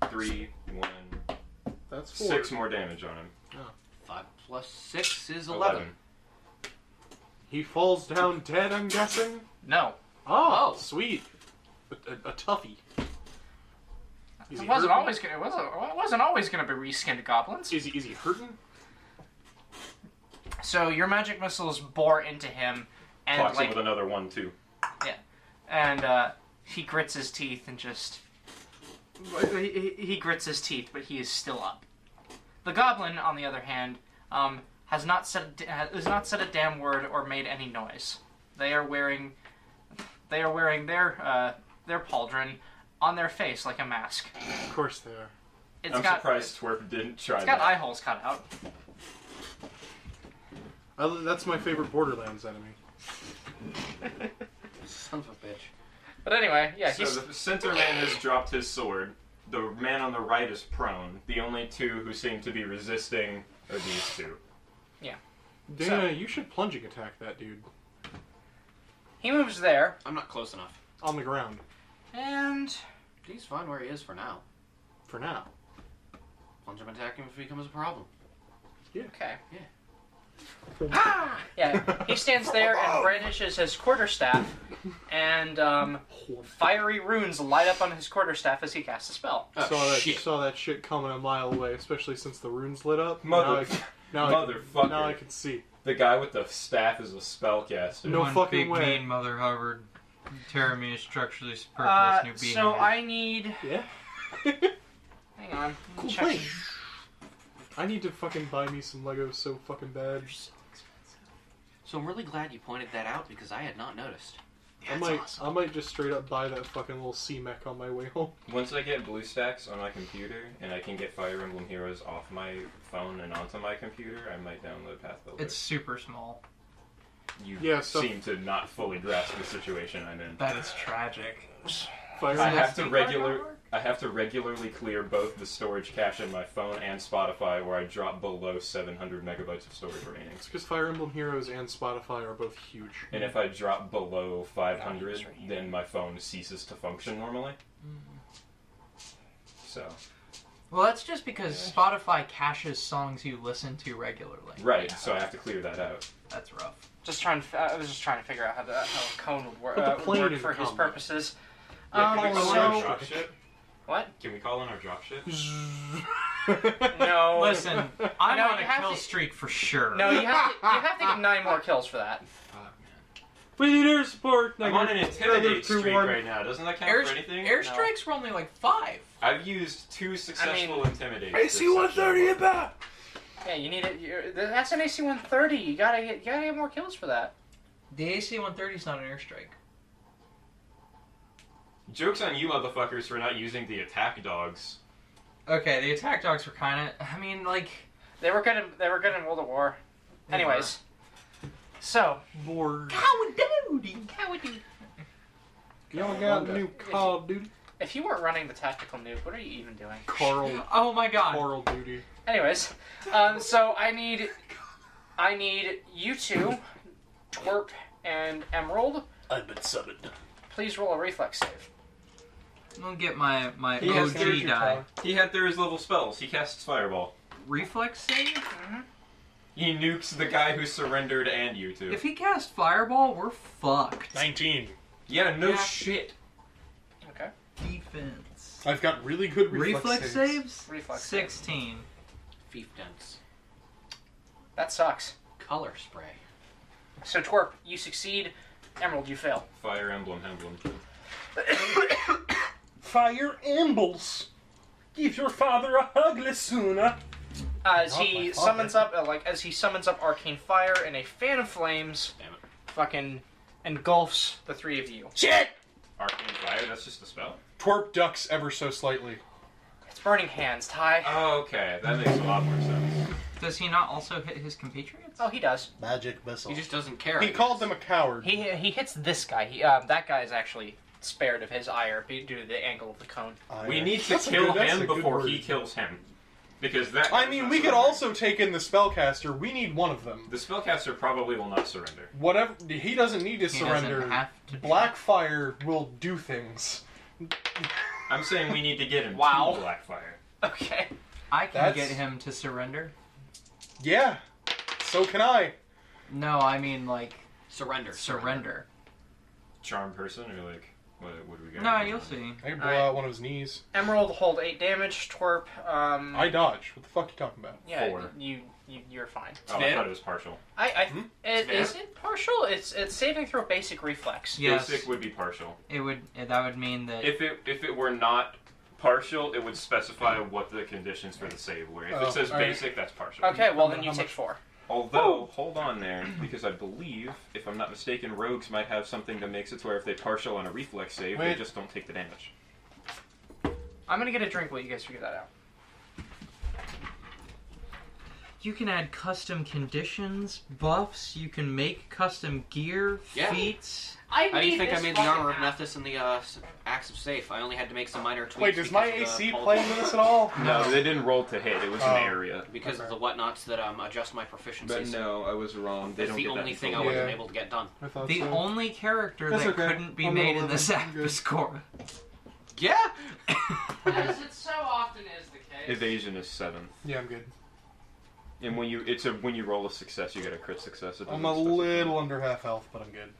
3, 1, That's 4. 6 more damage on him. 5 plus 6 is 11. He falls down dead, I'm guessing? No. Oh, Oh. sweet. A toughie. Is It he wasn't hurting? always gonna. It wasn't always gonna be reskinned goblins. Is he hurting? So your magic missiles bore into him, and Clocks him like, with another 1 too. and he grits his teeth and just. He grits his teeth, but he is still up. The goblin, on the other hand, has not said a damn word or made any noise. They are wearing their pauldron on their face like a mask. Of course they are. It's I'm got surprised Twerp didn't try it's got that. eye holes cut out. That's my favorite Borderlands enemy. Son of a bitch. But anyway, yeah, So he's the center man has dropped his sword. The man on the right is prone. The only 2 who seem to be resisting are these 2. Dana, you should plunging attack that dude. he moves there, I'm not close enough. On the ground. and He's fine where he is for now. For now. Plunge him attack him if he becomes a problem. Okay. Yeah. Yeah, he stands there and brandishes his quarterstaff, and fiery runes light up on his quarterstaff as he casts a spell. Oh, Saw that shit coming a mile away, especially since the runes lit up. Motherfucker. Now I can see. The guy with the staff is a spellcaster. No One fucking big way. mean Mother Hubbard. Terra me structurally superfluous new being. So I need... Yeah. Hang on. Cool check. plane. I need to fucking buy me some Legos so fucking bad. So I'm really glad you pointed that out because I had not noticed. I might just straight up buy that fucking little C-Mech on my way home. Once I get BlueStacks on my computer and I can get Fire Emblem Heroes off my phone and onto my computer, I might download Path Builder. It's super small. You so- seem to not fully grasp the situation I'm in. That is tragic. Fire I Emblem- have to regularly clear both the storage cache in my phone and Spotify, where I drop below 700 megabytes of storage remaining. It's because Fire Emblem Heroes and Spotify are both huge. And if I drop below 500, then my phone ceases to function normally. So. Well, that's just because Spotify caches songs you listen to regularly. Right, so I have to clear that out. That's rough. I was just trying to figure out how Cone would Put the work, plane work in for his combat. purposes. Yeah, can we call in our So drop ship? what? Can we call in our drop ship? No. Listen, I'm No, on you a have kill to- streak for sure. No, you have to get 9 more kills for that. Fuck, man. We need air support. I'm on an intimidate streak 2-1. right now. Doesn't that count for anything? Airstrikes were only like 5. I've used 2 successful intimidates. AC 130 about. Yeah, you need it. That's an AC 130. You gotta get more kills for that. The AC 130 is not an airstrike. Joke's on you motherfuckers for not using the attack dogs. Okay, the attack dogs were kind of. I mean, like. They were good in World at War. They Anyways, so More. Cowardy. Y'all got a new Call of Duty? If you weren't running the tactical nuke, what are you even doing? Carl. Oh my god. Carl Duty. Anyways, so I need you two, Twerp and Emerald. I've been summoned. Please roll a reflex save. I'll get my He has OG die. He had through his level spells. He casts Fireball. Reflex save? Mm-hmm. He nukes the guy who surrendered and you two. If he casts Fireball, we're fucked. 19. Yeah, no Yeah. shit. Okay. Defense. I've got really good Reflex saves? Reflex. 16. Fief dents. That sucks. Color spray. So Twerp, you succeed. Emerald, you fail. Fire emblem. Fire Ambles. Give your father a hug, Lysuna. As Not he my summons father. up, as he summons up arcane fire, and a fan of flames, Damn it. fucking engulfs the 3 of you. Shit! Arcane fire, that's just a spell? Twerp ducks ever so slightly. It's burning hands, Ty. Oh, okay. That makes a lot more sense. Does he not also hit his compatriots? Oh, he does. Magic missile. He just doesn't care. He called them a coward. He hits this guy. That guy is actually spared of his ire due to the angle of the cone. We need to That's a kill good- that's him a good before word. he kills him. Because that... I mean, we could also take in the spellcaster. We need one of them. The spellcaster probably will not surrender. Whatever. He doesn't need to He surrender. doesn't have to. Blackfire will do things. I'm saying we need to get him Wow. to Blackfire. Okay. I can That's- get him to surrender. Yeah. So can I. No, I mean like Surrender. surrender. Charm person, or like... What do we got? No, you'll see. I can blow Alright. out one of his knees. Emerald hold 8 damage. Twerp. I dodge. What the fuck are you talking about? Yeah, 4. you're fine. Oh, I thought it was partial. Is it partial? It's saving throw basic reflex. Yes, Basic would be partial. it would. That would mean that. If it were not partial, it would specify what the conditions for the save were. If Oh, it says alright. basic, that's partial. Okay, well then How you much? take 4. Although, hold on there, because I believe, if I'm not mistaken, rogues might have something that makes it to where if they partial on a reflex save, they Wait. just don't take the damage. I'm gonna get a drink while you guys figure that out. You can add custom conditions, buffs. You can make custom gear, Yeah. feats. How do you think I made the armor of Nethys and the Axe of Safe? I only had to make some minor tweaks. Wait, does my because of the AC poly- play into this at all? No, they didn't roll to hit. It was Oh. an area. Because of the whatnots that adjust my proficiencies. But no, I was wrong. They That's don't the get that only thing I until wasn't Yeah. able to get done. I thought The so. only character That's that okay. couldn't be I'm made gonna in this live it. I'm good. Apis Core. Yeah. As it so often is the case. Evasion is 7th. Yeah, I'm good. And when you roll a success, you get a crit success. It I'm doesn't a specify. little under half health, but I'm good.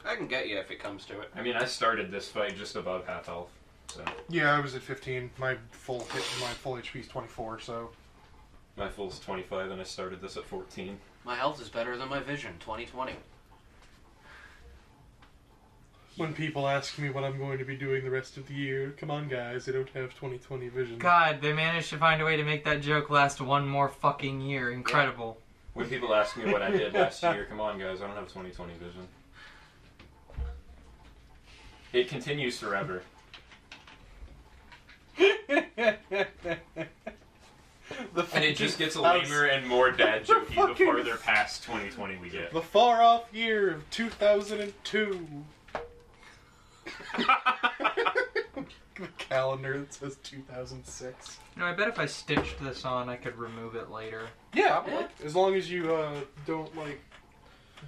I can get you if it comes to it. I mean, I started this fight just above half health. So Yeah, I was at 15. My full HP is 24, so... my full's 25, and I started this at 14. My health is better than my vision. 2020. When people ask me what I'm going to be doing the rest of the year, come on guys, I don't have 20/20 vision. God, they managed to find a way to make that joke last one more fucking year. Incredible. When people ask me what I did last year, come on, guys, I don't have 20/20 vision. It continues forever. And it just gets lamer and more dad jokey the farther past 2020 we get. The far off year of 2002. The calendar that says 2006. You know, I bet if I stitched this on, I could remove it later. Yeah, as long as you don't like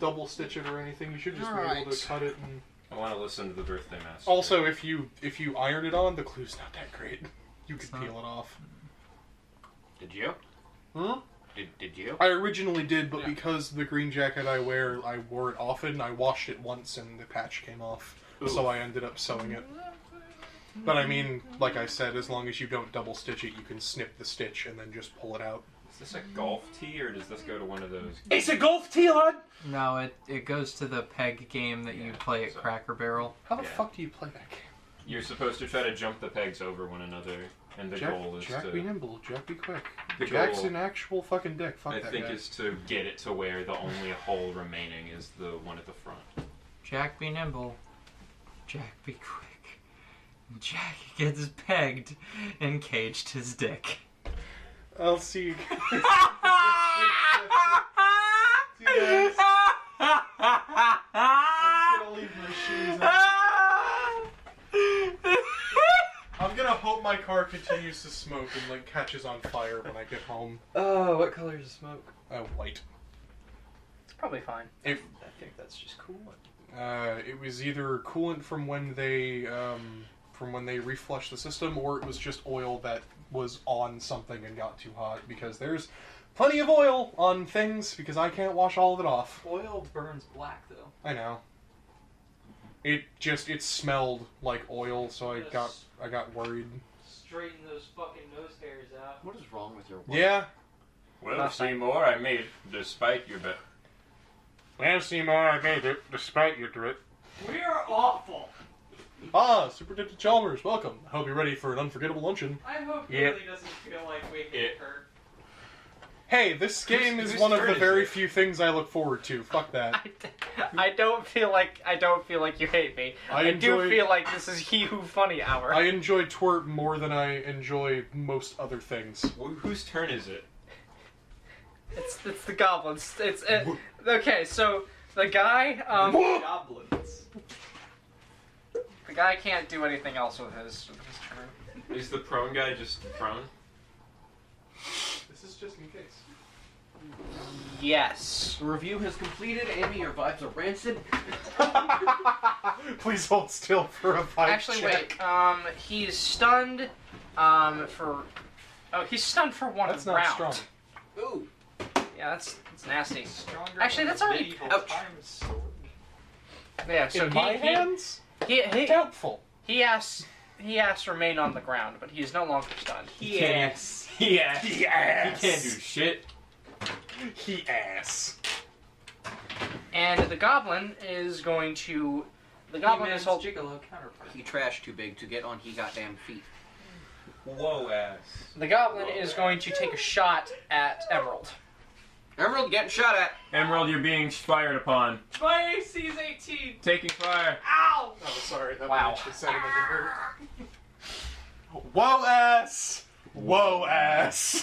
double stitch it or anything, you should just be able Alright. to cut it. And I want to listen to the birthday master. also, if you iron it on, the glue's not that great. You could It's not. peel it off. Did you? Hmm? Did you? I originally did, but Yeah. because the green jacket I wore it often, I washed it once and the patch came off. Ooh. So I ended up sewing it. But I mean, like I said, as long as you don't double stitch it, you can snip the stitch and then just pull it out. Is this a golf tee, or does this go to one of those? It's a golf tee, lad! No, it goes to the peg game that you play at so- Cracker Barrel. How the Yeah. fuck do you play that game? You're supposed to try to jump the pegs over one another, and the goal is Jack to... be nimble, Jack be quick. The Jack's goal, an actual fucking dick. Fuck I that think, guy. is to get it to where the only hole remaining is the one at the front. Jack be nimble. Jack be quick. Jack gets pegged and caged his dick. I'll see you guys. I'm gonna leave my shoes on. I'm gonna hope my car continues to smoke and like catches on fire when I get home. Oh, what color is the smoke? White. It's probably fine. If I think that's just cool. it was either coolant from when they reflushed the system, or it was just oil that was on something and got too hot, because there's plenty of oil on things because I can't wash all of it off. Oil burns black though. I know. It smelled like oil, so I got worried. Straighten those fucking nose hairs out. What is wrong with your wife? Yeah. Well, Seymour, I made despite your bet. Well, Seymour, I made it, despite your threat. We are awful. Ah, Superintendent Chalmers, welcome. I hope you're ready for an unforgettable luncheon. I hope Yeah. Haley doesn't feel like we hate her. Hey, this game is whose one of turn the is very it? few things I look forward to. Fuck that. I don't feel like you hate me. I do enjoy- feel like this is He Who Funny Hour. I enjoy twerp more than I enjoy most other things. Whose turn is it? It's the goblins. Okay. So the guy Goblins. the guy can't do anything else with his turn. Is the prone guy just prone? This is just in case. Yes. The review has completed. Amy, your vibes are rancid. Please hold still for a vibe Actually, check. wait. He's stunned. He's stunned for one That's not round. strong. Ooh. Yeah, that's nasty. Stronger Actually, than that's a already- medieval ouch. times sword. Yeah. So In my hands? he Doubtful. has to remain on the ground, but he is no longer stunned. Yes. Yeah. He He ass. can't do shit. He ass. And the goblin is going to. The goblin is He-Man's holding. gigolo counterpart. He trash too big to get on he goddamn feet. Whoa, ass. The goblin is going to take a shot at Emerald. Emerald getting shot at. Emerald, you're being fired upon. My AC is 18. Taking fire. Ow! Oh, sorry. That Wow. actually sounded like it hurt. Whoa, ass. Whoa, ass.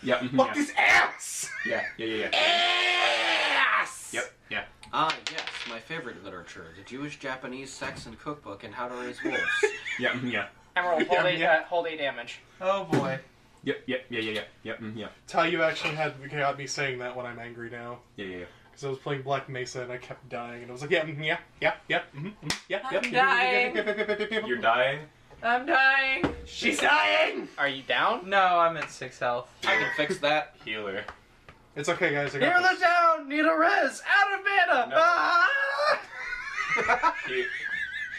Yeah. Fuck this ass. Yeah. Ass. Yep. Yeah. Ah, yes, my favorite literature, the Jewish Japanese sex and cookbook and how to raise wolves. Yeah. Yeah. Emerald, hold, Yeah. hold 8 damage. Oh boy. Yep. Yeah. It's how you actually got me saying that when I'm angry now. Yeah. Because Because I was playing Black Mesa and I kept dying, and I was like, yeah, I'm dying. You're dying? I'm dying. She's dying! Are you down? No, I'm at 6 health. I can fix that. Healer. It's okay, guys. I Here got the this. down. Need a res. Out of mana. No. Ah!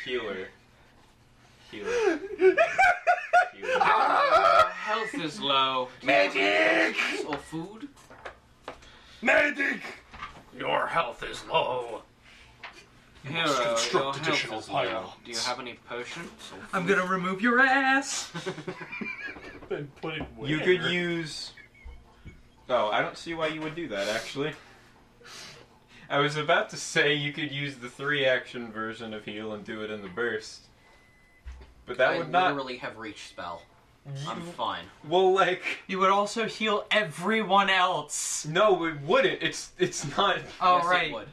Healer. Healer. Healer. Health is low. Magic! Or food? Medic! Your health is low. Hero, construct your health additional is low. pylons. Do you have any potions? I'm gonna remove your ass! Then put it where? You could use... Oh, I don't see why you would do that, actually. I was about to say you could use the 3-action version of heal and do it in the burst. But that I would not... literally have reach spell. I'm fine. Well, like... You would also heal everyone else! No, it wouldn't. It's not... Oh, Yes, it right. would.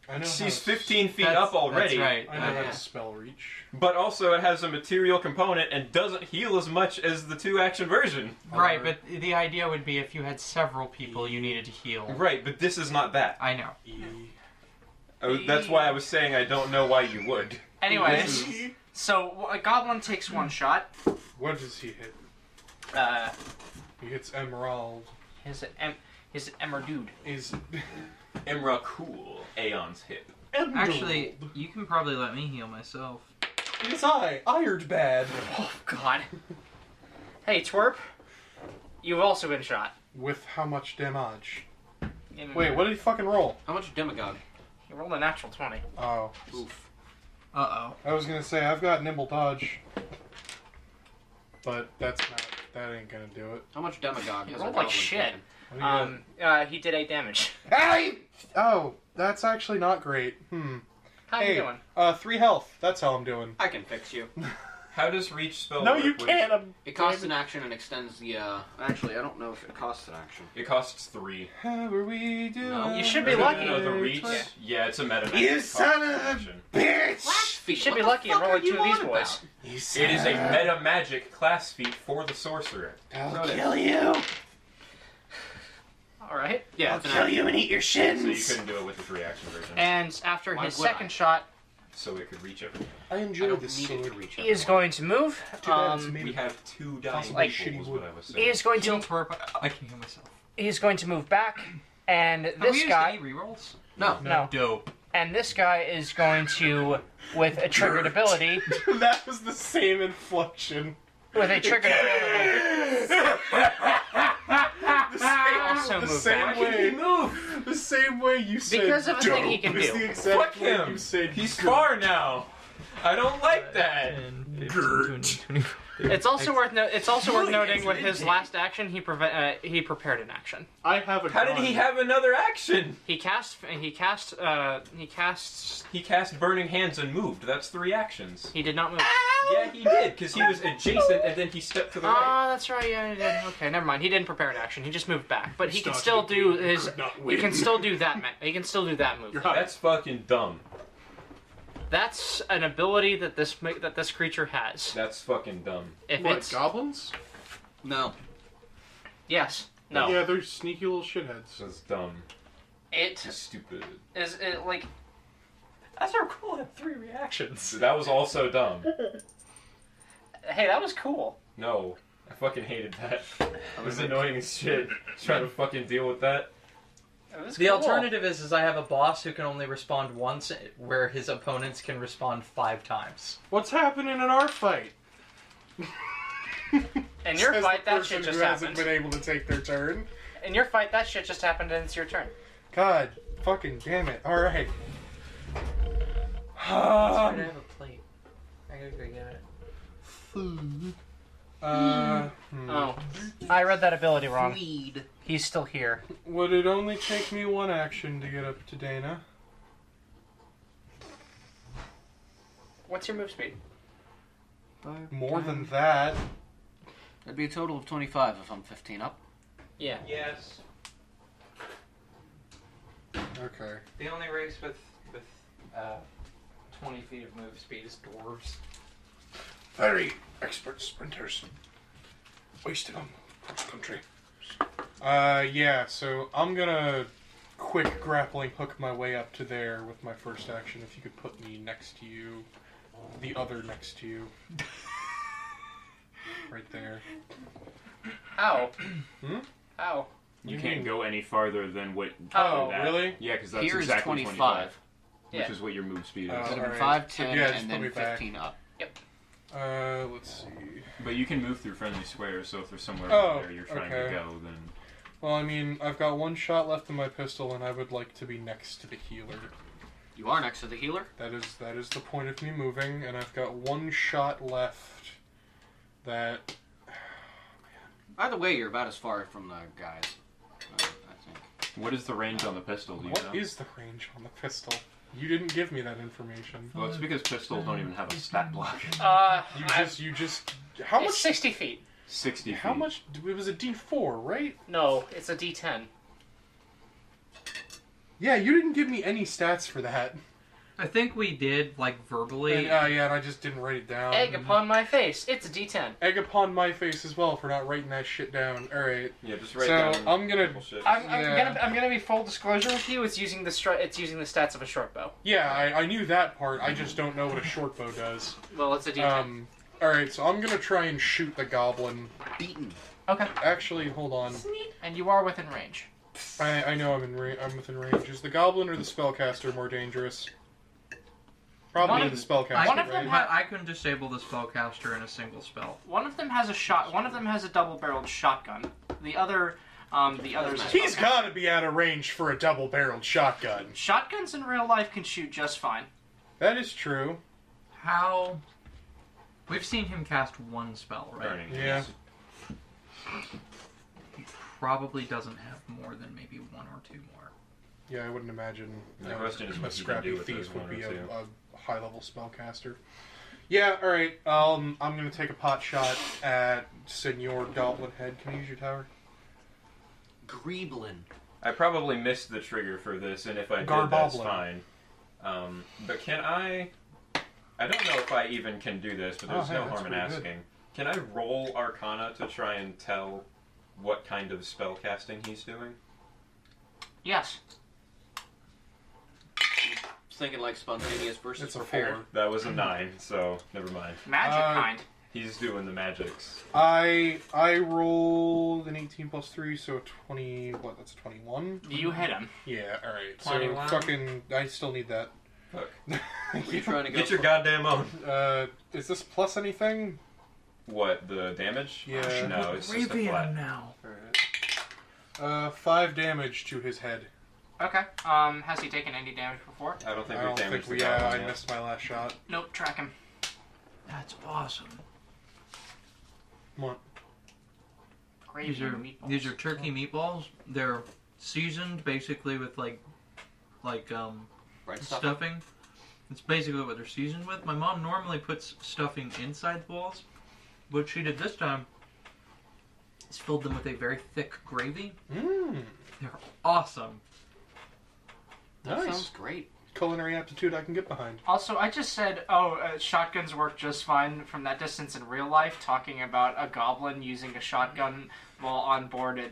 I know She's how to, 15 feet That's- up already. That's right. I know how Yeah. to spell reach. But also it has a material component and doesn't heal as much as the 2-action version. Right, but the idea would be if you had several people you needed to heal. Right, but this is not that. I know. That's why I was saying I don't know why you would. Anyways, so a goblin takes one shot. What does he hit? He hits Emerald. His Emerdude. Is Emra Cool, Aeon's hip. Emerald. Actually, you can probably let me heal myself. It's Ironed Bad. Oh God. Hey Twerp, you've also been shot. With how much damage? In- Wait, what did he fucking roll? How much demagogue? You rolled a natural 20. Oh. Oof. Uh-oh. I was gonna say, I've got Nimble Dodge. But that ain't gonna do it. How much demagogue You has a rolled like goblin shit. taken? What do you He did 8 damage. Hey! Oh, that's actually not great. How Hey, you doing? 3 health. That's how I'm doing. I can fix you. How does reach spell No, work? you What is- can't. It costs an action and extends the, Actually, I don't know if it costs an action. It costs 3. How are we doing? No. You should be No, lucky. No, the reach? Yeah, it's a meta. You son of a bitch! You should be lucky and roll like 2 of these boys. It is a meta magic class feat for the sorcerer. I'll kill you. Alright. Yeah, I'll it's an kill action. you and eat your So you shins. couldn't do it with the 3-action version. And after Why his would I? second shot, So it could reach everything. I I enjoy don't this need it to sword. reach he is everyone. going to move. Too bad it's We made have 2 dying Like people, is shitty what I wood. was He saying. is going Heal to twerp. I can heal myself. he is going to move back, and Have we this used guy any rerolls? No. no, Dope. and this guy is going to, with a triggered ability, That was the same inflection. with a triggered ability, also the move same back. way. Move. The same way you said. Because of a thing he dope can is do. the exact Fuck way him. You said He's good. far now. I don't like that. It's also worth noting with his last action he prepared an action. I have a How did gun. he have another action? He casts He cast Burning Hands and moved. That's 3 actions. he did not move. Yeah, he did, because he was adjacent and then he stepped to the right. Oh, that's right. Yeah, he did. Okay, never mind. He didn't prepare an action. He just moved back, but he can Stop still it. do You his. could not He win. can still do that. He can still do that move. You're hot. That's fucking dumb. That's an ability that this creature has. That's fucking dumb. If What, it's goblins? No. yes, no, Yeah, they're sneaky little shitheads. That's dumb. it It's stupid. is like That's so cool. I have 3 reactions. That was also dumb. hey, that was cool. No. I fucking hated that. It was annoying as shit. Trying to fucking deal with that. It was The cool. alternative is I have a boss who can only respond once, where his opponents can respond 5 times. What's happening in our fight? In your Says fight, the that person shit just who hasn't happened. been able to take their turn. In your fight, that shit just happened, and it's your turn. God, fucking damn it! All right. I have a plate. I gotta go get it. Food. Oh, I read that ability wrong. Weed. He's still here. Would it only take me 1 action to get up to Dana? What's your move speed? More than that. That'd be a total of 25 if I'm 15 up. Yeah. Yes. Okay. The only race with 20 feet of move speed is dwarves. Very expert sprinters. Wasted on cross country. Yeah, so I'm gonna quick grappling hook my way up to there with my first action. If you could put me next to you, the other next to you, right there. Ow. Hmm? Ow. You can't go any farther than what. Oh, that. really? Yeah, because that's Here's exactly 25. which Yeah. is what your move speed is. Oh. It's gonna be Alright. 5, 10, Yeah, just and put me then back. 15 up. Let's see. But you can move through friendly squares, so if there's somewhere Oh, where you're trying okay. to go, then Well, I mean, I've got one shot left in my pistol, and I would like to be next to the healer. You are next to the healer? That is the point of me moving, and I've got one shot left. That Either way, you're about as far from the guys. I think. what is the range on the pistol? Do you what know? is the range on the pistol? You didn't give me that information. Well, it's because pistols don't even have a stat block. You just how It's much? 60 feet. 60 How feet. much? It was a D4, right? No, it's a D10. Yeah, you didn't give me any stats for that. I think we did, like, verbally. And, yeah, and I just didn't write it down. Egg upon my face. It's a D10. Egg upon my face as well for not writing that shit down. All right. Yeah, just write So, down. I'm gonna- bullshit. I'm gonna be full disclosure with you. It's using the stats of a short bow. Yeah, I knew that part. I just don't know what a short bow does. Well, it's a D10. All right, so I'm gonna try and shoot the goblin. Beaten. Okay. Actually, hold on. And you are within range. I know I'm within range. Is the goblin or the spellcaster more dangerous? Probably One the of- spellcaster, one of them right? ha- But I can disable the spellcaster in a single spell. One of them has a shot. One of them has a double-barreled shotgun. The other, the other's. a He's spellcaster. gotta be out of range for a double-barreled shotgun. Shotguns in real life can shoot just fine. That is true. How? We've seen him cast one spell, right? Burning. Yeah. He probably doesn't have more than maybe one or two more. Yeah, I wouldn't imagine The question is a what you can scrappy do with thief those would one be or a two. high-level spellcaster. Yeah, all right. I'm gonna take a pot shot at Senor Goblin Head. Can you use your tower? Greeblin. I probably missed the trigger for this, and if I did, Garboblin. that's fine. But can I don't know if I even can do this, but there's hey, no that's harm in pretty good. asking. Can I roll Arcana to try and tell what kind of spell casting he's doing? Yes. Thinking like spontaneous versus It's a prepared. 4. That was a 9, so never mind. Magic Uh, kind. He's doing the magics. I rolled an 18 plus 3, so 20. What? That's 21. You hit him. Yeah. All right. 21. So fucking, I still need that. Fuck. What are you trying to go Get your for? goddamn own. Is this plus anything? What, the damage? Yeah. No, it's just a flat. now. All right. 5 damage to his head. Okay. Has he taken any damage before? I don't think I we don't damaged think the we. goblin I yet. missed my last shot. Nope. Track him. That's awesome. Come on. Gravy These are and meatballs. these are turkey meatballs. They're seasoned basically with like Right stuff. stuffing. It's basically what they're seasoned with. My mom normally puts stuffing inside the balls. What she did this time is filled them with a very thick gravy. Mmm. They're awesome. That Nice. sounds great. Culinary aptitude I can get behind. Also, I just said, shotguns work just fine from that distance in real life, talking about a goblin using a shotgun while on board a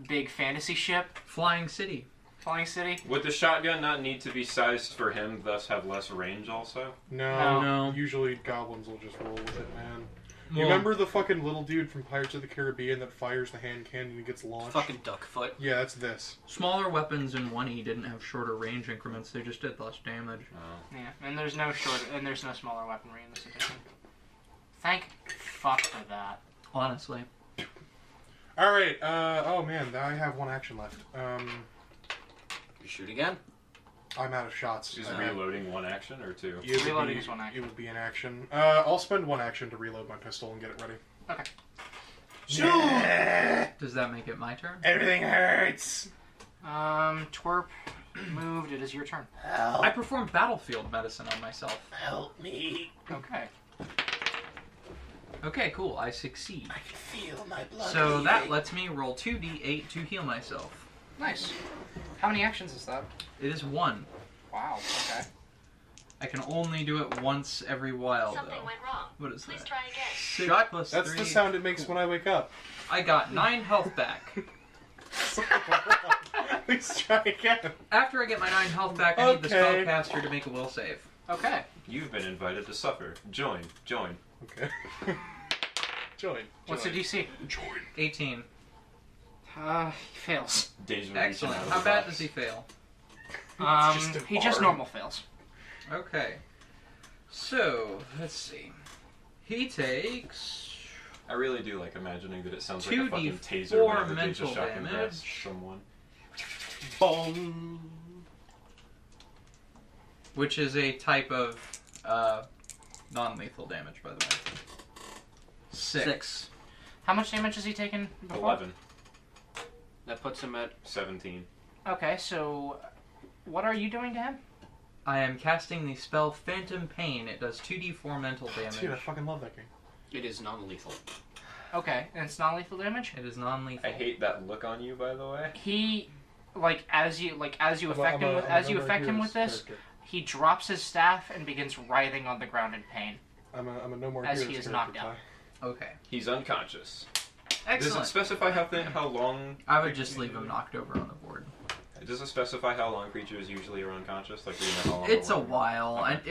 big fantasy ship, Flying City. Flying City. Would the shotgun not need to be sized for him, thus have less range also? No. No. Usually goblins will just roll with it, man. You Well, remember the fucking little dude from Pirates of the Caribbean that fires the hand cannon and gets launched? Fucking duckfoot. Yeah, that's this. Smaller weapons in 1E didn't have shorter range increments. They just did less damage. Yeah, and there's no smaller weaponry in this edition. Thank fuck for that. Honestly. All right. Oh man, I have one action left. You shoot again. I'm out of shots. Is reloading one action or two? It would Reloading be- is one action. It would be an action. I'll spend one action to reload my pistol and get it ready. Okay. Does that make it my turn? Everything hurts. Twerp moved. It is your turn. I performed battlefield medicine on myself. Help me. Okay. Okay, cool. I succeed. I can feel my blood. So that lets me roll 2d8 to heal myself. Nice. How many actions is that? It is 1. Wow. Okay. I can only do it once every while, Something though. went wrong. What is Please that? try again. Shot plus That's 3. the sound it makes when I wake up. I got 9 health back. Please try again. After I get my 9 health back, I need the Okay. spellcaster to make a will save. Okay. You've been invited to suffer. Join. Okay. Join. What's the DC? Join. 18. He fails. Deja Excellent. reaching out of How the bad box. does he fail? just a He just bar. normal fails. Okay. So, let's see. He takes... I really do like imagining that it sounds like a 2d4 fucking taser whenever Deja mental shotgun damage. grabs someone. Boom. Which is a type of non-lethal damage, by the way. 6. How much damage has he taken before? 11. That puts him at 17. Okay, so what are you doing to him? I am casting the spell Phantom Pain. It does 2d4 mental damage. Dude, I fucking love that game. it is non-lethal. Okay, and it's non-lethal damage. It is non-lethal. I hate that look on you, by the way. He, as you affect him with this, he drops his staff and begins writhing on the ground in pain. I'm a No More As Heroes he is character, knocked out. Ty. Okay. He's unconscious. Does it Excellent. specify how long? I would just leave him knocked over on the board. Does it specify how long creatures usually are unconscious? Like, do you know how long? It's a they'll last? while, Okay. and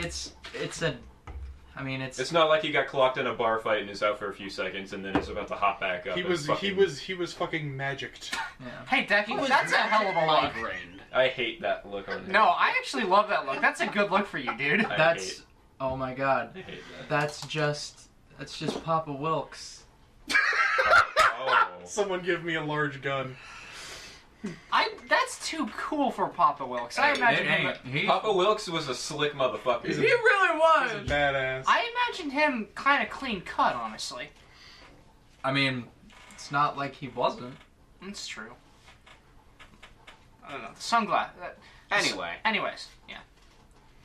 it's a. I mean, It's not like he got clocked in a bar fight and is out for a few seconds and then is about to hop back up. He and was fucking magicked. Yeah. Hey, Decky, that's a hell of a look. Migrained. I hate that look on him. No, I actually love that look. That's a good look for you, dude. I That's. hate- Oh my god. I hate that. That's just Papa Wilkes. Oh. Someone give me a large gun. That's too cool for Papa Wilkes. I imagine him. Papa Wilkes was a slick motherfucker. He really He's a was. badass. I imagined him kind of clean cut, honestly. I mean, it's not like he wasn't. That's true. I don't know. The sunglass. Anyway. Anyways, yeah.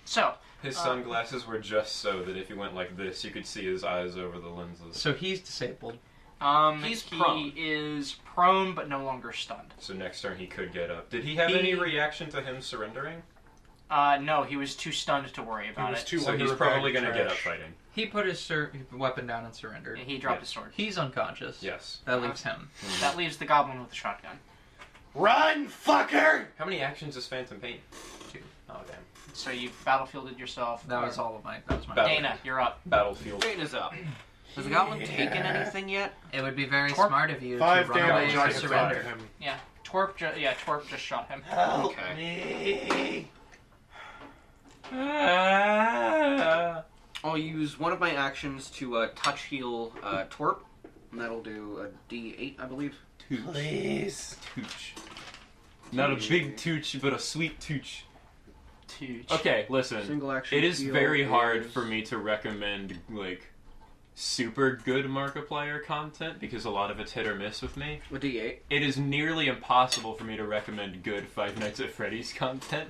So, His sunglasses were just so that if he went like this, you could see his eyes over the lenses. So he's disabled. he prone. is prone but no longer stunned. So next turn he could get up. Did he have He- any reaction to him surrendering? No, he was too stunned to worry about was it. too So under he's a probably bag of going to get up trash. fighting. He put his weapon down and surrendered. He dropped Yeah. his sword. He's unconscious. Yes. That leaves him. That leaves the goblin with the shotgun. Run, fucker! How many actions is Phantom Pain? 2. Oh, damn. So you battlefielded yourself. That was all of my. That was my. Battle. Dana, you're up. Battlefield. Jane is up. Has the goblin taken anything yet? It would be very Twerp. smart of you 5 to run away damage. or I have surrender. to him. Yeah, Twerp just shot him. Okay. I'll use one of my actions to touch heal Twerp, and that'll do a D8, I believe. Please. Tooch. Not a big tooch, but a sweet tooch. Okay, listen. Single action. It is heal very hard is- for me to recommend, like, super good Markiplier content because a lot of it's hit or miss with me. A D8. It is nearly impossible for me to recommend good Five Nights at Freddy's content.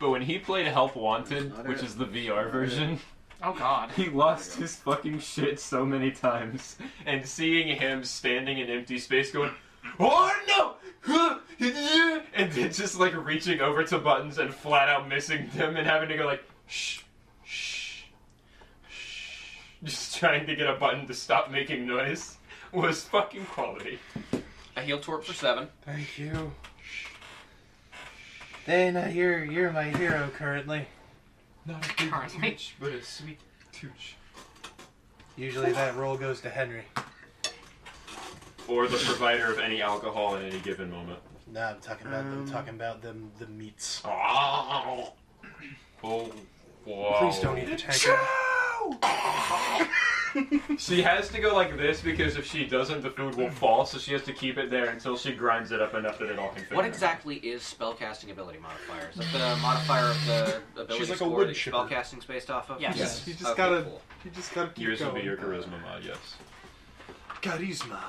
But when he played Help Wanted, Not which it. is the VR version, Oh God. he lost his fucking shit so many times. And seeing him standing in empty space going, "Oh no!" and then just like reaching over to buttons and flat out missing them and having to go like, shh, shh, shh, just trying to get a button to stop making noise was fucking quality. I heal Twerp for 7. Thank you. Dana, you're my hero currently. Not a big Currently. tooch, but a sweet tooch. Usually that role goes to Henry. Or the provider of any alcohol at any given moment. No, I'm talking about the meats. Oh, whoa. Please don't eat the tanker. She has to go like this because if she doesn't, the food will fall, so she has to keep it there until she grinds it up enough that it all can fit. What in her. exactly is spellcasting ability modifier? Is that the modifier of the ability She's like a score wood that chipper. spellcasting's based off of? Yes. Yes. You just Okay, gotta, cool. you just gotta keep Yours will going. be your charisma mod, yes. Charisma.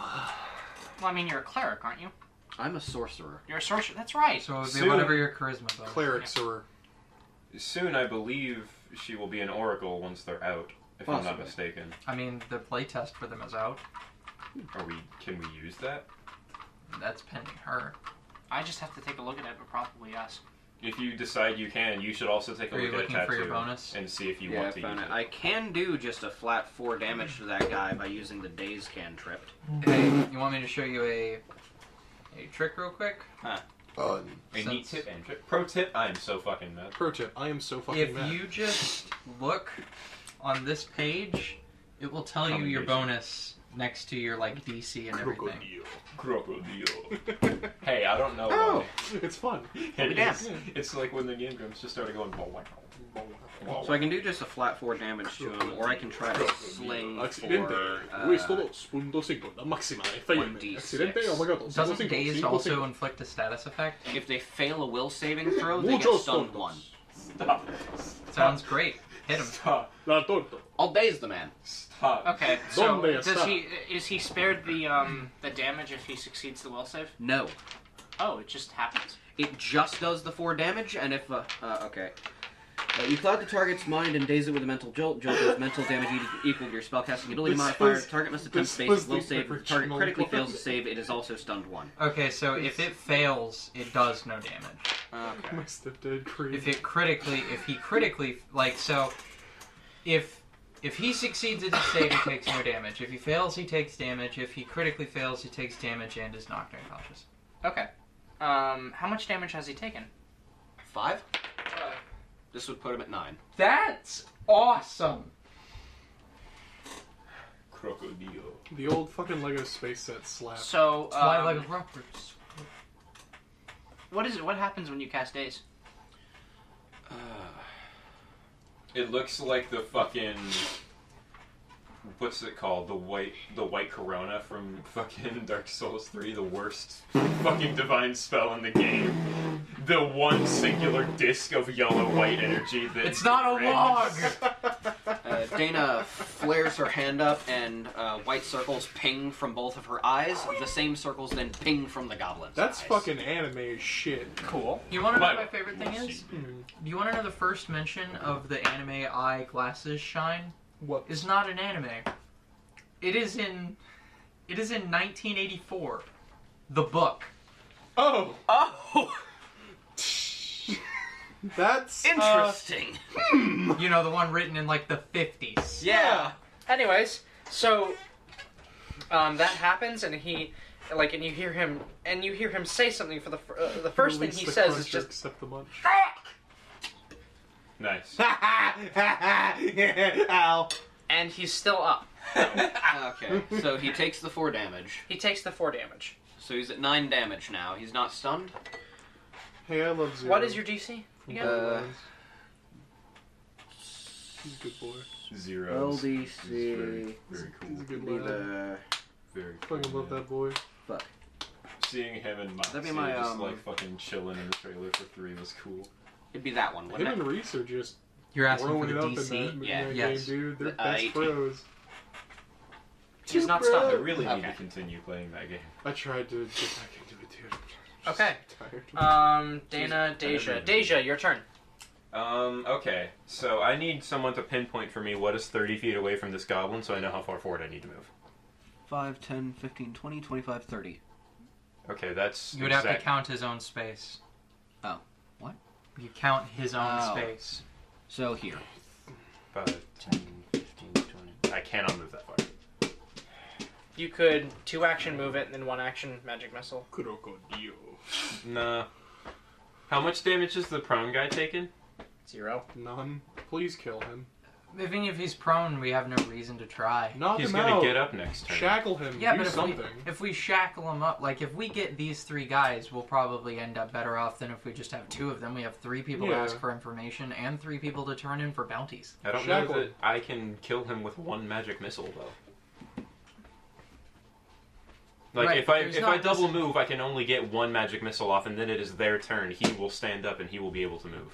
Well, I mean, you're a cleric, aren't you? I'm a sorcerer. You're a sorcerer. That's right. So it would be Soon- whatever your charisma does. Clerics or Soon, I believe she will be an oracle once they're out, if I'm not Possibly. mistaken. I mean, the playtest for them is out. Can we use that? That's pending her. I just have to take a look at it, but probably yes. If you decide you can, you should also take a Are you look at a looking tattoo for your bonus? and see if you Yeah, I want to use found it. it. I can do just a flat 4 damage to that guy by using the Daze Cantrip. Hey, you want me to show you a trick real quick? Huh. A neat tip and trick. Pro tip, I am so fucking mad. Pro tip: I am so fucking If mad. you just look on this page, it will tell you your bonus next to your like DC and everything. Crocodile. Hey, I don't know. Oh, why. it's fun. It damn. is. It's like when the game drums just started going. So I can do just a flat 4 damage to him, or I can try to sling Accidente. for... Questo 2.5 da maxima effettivamente. 1d6. Accidente. Oh my god. Doesn't dazed also inflict a status effect? If they fail a will saving throw, they get Muchos stunned tontos. 1. Stop. Sounds great. Hit him. Stop. La torto. I'll daze the man. Stop. Okay, so Donde does está? is he spared the damage if he succeeds the will save? No. Oh, it just happens. It just does the 4 damage, and if, okay. You cloud the target's mind and daze it with a mental jolt. Jolt does mental damage equal to your spellcasting ability This modifier. was- Target must attempt this space was will the save. If the target original critically one. fails to save, it is also stunned 1. Okay, so if it fails, it does no damage. Okay. My stepdad Creed. If he critically, like, so, if he succeeds at his save, he takes no damage. If he fails, he takes damage. If he critically fails, he takes damage and is knocked unconscious. Okay. How much damage has he taken? 5? This would put him at 9. That's awesome. Crocodile. The old fucking Lego space set slap. So, Twilight Roberts. what happens when you cast daze? It looks like the fucking. What's it called? The white Corona from fucking Dark Souls 3, the worst fucking divine spell in the game. The one singular disc of yellow white energy that It's not a log. Dana flares her hand up, and white circles ping from both of her eyes. The same circles then ping from the goblin's That's eyes. fucking anime shit. Cool. You want to know But- what my favorite thing is? Do you want to know the first mention of the anime eye glasses shine? What? Is not an anime. It is in 1984. The book. Oh! Oh! That's Interesting. You know, the one written in like the 50s. Yeah. Anyways, so that happens, and he and you hear him say something for the first thing release he the says is cruncher, just accept the munch. Nice. Ow. and he's still up. Okay, so he takes the 4 damage. He takes the 4 damage. So he's at 9 damage now. He's not stunned. Hey, I love Zero. What is your DC? From again? Borderlands. He's a good boy. Zeros. LDC. Very He's a cool. good Be lad. the Very Fucking cool. love man. that boy. Seeing him and Moxie That'd be my, just like fucking chilling in the trailer for 3 was cool. It'd be that one, Him wouldn't and it? Reese are just You're asking for throwing the it up in DC? that, Yeah. in that Yes. game, dude. They're The best 18. pros. He's not I stunned. really need Okay. to continue playing that game. I tried to get back into it, dude. I'm just Okay. tired. Dana, Deja. never- Deja, your turn. Okay. So I need someone to pinpoint for me what is 30 feet away from this goblin so I know how far forward I need to move. 5, 10, 15, 20, 25, 30. Okay, that's You would have to count his own space. Oh. What? You count his own Oh. space. So here. 5, 10, 15, 20. I cannot move that far. You could 2 action move it and then 1 action magic missile. Crocodile. Nah. How much damage is the prone guy taking? 0. None. Please kill him. Even if he's prone, we have no reason to try. Knock He's him gonna out. get up next turn. Shackle him. Yeah, Do but something. if we shackle him up, like if we get these 3 guys, we'll probably end up better off than if we just have 2 of them. We have 3 people to Yeah. ask for information and 3 people to turn in for bounties. I don't Shackle know him. that I can kill him with 1 magic missile though. Like Right, if I there's if not I double this- move, I can only get 1 magic missile off, and then it is their turn. He will stand up and he will be able to move.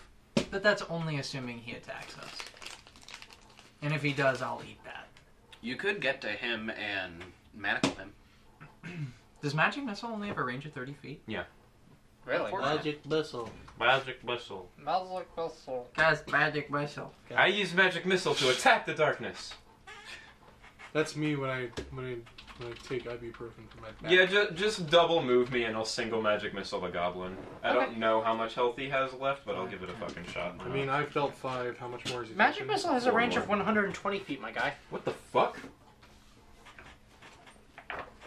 But that's only assuming he attacks us. And if he does, I'll eat that. You could get to him and manacle him. Does magic missile only have a range of 30 feet? Really? Magic missile. Magic missile. Magic missile. Guys, magic missile. I use magic missile to attack the darkness. That's me when I take ibuprofen for my back. Yeah, just double move me and I'll single magic missile the goblin. I don't know how much health he has left, but I'll give it a fucking shot. I mean, I've dealt 5. How much more is he? Magic taking? missile has a range of 120 feet, my guy. What the fuck?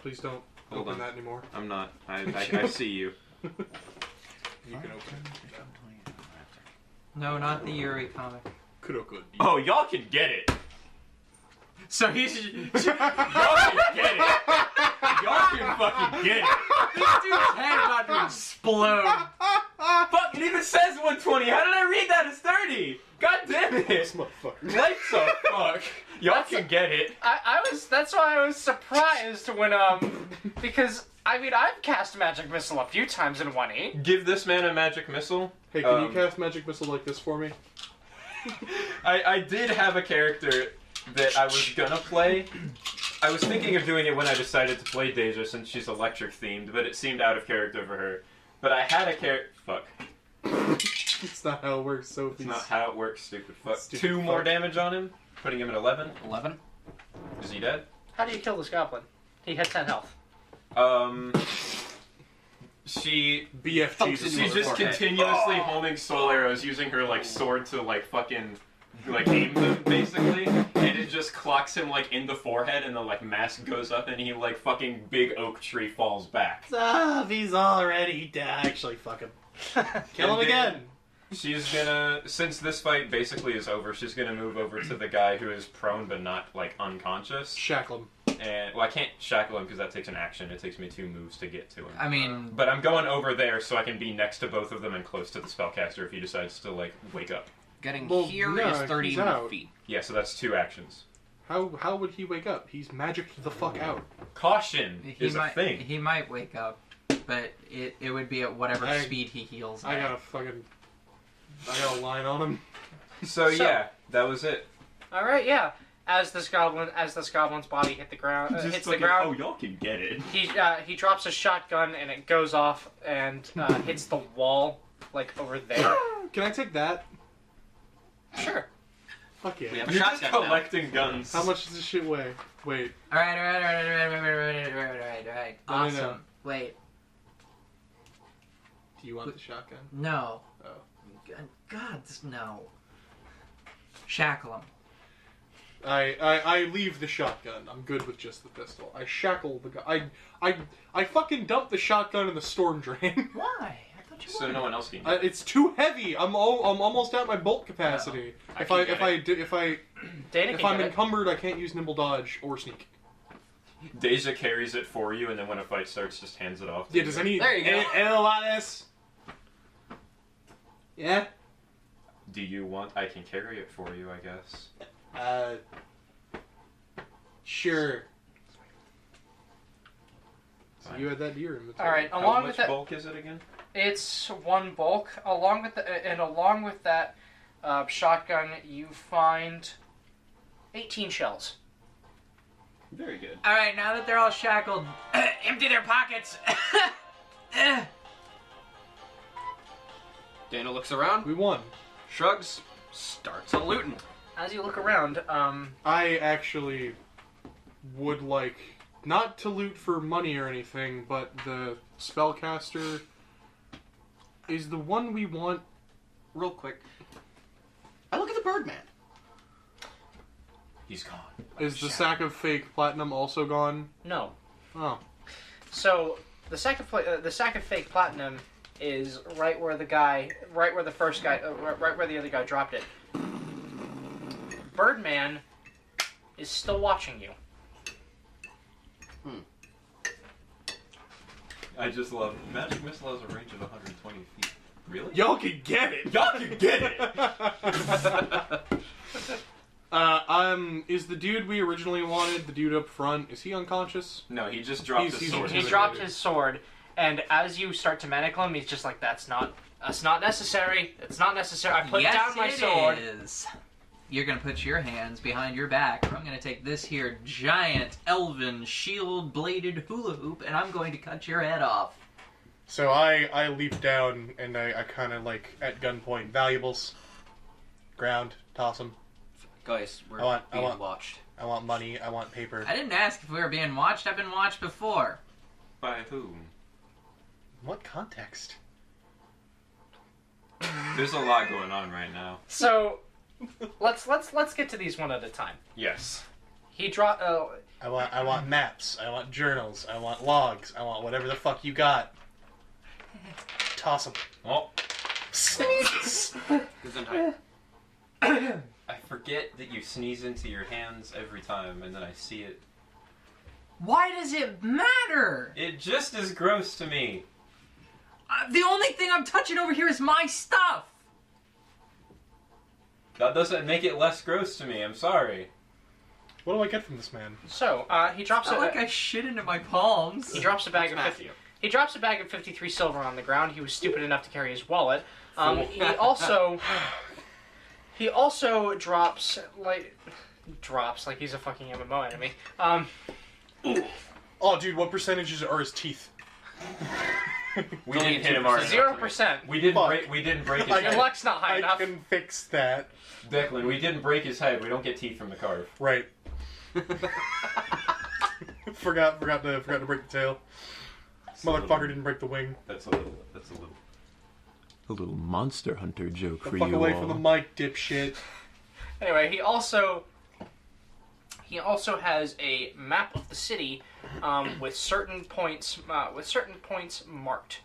Please don't Hold open on. that anymore. I'm not. I see you. You can open it. No, not the Yuri comic. Kuroko. Oh, y'all can get it. So he's Y'all can get it. Y'all can fucking get it. this dude's head about to explode. Fuck, it even says 120. How did I read that as 30? God damn it. This motherfucker. Life's a fuck. Y'all can get it. That's why I was surprised when, because, I mean, I've cast Magic Missile a few times in 1E. Give this man a magic missile. Hey, can you cast Magic Missile like this for me? I did have a character that I was gonna play. I was thinking of doing it when I decided to play Deja since she's electric themed, but it seemed out of character for her. But I had a character. Fuck. It's not how it works, Sophie. It's not how it works, stupid fuck. Stupid 2 more fuck. damage on him, putting him at 11. 11? Is he dead? How do you kill this goblin? He had 10 health. She BFG. she's just continuously holding soul arrows, using her like sword to like fucking like aim them basically, and it just clocks him like in the forehead, and the like mask goes up, and he like fucking big oak tree falls back. He's already dead. Actually, fuck him. Kill him And then again. She's gonna, since this fight basically is over, she's gonna move over to the guy who is prone but not like unconscious. Shackle him. And well, I can't shackle him because that takes an action. It takes me 2 moves to get to him. I mean, But I'm going over there so I can be next to both of them and close to the spellcaster if he decides to like wake up. Getting Well, here no, is he's 30 out. feet. Yeah, so that's 2 actions. How would he wake up? He's magicked the fuck out. Caution he is might a thing. he might wake up, but it would be at whatever speed he heals. I at. got a line on him. So yeah, that was it. Alright, yeah. As this goblin's body hits the ground, Oh, y'all can get it. he drops a shotgun and it goes off and hits the wall, like over there. Can I take that? Sure. Fuck yeah. We have a You're just shotgun now. collecting guns. How much does this shit weigh? Wait. All right. No, Awesome. no. Wait, Do you want the shotgun? no. Oh. God, no. Shackle him. I leave the shotgun. I'm good with just the pistol. I shackle the guy. I fucking dump the shotgun in the storm drain. Why? I thought you So would. no one else can get it. It's too heavy. I'm almost at my bolt capacity. I If can I get if I do, if I Dana if can I'm get it. encumbered, I can't use nimble dodge or sneak. Deja carries it for you, and then when a fight starts, just hands it off. to Yeah. Does any There you go. any lot of this? Yeah. Do you want? I can carry it for you, I guess. Sure. So Fine. you had that to your inventory. All right. How Along much with that, bulk is it again? it's 1 bulk. Along with that shotgun, you find 18 shells. Very good. All right, now that they're all shackled, empty their pockets. Dana looks around, We won. shrugs, starts a looting. As you look around, I actually would like not to loot for money or anything, but the spellcaster is the one we want. Real quick. I look at the Birdman. He's gone. Is the sack of fake platinum also gone? no. Oh, So the sack of fake platinum is right where the first guy, right where the other guy dropped it. Birdman is still watching you. I just love magic missile has a range of 120 feet. Really? y'all can get it. Y'all can get it. Is the dude we originally wanted, the dude up front, is he unconscious? No, he just dropped his He's sword. He intimidated. dropped his sword, and as you start to medical him, he's just like, "That's not necessary. It's not necessary. I put yes, down my it sword." is. You're gonna put your hands behind your back, or I'm gonna take this here giant elven shield-bladed hula hoop, and I'm going to cut your head off. So I leap down and I kind of like at gunpoint valuables, ground, toss them. Guys, we're I being want- watched. I want money. I want paper. I didn't ask if we were being watched. I've been watched before. By whom? What context? There's a lot going on right now. So let's get to these one at a time. Yes. He dropped. I want maps. I want journals. I want logs. I want whatever the fuck you got. toss him. Oh, Gesundheit. I forget that you sneeze into your hands every time, and then I see it. Why does it matter? It just is gross to me. The only thing I'm touching over here is my stuff. That doesn't make it less gross to me. I'm sorry. What do I get from this man? So he drops It's not a like I shit into my palms. he drops a bag of Matthew. 50. He drops a bag of 53 silver on the ground. He was stupid enough to carry his wallet. He also drops like he's a fucking MMO enemy. Oh, dude, what percentages are his teeth? We didn't hit him hard enough. 0%. We didn't Fuck. break. We didn't break his Your head. luck's not high I enough. can fix that. Declan, we didn't break his head. We don't get teeth from the carve. Right. forgot to break the tail. Motherfucker didn't break the wing. That's a little monster hunter joke The fuck away from the mic, dipshit. Anyway, he also has a map of the city with certain points marked.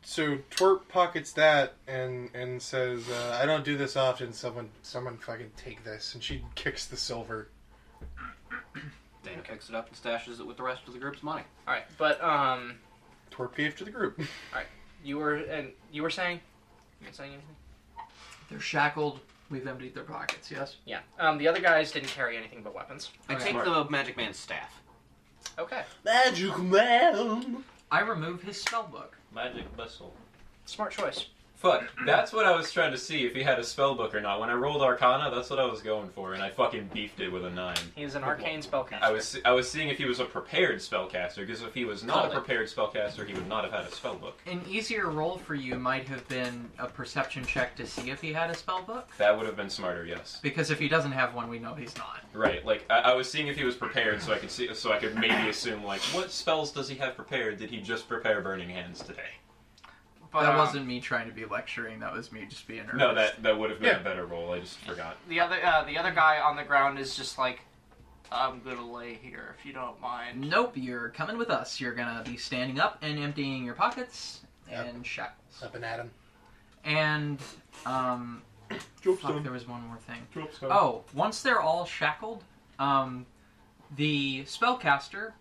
So Twerp pockets that and says, "I don't do this often. Someone fucking take this." And she kicks the silver. Dana picks it up and stashes it with the rest of the group's money. All right, but Twerp gave to the group. you were saying? You weren't saying anything? They're shackled. We've emptied their pockets. Yes. Yeah. The other guys didn't carry anything but weapons. I Okay. take the Magic Man's staff. Okay. Magic man. I remove his spell book. Magic vessel. Smart choice. Fuck, that's what I was trying to see, if he had a spell book or not. When I rolled Arcana, that's what I was going for, and I fucking beefed it with a 9. He's an arcane spellcaster. I was seeing if he was a prepared spellcaster, because if he was not Called a it. prepared spellcaster, he would not have had a spell book. An easier roll for you might have been a perception check to see if he had a spell book. That would have been smarter, yes. Because if he doesn't have one, we know he's not. Right, like, I was seeing if he was prepared so I could see, so I could maybe assume, like, what spells does he have prepared? Did he just prepare Burning Hands today? But, That wasn't me trying to be lecturing. That was me just being nervous. No, that would have been Yeah. a better roll, I just forgot. the other guy on the ground is just like, I'm gonna lay here if you don't mind. Nope, you're coming with us. You're gonna be standing up and emptying your pockets and shackles. Up and at him. And, Joke's fuck, done. there was one more thing. Joke's done. Oh, once they're all shackled, the spellcaster,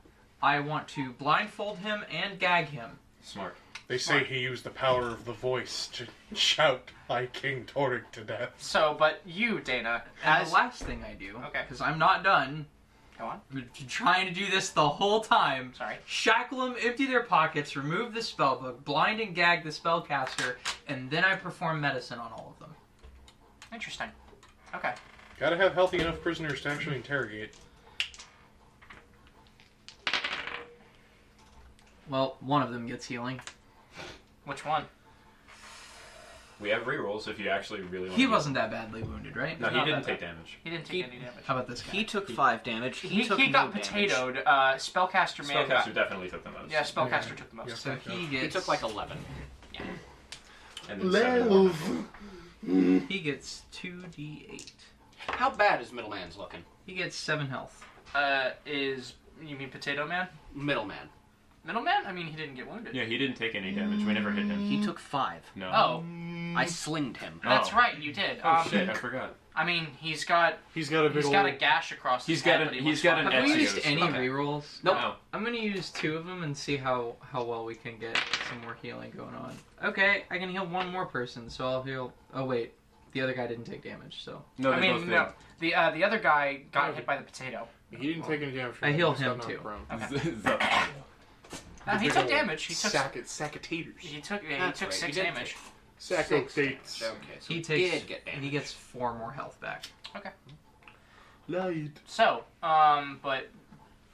I want to blindfold him and gag him. Smart. They say he used the power of the voice to shout my King Torek to death. So, but you, Dana, And as the last thing I do, Okay. because I'm not done, go on. I'm trying to do this the whole time. Sorry. Shackle them, empty their pockets, remove the spellbook, blind and gag the spellcaster, and then I perform medicine on all of them. Interesting. Okay. Gotta have healthy enough prisoners to actually interrogate. Well, one of them gets healing. Which one? We have rerolls if you actually really want He to. wasn't that badly wounded, right? No, he Not didn't that take damage. He didn't take any damage. How about this guy? He took 5 damage. He took got no damage. potatoed. Spellcaster man. Spellcaster definitely took the most. Yeah, spellcaster took the most. Yeah. So he He gets took like 11. And then 7 more. he gets 2d8. How bad is Middleman's looking? He gets 7 health. You mean Potato Man? Middleman. Middleman? I mean, he didn't get wounded. Yeah, he didn't take any damage. We never hit him. He took 5. No. Oh, I slinged him. that's Oh. right, you did. Oh shit, I forgot. I mean, he's got He's got a big a gash across his He's got head, an- but he he's looks got fine. an Have we Ezio's. used any Okay. rerolls? Nope. No. I'm gonna use 2 of them and see how well we can get some more healing going on. Okay, I can heal one more person, so I'll heal. Oh wait, the other guy didn't take damage, so No, I they both mean, no. The other guy got hit by the potato. He didn't take any damage. From I that, healed he just him got too. knocked prone. Okay. He Big took ol' damage. He took sack of taters. he took That's right, 6 he did damage. Sack of dates. Okay, so he he takes. did get damage. He gets 4 more health back. Light. So, but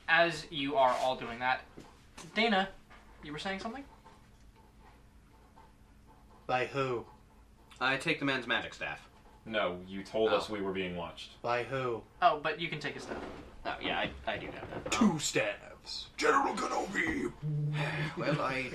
as you are all doing that, Dana, you were saying something? By who? I take the man's magic staff. No, you told us we were being watched. By who? Oh, but you can take his stuff. Oh, yeah, I do have that. 2 stabs. General Kenobi. Well, I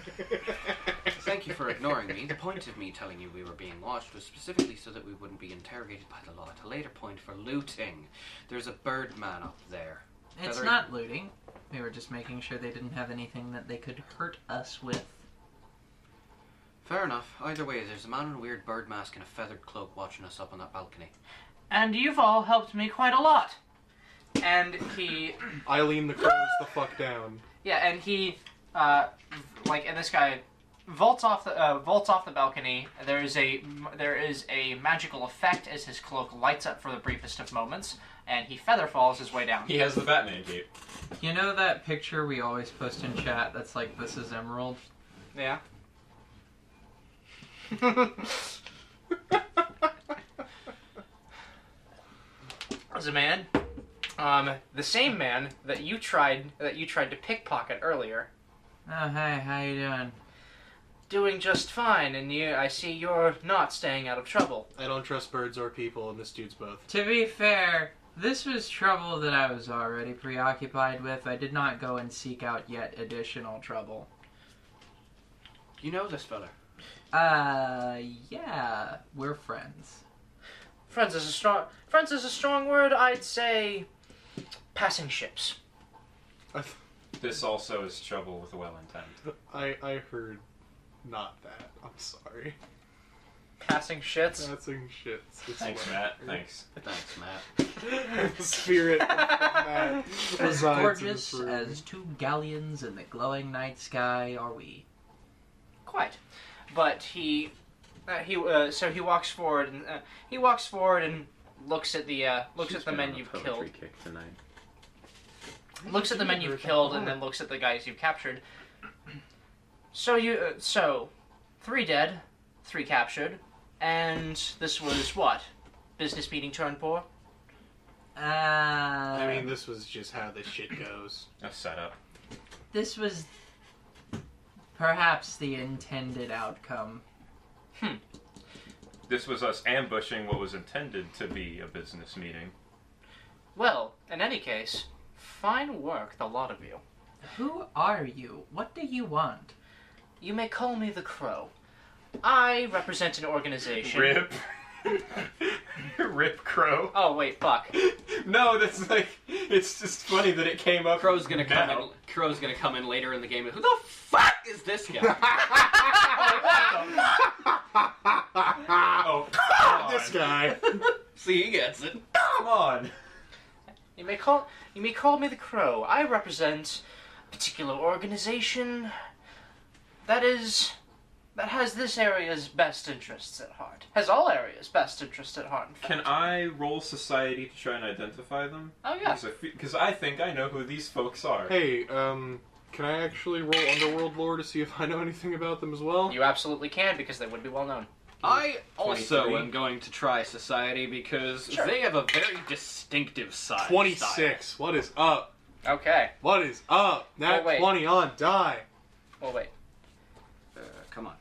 thank you for ignoring me. The point of me telling you we were being watched was specifically so that we wouldn't be interrogated by the law at a later point for looting. There's a birdman up there. It's Feathery- not looting. We were just making sure they didn't have anything that they could hurt us with. Fair enough. Either way, there's a man in a weird bird mask and a feathered cloak watching us up on that balcony. And you've all helped me quite a lot. And he... Eileen the crows the fuck down. Yeah, and he, and this guy vaults off the balcony. There is a magical effect as his cloak lights up for the briefest of moments, and he feather falls his way down. He has the Batman cape. You know that picture we always post in chat that's like, this is Emerald? Yeah. There's a man, the same man that you tried to pickpocket earlier. Oh, hey, how you doing? Doing just fine, and I see you're not staying out of trouble. I don't trust birds or people, and this dude's both. To be fair, this was trouble that I was already preoccupied with. I did not go and seek out yet additional trouble. You know this fella? Yeah, we're friends. Friends is a strong word. I'd say passing ships. This also is trouble with a well-intent. I heard not that. I'm sorry. Passing shits. Passing shits. It's Thanks, what- Matt. Thanks. Thanks, Matt. The spirit of Matt As resides in gorgeous this room. as two galleons in the glowing night sky are we. Quite. But he walks forward and looks at the men you've killed. Looks at the men you've killed and then looks at the guys you've captured. So 3 dead, 3 captured, and this was what? Business meeting turned poor? I mean, this was just how this shit goes. A setup. This was perhaps the intended outcome. This was us ambushing what was intended to be a business meeting. Well, in any case, fine work, the lot of you. Who are you? What do you want? You may call me the Crow. I represent an organization. Rip. Rip Crow. Oh wait, fuck. No, that's like, it's just funny that it came up. Crow's gonna come now. in. Crow's gonna come in later in the game. Who the fuck is this guy? Oh, come on. This guy. See, he gets it. Come on. You may call me the Crow. I represent a particular organization that has this area's best interests at heart. Has all areas' best interests at heart, in fact. Can I roll society to try and identify them? Oh yeah. Because I think I know who these folks are. Hey, can I actually roll Underworld lore to see if I know anything about them as well? You absolutely can, because they would be well known. I also 23. am going to try society because Sure. they have a very distinctive side. 26. What is up? Okay. What is up? Nat Oh, wait. 20 on die. Well, wait. Come on.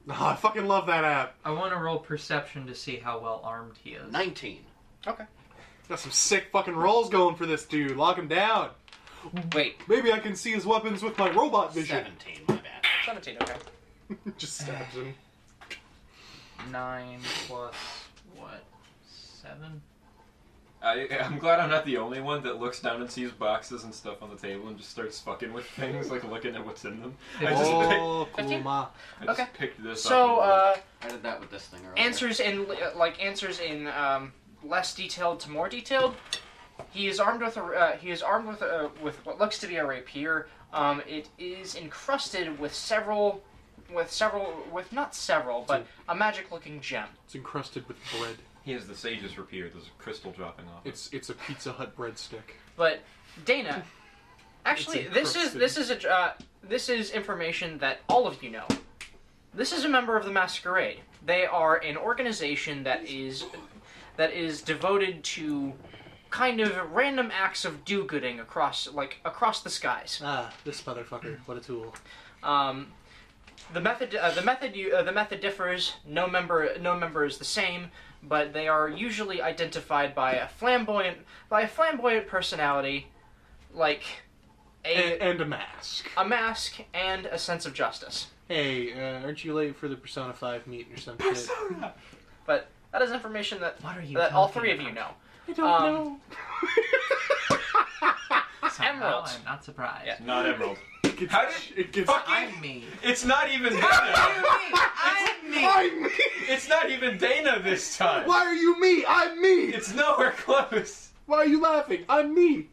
Oh, I fucking love that app. I want to roll perception to see how well armed he is. 19. Okay. Got some sick fucking rolls going for this dude. Lock him down. Wait. Maybe I can see his weapons with my robot vision. 17, my bad. 17, okay. Just stabs him. 9 plus, what, 7? I'm glad I'm not the only one that looks down and sees boxes and stuff on the table and just starts fucking with things, like looking at what's in them. I Oh, 15? Kuma. just Okay. picked this So, up. I did that with this thing earlier. answers in less detailed to more detailed. He is armed with with what looks to be a rapier. It is encrusted with not several, but a magic-looking gem. It's encrusted with bread. He has the sage's rapier. There's a crystal dropping off. It's a Pizza Hut breadstick. But Dana, actually, It's this is information that all of you know. This is a member of the Masquerade. They are an organization that is devoted to kind of random acts of do-gooding across the skies. Ah, this motherfucker. What a tool. The method differs. No member is the same, but they are usually identified by a flamboyant personality, like And a mask. a mask and a sense of justice. Hey, aren't you late for the Persona 5 meeting or some shit? But that is information that What are you all talking three of you about? know. I don't know. Somehow Emeralds. I'm not surprised. Yeah. Not Emerald. How it gets fucking? I'm me. It's not even Dana. I'm me. I'm me! It's not even Dana this time. Why are you me? I'm me! It's nowhere close. Why are you laughing? I'm me!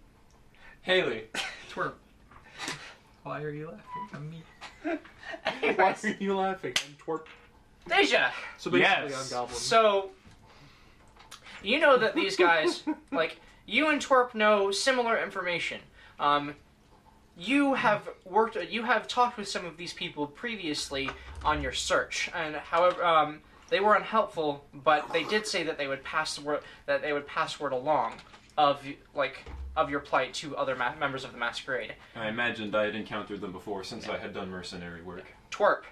Haley. Twerp. Why are you laughing? I'm me. Why Anyways, are you laughing? I'm Twerp. Deja. So basically, Yes. I'm Goblin. So, you know that these guys, like, you and Twerp know similar information. You have talked with some of these people previously on your search, and however, they were unhelpful, but they did say that they would pass word along of your plight to other members of the Masquerade. I imagined I had encountered them before since I had done mercenary work. Twerp.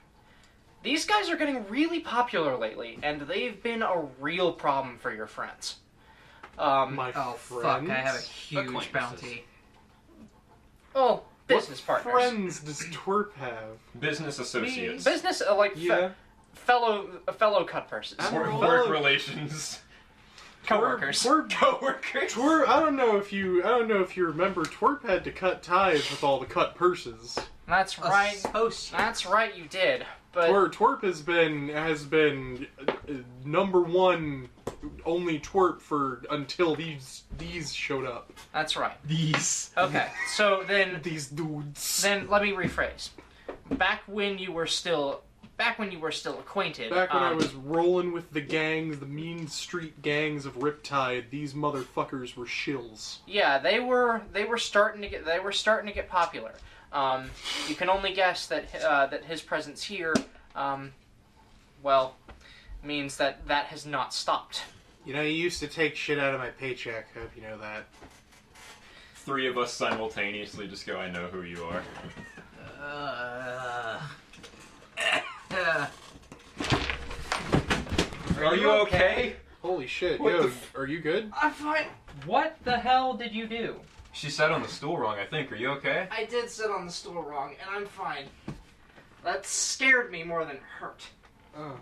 These guys are getting really popular lately, and they've been a real problem for your friends. My Oh friends? fuck! I have a huge Acquaintances. bounty. Oh, business What partners. friends does Twerp have? Business associates. Business, Yeah. fellow cut purses. Work relations. Co-workers. Twerp, Co-workers. Twerp, I don't know if you remember, Twerp had to cut ties with all the cut purses. That's right. Associate. That's right, you did. But Twerp has been number one, only Twerp for until these showed up. that's right. These. Okay, so then These dudes. let me rephrase. Back when you were still acquainted. Back when I was rolling with the gangs, the mean street gangs of Riptide, these motherfuckers were shills. Yeah, they were starting to get popular. You can only guess that that his presence here, means that has not stopped. You know, you used to take shit out of my paycheck. Hope you know that. Three of us simultaneously just go, I know who you are. Are you okay? Holy shit, What yo, the are you good? I'm fine. What the hell did you do? She sat on the stool wrong, I think. Are you okay? I did sit on the stool wrong, and I'm fine. That scared me more than it hurt. Oh.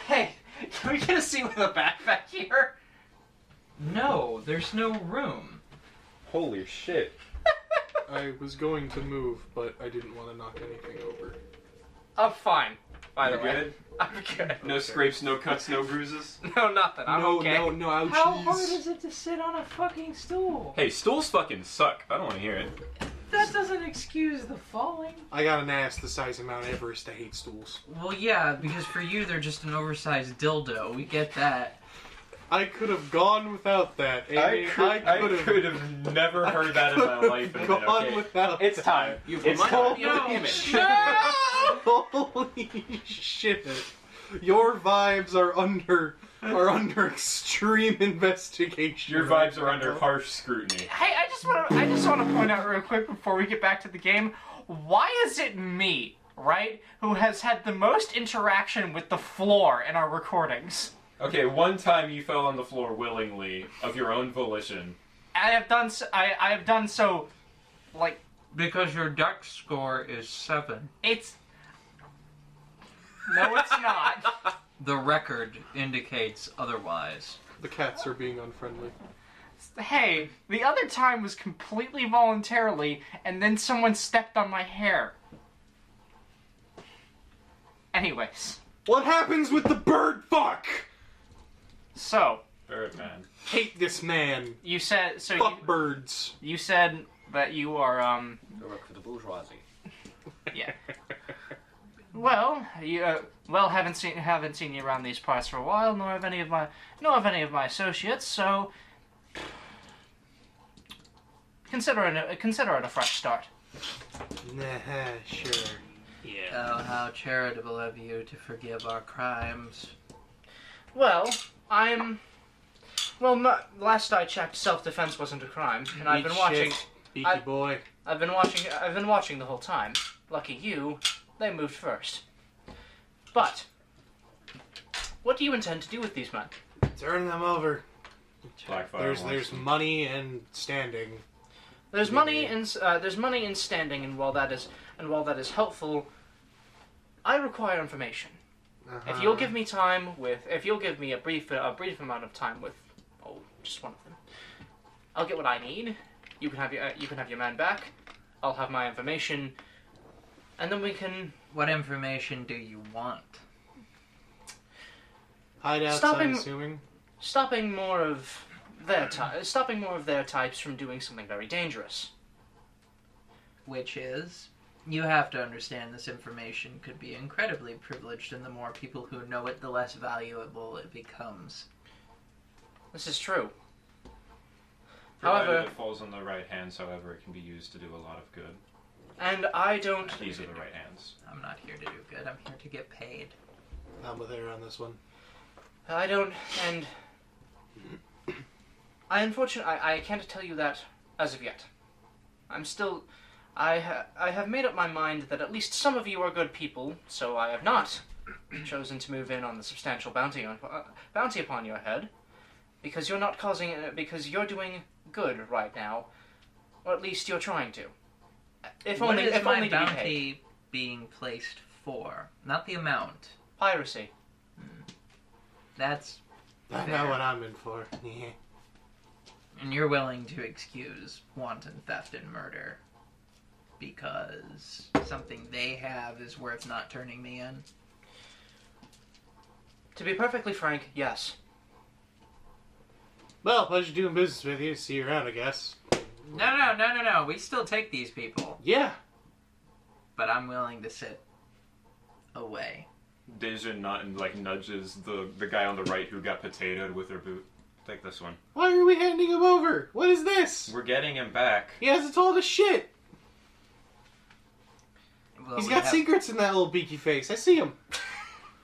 Hey, can we get a seat with a backpack here? No, there's no room. Holy shit. I was going to move, but I didn't want to knock anything over. I'm fine, by the You way. good? I'm good. No scrapes, no cuts, no bruises? No, nothing. I'm okay. No, ouchies. How hard is it to sit on a fucking stool? Hey, stools fucking suck. I don't want to hear it. That doesn't excuse the falling. I got an ass the size of Mount Everest. I hate stools. Well, yeah, because for you they're just an oversized dildo. We get that. I could have gone without that. I Amy. could have never heard that in my life. And Gone okay. without It's that. time. You've It's reminded time. me of the image. Holy shit! Your vibes are under extreme investigation. Your right vibes are now. under harsh scrutiny. Hey, I just want to point out real quick before we get back to the game, why is it me, right, who has had the most interaction with the floor in our recordings? Okay, one time you fell on the floor willingly, of your own volition. I have done so, like, Because your duck score is 7. it's... No, it's not. The record indicates otherwise. The cats are being unfriendly. Hey, the other time was completely voluntarily, and then someone stepped on my hair. Anyways, What happens with the bird fuck? so, Birdman. Hate this man. you said, so Fuck birds. you said that you are, I work for the bourgeoisie. yeah. Well, haven't seen you around these parts for a while, nor have any of my associates. So consider it a fresh start. Nah, sure. Yeah. Oh, how charitable of you to forgive our crimes. Well, last I checked, self-defense wasn't a crime, and I've been watching. Beaky boy. I've been watching the whole time. Lucky you, they moved first. But what do you intend to do with these men? Turn them over. Blackfire. There's money and standing. There's money in standing, and while that is helpful, I require information. If you'll give me a brief amount of time with, just one of them, I'll get what I need, You can have your man back. I'll have my information, and then we can. What information do you want? Hideouts, I'm assuming. Stopping more of their types from doing something very dangerous. Which is, you have to understand this information could be incredibly privileged, and the more people who know it, the less valuable it becomes. This is true. Provided However, it falls on the right hands, however, it can be used to do a lot of good. and I don't. These are the right hands. I'm not here to do good, I'm here to get paid. I'm with her on this one. I don't, and I can't tell you that as of yet. I'm still. I have made up my mind that at least some of you are good people, so I have not chosen to move in on the substantial bounty upon your head, because you're not causing it, because you're doing good right now, or at least you're trying to. If What only, is if my only to be paid. bounty being placed for? Not the amount. Piracy. That's I fair. know what I'm in for. Yeah. And you're willing to excuse wanton theft and murder because something they have is worth not turning me in? To be perfectly frank, yes. Well, pleasure doing business with you. See you around, I guess. No. We still take these people. Yeah. But I'm willing to sit away. Deja nudges the guy on the right who got potatoed with her boot. Take this one. Why are we handing him over? What is this? We're getting him back. He hasn't told us shit. Well, He's we got have- secrets in that little beaky face. I see him.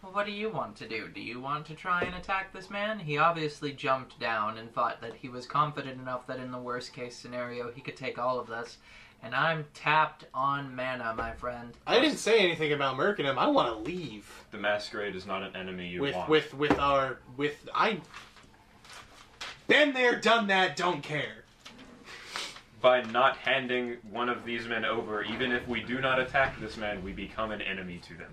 Well, what do you want to do? Do you want to try and attack this man? He obviously jumped down and thought that he was confident enough that in the worst case scenario he could take all of this. And I'm tapped on mana, my friend. I didn't say anything about murking him. I want to leave. The masquerade is not an enemy you want. I been there, done that, don't care. By not handing one of these men over, even if we do not attack this man, we become an enemy to them.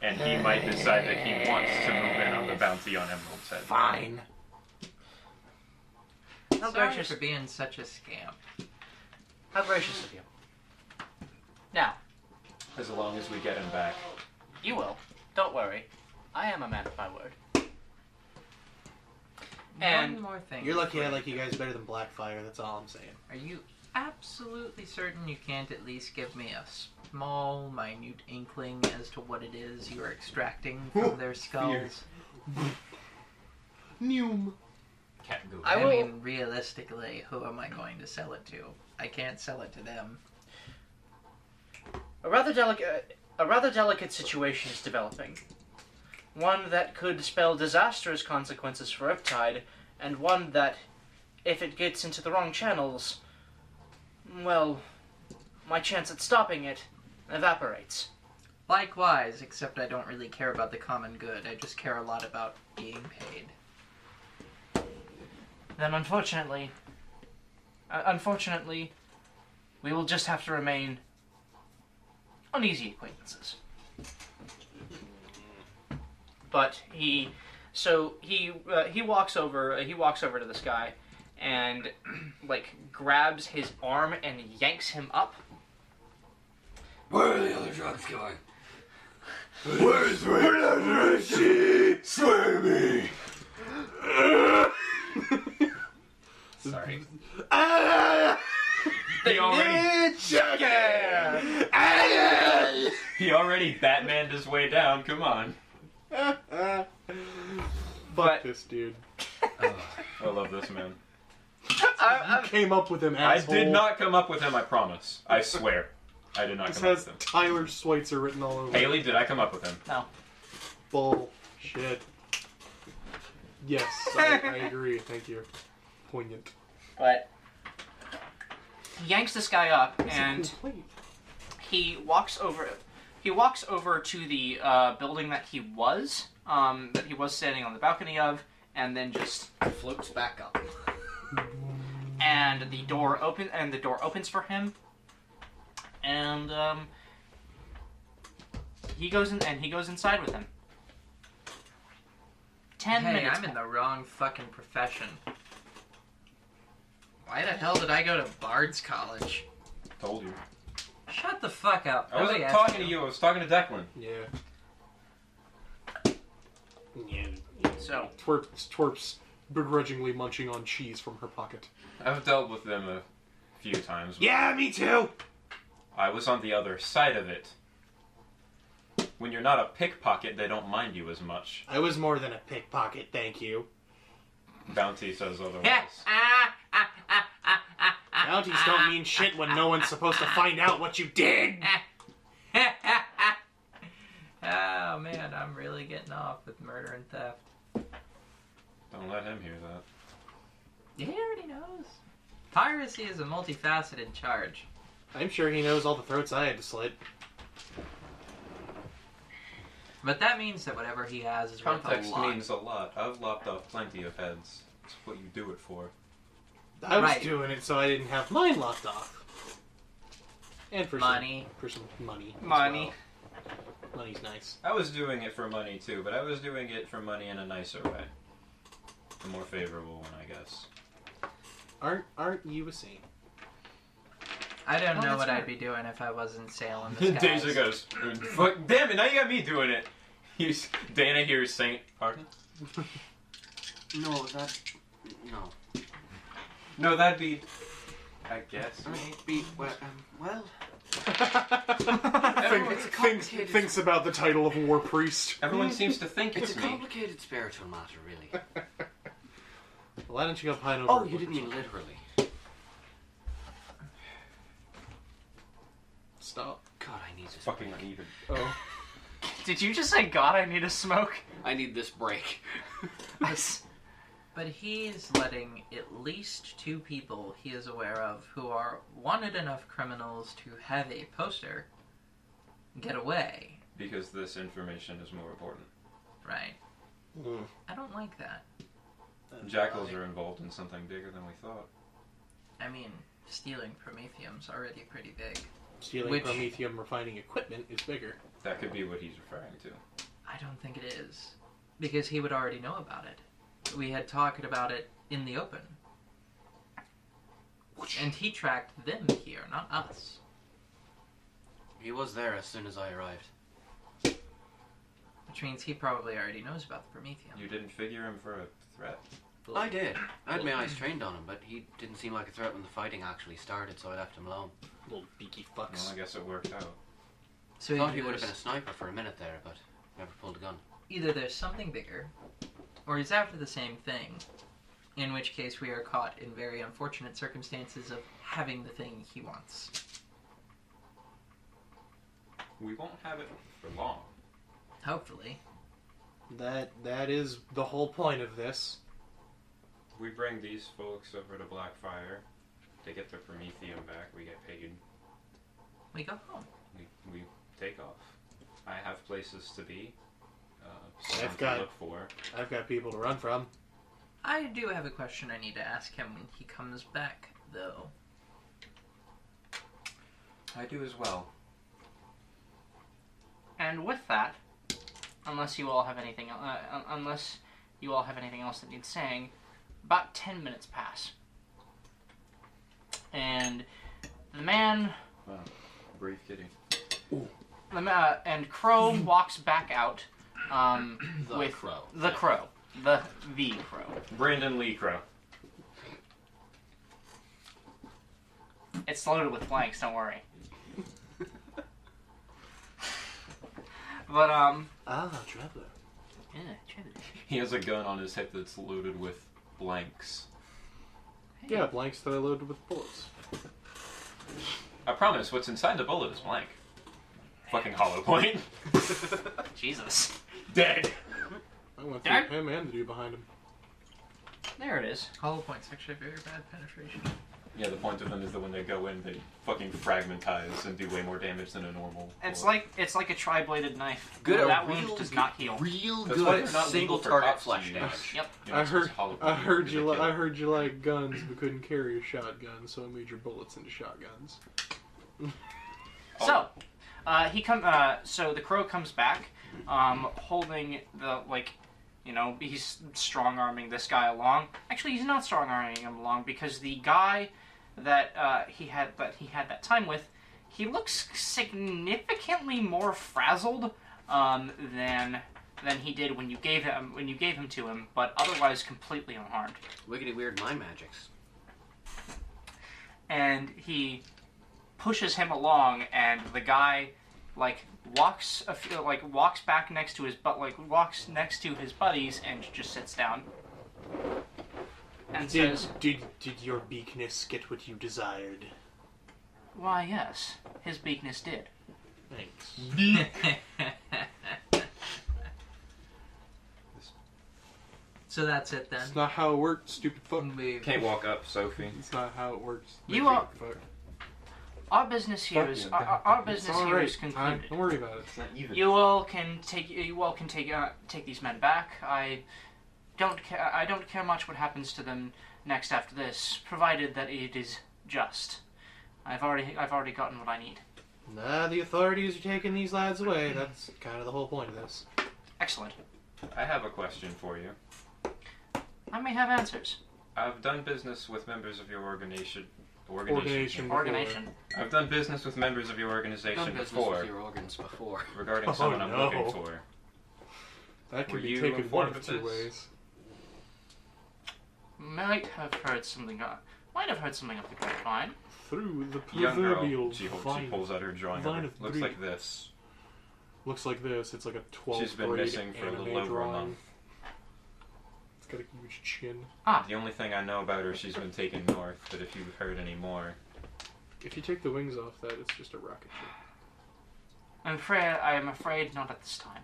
And he might decide that he wants to move in on the bounty on Emerald's head. Fine. How Sorry gracious for being such a scamp. How gracious of you. Now, As long as we get him back. you will. Don't worry. I am a man of my word. And one more thing. You're lucky I like you guys better than Blackfire, that's all I'm saying. Are you absolutely certain you can't at least give me a small, minute inkling as to what it is you're extracting from their skulls? Noom. Cat go. I I will- mean, realistically, who am I going to sell it to? I can't sell it to them. a rather delicate situation is developing. One that could spell disastrous consequences for Riptide, and one that, if it gets into the wrong channels, well, my chance at stopping it evaporates. Likewise, except I don't really care about the common good. I just care a lot about being paid. Then unfortunately, we will just have to remain uneasy acquaintances. But he walks over to this guy, and grabs his arm and yanks him up. Where are the other drugs going? Where's Richie? Swimming! Sorry. Ah! He already, Yeah! he already Batmaned his way down. Come on. Fuck But- this dude. I love this man. You came up with him, asshole. I did not come up with him, I promise. I swear. I did not This come up has with him. Tyler Schweitzer written all over it. Haley, did I come up with him? Bullshit. Yes, I agree. Thank you. Poignant. But he yanks this guy up, and he walks over to the building that he was standing on the balcony of, and then just Floats back up. the door opens for him, and he goes inside with him. 10 Hey, minutes. I'm in the wrong fucking profession. Why the hell did I go to Bard's College? Told you. Shut the fuck up. I wasn't Nobody asked talking to you. I was talking to Declan. Yeah. Yeah. So, Twerp's begrudgingly munching on cheese from her pocket. I've dealt with them a few times. Yeah, me too! I was on the other side of it. When you're not a pickpocket, they don't mind you as much. I was more than a pickpocket, thank you. Bounty says otherwise. Bounties don't mean shit when no one's supposed to find out what you did! Oh man, I'm really getting off with murder and theft. Don't let him hear that. He already knows. Piracy is a multifaceted charge. I'm sure he knows all the throats I had to slit. But that means that whatever he has is worth a Context lot. means a lot. I've lopped off plenty of heads. It's what you do it for. I was Right. doing it so I didn't have mine lopped off. And for Money. some money. as money. well. Money's nice. I was doing it for money too, but I was doing it for money in a nicer way. The more favorable one, I guess. Aren't you a saint? I don't Oh, know that's what right. I'd be doing if I wasn't sailing the skies. Deja goes, fuck, damn it, now you got me doing it. Dana hears Saint, pardon? No, that... No. No, that'd be, I guess. Be, well... Everyone, It's a complicated... Thinks about the title of War Priest. everyone seems to think It's it's a me. complicated spiritual matter, really. Why don't you go pine over? Oh, you didn't mean literally. Stop. God, I need this Fucking break. uneven. Oh. Did you just say, God, I need a smoke? I need this break. But he's letting at least 2 people he is aware of who are wanted enough criminals to have a poster get away. Because this information is more important. Right. Mm. I don't like that. Jackals are involved in something bigger than we thought. I mean, stealing Prometheum's already pretty big. Stealing Which- Prometheum refining equipment is bigger. That could be what he's referring to. I don't think it is. Because he would already know about it. We had talked about it in the open. And he tracked them here, not us. He was there as soon as I arrived. Which means he probably already knows about the Prometheum. You didn't figure him for a threat. I did. I had my eyes trained on him, but he didn't seem like a threat when the fighting actually started, so I left him alone. Little beaky Well, fucks. I guess it worked out. So I thought either he would have there's- been a sniper for a minute there, but never pulled a gun. either there's something bigger, or he's after the same thing, in which case we are caught in very unfortunate circumstances of having the thing he wants. We won't have it for long. Hopefully. That is the whole point of this. We bring these folks over to Blackfire. They get their Prometheum back. We get paid. We go home. We take off. I have places to be. I've Someone got- to look for. I've got people to run from. I do have a question I need to ask him when he comes back, though. I do as well. And with that, unless you all have anything else that needs saying, about 10 minutes pass. And the man, Wow. Brave kitty. and Crow walks back out The with Crow. the Crow. The Crow. Brandon Lee Crow. It's loaded with blanks, don't worry. But, Traveler. yeah, Trinity. He has a gun on his hip that's loaded with blanks. Yeah, blanks that I loaded with bullets. I promise, what's inside the bullet is blank. Fucking hollow point. Jesus. Dead. I went Dad? through him and the dude behind him. There it is. Hollow point's actually very bad penetration. Yeah, the point of them is that when they go in, they fucking fragmentize and do way more damage than a normal. It's bullet. like a tri-bladed knife. Good, That a wound real does not heal. Real That's why good they're not single legal for target cops to flash use. damage. Yep. You know, I it's heard. just hollow I point heard that you. they kill. I heard you like guns, but couldn't carry a shotgun, so I made your bullets into shotguns. So, so the Crow comes back, holding the You know, he's strong-arming this guy along. Actually, he's not strong-arming him along because the guy that he had that time with, he looks significantly more frazzled than he did when you gave him to him, but otherwise completely unharmed. Wiggity weird mind magics. And he pushes him along, and the guy walks back next to his walks next to his buddies and just sits down and says, Did your beakness get what you desired? "Why, yes, his beakness did." Thanks. So that's it then. It's not how it works, stupid fuck. Can't walk up, Sophie. It's not how it works. You are- Fuck. Our business here Fuck is you. our It's business all here right. is concluded. Don't worry about it. It's not even. You all can take these men back. I don't care much what happens to them next after this, provided that it is just. I've already gotten what I need. Nah, the authorities are taking these lads away. That's kind of the whole point of this. Excellent. I have a question for you. I may have answers. I've done business with members of your organization. Organization. Organization. I've done business with members of your Done organization business before with your organs before. regarding Oh, someone I'm no. looking for. That Were could be you taken one informed of of two this? ways. Might have heard something of the grapevine. Through the Young girl. proverbial She vine. pulls out her drawing. vine Of of looks Greek. like this. Looks like this. It's like a 12th She's been grade missing for a anime little over a drawing. month. It's got a huge chin. The only thing I know about her, she's been taken north. But if you've heard any more, If you take the wings off that, it's just a rocket ship. I am afraid not at this time.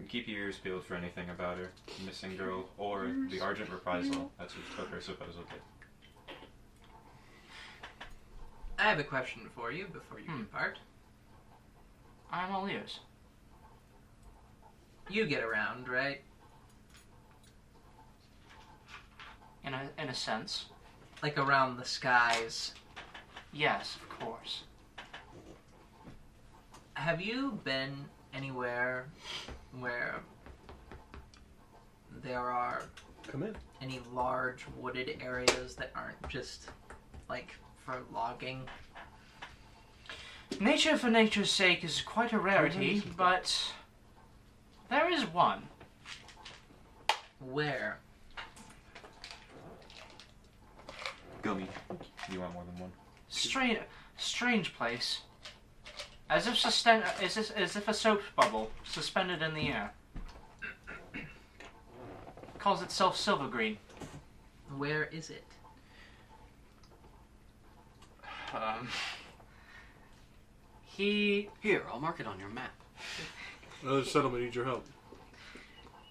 keep your ears peeled for anything about her, missing girl, or the Argent Reprisal. That's who took her supposedly. I have a question for you before you depart. I'm all ears. You get around, right? In a sense. Like around the skies. Yes, of course. Have you been anywhere where there are Come in. any large wooded areas that aren't just like for logging? Nature for nature's sake is quite a rarity, but there is one. Where? Gummy. You want more than one? Strange place. As if a soap bubble suspended in the air. Calls itself Silver Green. Where is it? Here, I'll mark it on your map. Another settlement needs your help.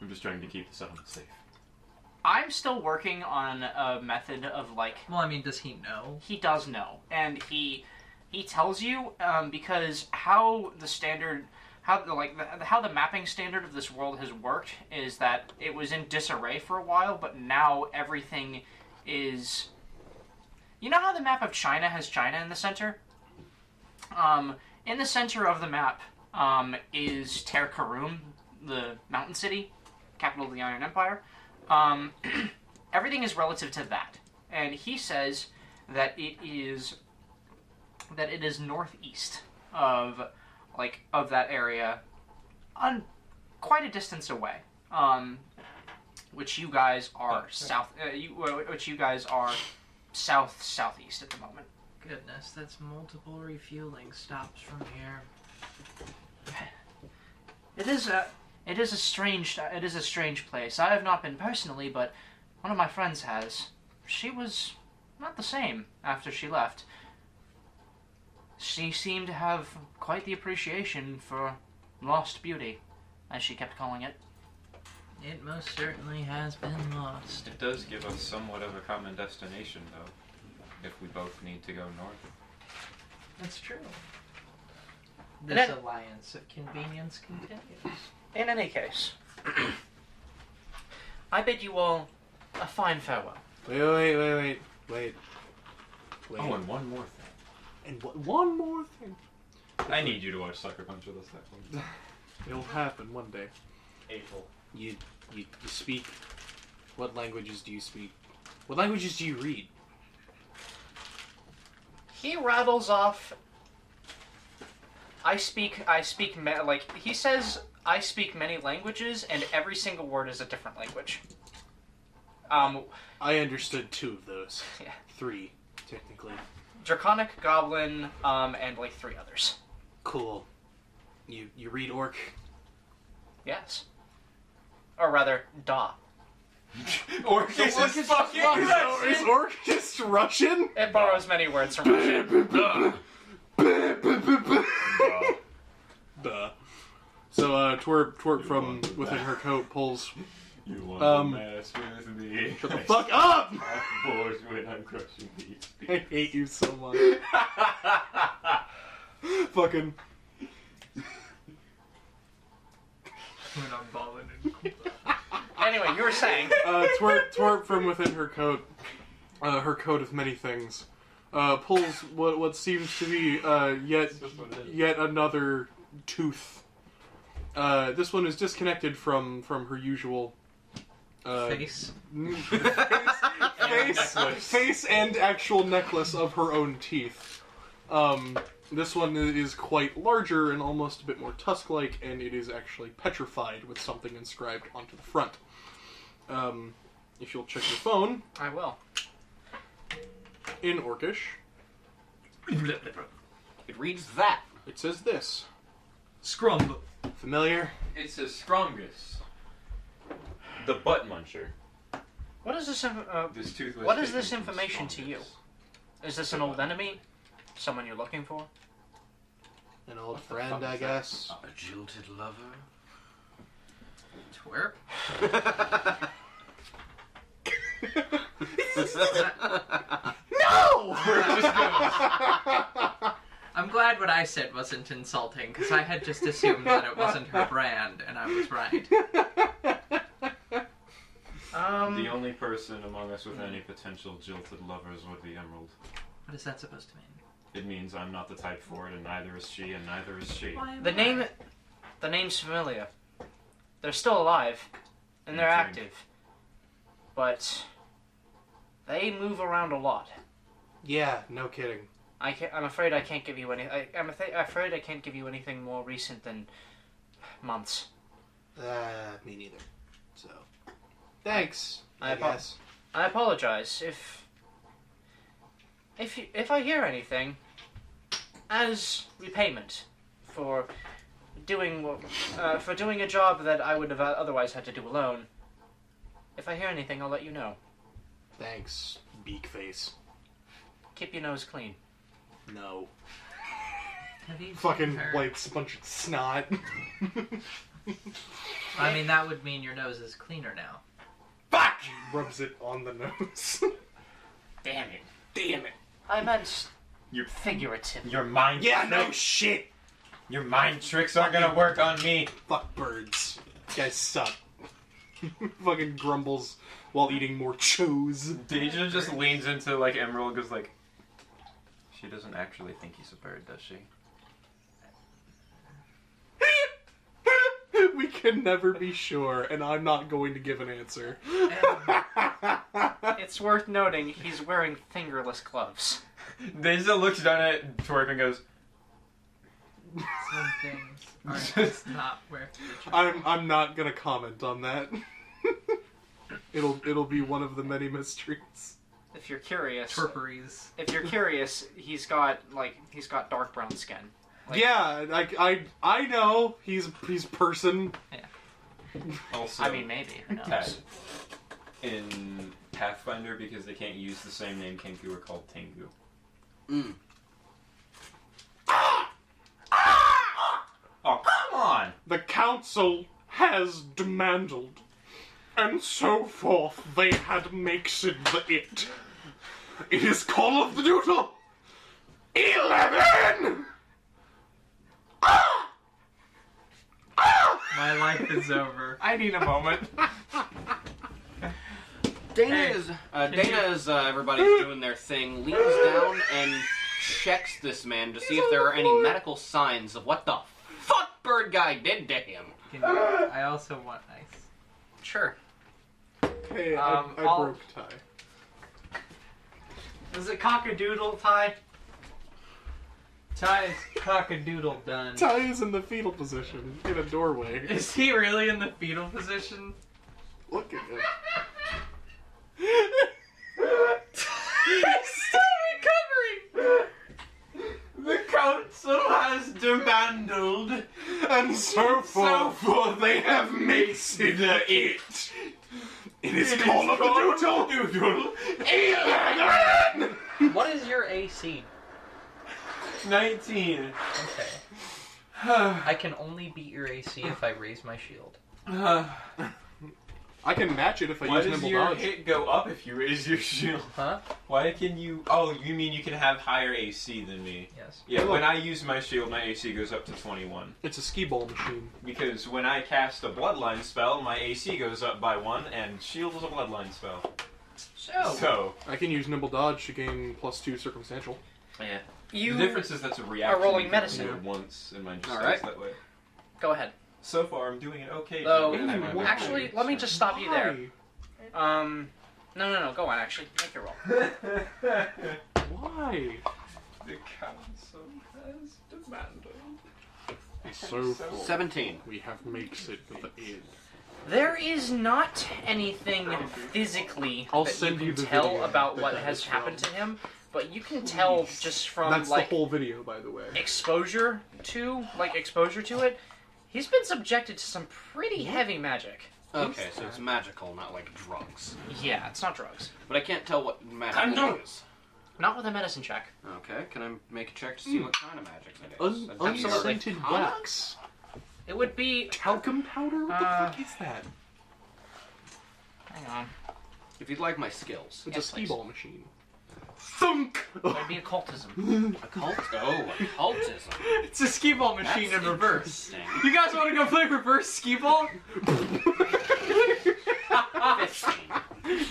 I'm just trying to keep the settlement safe. I'm still working on a method of like. Well, I mean, does he know? He does know, and he tells you because how the mapping standard of this world has worked is that it was in disarray for a while, but now everything is. You know how the map of China has China in the center? In the center of the map is Ter Karum, the mountain city, capital of the Iron Empire. Everything is relative to that, and he says that it is northeast of that area, on quite a distance away. Which you guys are which you guys are southeast at the moment. Goodness, that's multiple refueling stops from here. It is a strange place. I have not been personally, but one of my friends has. She was not the same after she left. She seemed to have quite the appreciation for lost beauty, as she kept calling it. It most certainly has been lost. It does give us somewhat of a common destination, though, if we both need to go north. That's true. And This then- alliance of convenience continues. In any case, I bid you all a fine farewell. Wait. Oh, and one more thing. And one more thing. I need you to watch Sucker Punch with us that one. It'll happen one day. April. You speak. What languages do you speak? What languages do you read? He rattles off. He says, I speak many languages, and every single word is a different language. I understood 2 of those. Yeah. 3, technically. Draconic, Goblin, and like 3 others. Cool. You read Orc? Yes. Or rather, Da. Orc is Orc is fucking fucking Russian. Is Orc just Russian? It borrows many words from Russian. Duh. So, Twerp from within her coat pulls. You want to mess with me? Shut the fuck up! I'm bored when I'm crushing these. I hate you so much. Fucking. When I'm balling in. Anyway, you were saying. Twerp from within her coat of many things, pulls what seems to be yet another tooth. This one is disconnected from her usual Face. face and actual necklace of her own teeth. This one is quite larger and almost a bit more tusk-like, and it is actually petrified with something inscribed onto the front. If you'll check your phone, I will. in Orcish, It reads that. it says this. Scrum. Familiar? It's the strongest. The butt muncher. What is this? This toothless. What is this technique information to you? strongest. Is this an old enemy? Someone you're looking for? An old What the friend, fuck I is that? guess. A jilted lover? Twerp? No! I'm glad what I said wasn't insulting, because I had just assumed that it wasn't her brand, and I was right. The only person among us with any potential jilted lovers would be Emerald. What is that supposed to mean? It means I'm not the type for it, and neither is she, and neither is she. Why am The I? name's familiar. They're still alive, and they're Okay. active. But they move around a lot. Yeah, no kidding. I'm afraid I can't give you any. I'm afraid I can't give you anything more recent than months. Me neither. So, thanks, I I guess. I apologize if I hear anything as repayment for doing a job that I would have otherwise had to do alone. If I hear anything, I'll let you know. Thanks, beak face. Keep your nose clean. No. Have you Fucking seen her? wipes a bunch of snot. I mean, that would mean your nose is cleaner now. Fuck! Rubs it on the nose. Damn it. Damn it. I meant Your figurative. your mind. Yeah, no shit. Your mind tricks aren't gonna work on me. Fuck birds. You guys suck. Fucking grumbles while eating more chews. Deja just leans into like Emerald, goes like. She doesn't actually think he's a bird, does she? We can never be sure, and I'm not going to give an answer. It's worth noting he's wearing fingerless gloves. Deja looks down at Twerp and goes. Some things are just not worth the I'm not gonna comment on that. It'll be one of the many mysteries. If you're curious, Twerperies. he's got dark brown skin. Like- Yeah, I know he's person. Also, I mean, maybe. Who knows? Ted, in Pathfinder, because they can't use the same name, Kenku are called Tengu. Oh, come on! The council has demanded, and so forth they had makes it the it. It is Call of the Doodle 11! My life is over. I need a moment. Dana Hey, is everybody's doing their thing, leans down and checks this man to see if there are any medical signs of what the fuck bird guy did to him. I also want ice. Sure. Hey, I I'll- broke Ty. Is it cock-a-doodle, Ty? Ty's cock-a-doodle done. Ty is in the fetal position in a doorway. Is he really in the fetal position? Look at him. He's still recovering! The council has demanded, And so forth they have made it. It is called a doodle. 11! What is your AC? 19. Okay. I can only beat your AC if I raise my shield. I can match it if I Why use does nimble your dodge. hit go up if you raise your shield? Huh? Why can you... Oh, you mean you can have higher AC than me? Yes. Yeah, Hey, when look. I use my shield, my AC goes up to 21. It's a skee ball machine. Because when I cast a bloodline spell, my AC goes up by 1, and shield is a bloodline spell. So, I can use nimble dodge to gain +2 circumstantial. yeah. You The difference is that's a reaction. rolling you can medicine. do it once, and mine just Alright. stays that way. go ahead. So far, I'm doing it okay. Though, Every time I roll. actually, let me just stop you there. Why? No, go on. Actually, make your roll. Why? The council has demanded. So 17. we have makes it with the end. There is not anything physically I'll that send you you can the tell video about that what that has is happened from. to him, but you can tell just from That's like the whole video, by the way. exposure to it. He's been subjected to some pretty heavy magic. Okay, so it's magical, not like drugs. Yeah, it's not drugs. But I can't tell what magic is. Not with a medicine check. Okay, can I make a check to see what kind of magic it is? Unscented Huh? wax. It would be. Talcum powder? What the fuck is that? Hang on. If you'd like my skills. It's Yes, a skee please. ball machine. Thunk! It would be occultism. Occult? Oh, occultism. It's a skee ball machine That's in reverse. interesting. You guys want to go play reverse skee ball? 15.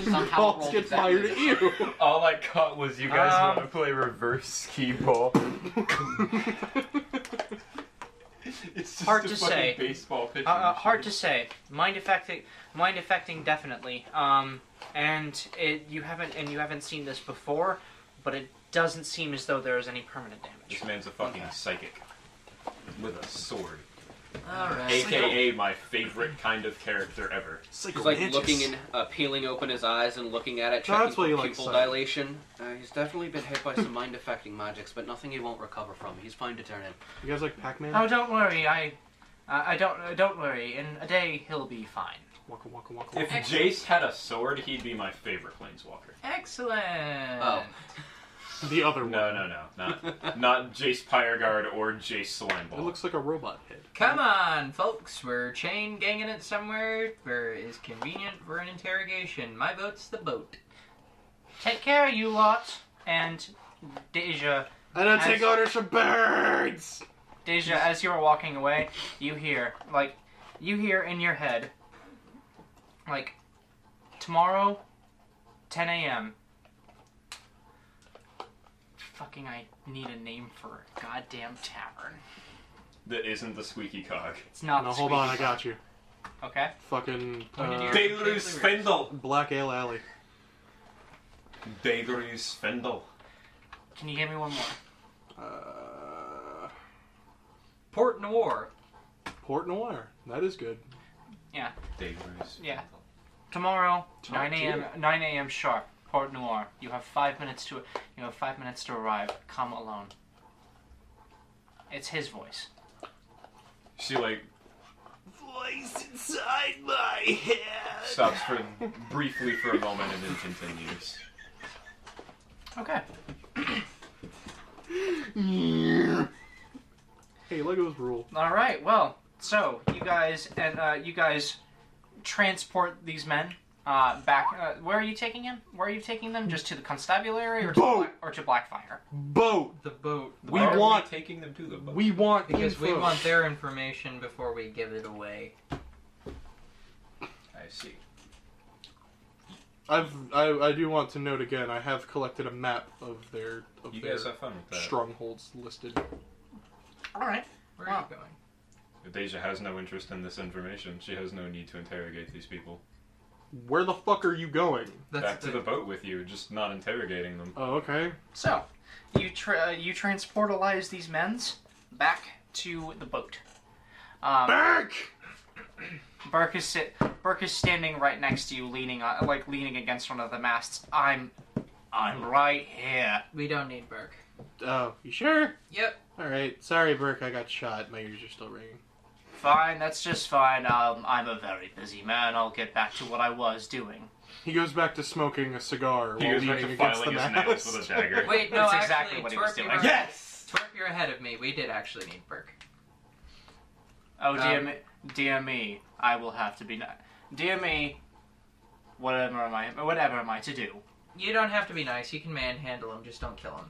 Somehow Balls rolled get exactly fired the at you. All I caught was you guys Um, want to play reverse skee ball. It's just Hard a to fucking say. baseball pitcher. Hard to say. Mind affecting, definitely. And you haven't seen this before, but it doesn't seem as though there is any permanent damage. This man's a fucking psychic with a sword. Alright. AKA my favorite kind of character ever. He's like looking in, peeling open his eyes and looking at it, Oh, checking that's why for you like pupil sight. dilation. He's definitely been hit by some mind-affecting magics, but nothing he won't recover from. He's fine to turn in. You guys like Pac-Man? Oh, don't worry. Don't worry. In a day, he'll be fine. Waka waka waka If waka. Jace had a sword, he'd be my favorite planeswalker. Excellent. Oh. The other one. No. Not Jace Pyreguard or Jace Slimeball. It looks like a robot head. Come on, folks. We're chain ganging it somewhere where it is convenient for an interrogation. My vote's the boat. Take care, you lot. And Deja, I don't take As- orders from birds! as you are walking away, you hear in your head, like, tomorrow, 10 a.m. Fucking, I need a name for a goddamn tavern. That isn't the squeaky cog. It's not No, the hold on, I Squeaky got you. Cog. Okay. Fucking, When did you- Daedalus Spindle! Black Ale Alley. Daedalus Spindle. Can you give me one more? Port Noir. Port Noir. That is good. Daedalus. Yeah. Tomorrow, Top 9 a.m. tier. 9 a.m. sharp. Port Noir. You have 5 minutes to arrive. Come alone. It's his voice. She like Voice inside my head. stops briefly for a moment and then continues. Okay. Hey, Legos rule. All right. Well, so you guys transport these men back. Where are you taking him? Where are you taking them? Just to the constabulary or to Boat. Blackfire? Boat. The boat. We Why are want- taking them to the boat. We want Because we info. want their information before we give it away. I see. I do want to note again. I have collected a map of their You guys have fun with that. strongholds listed. All right. Where are you going? Deja has no interest in this information. She has no need to interrogate these people. Where the fuck are you going? Back to the boat with you, just not interrogating them. Oh, okay. So, you transportalize these men's back to the boat. Back! Burke is standing right next to you, leaning against one of the masts. I'm right here. We don't need Burke. Oh, you sure? Yep. Alright. Sorry, Burke, I got shot. My ears are still ringing. Fine, that's just fine. I'm a very busy man. I'll get back to what I was doing. He goes back to smoking a cigar He while goes back leaning to against the filing his nails mast. with a dagger. Wait, no, That's actually, exactly what he was Twerp, doing. you're- Yes! Twerp, you're ahead of me. We did actually need Burke. Oh, dear me, I will have to be dear me, whatever am I to do? You don't have to be nice. You can manhandle him. Just don't kill him.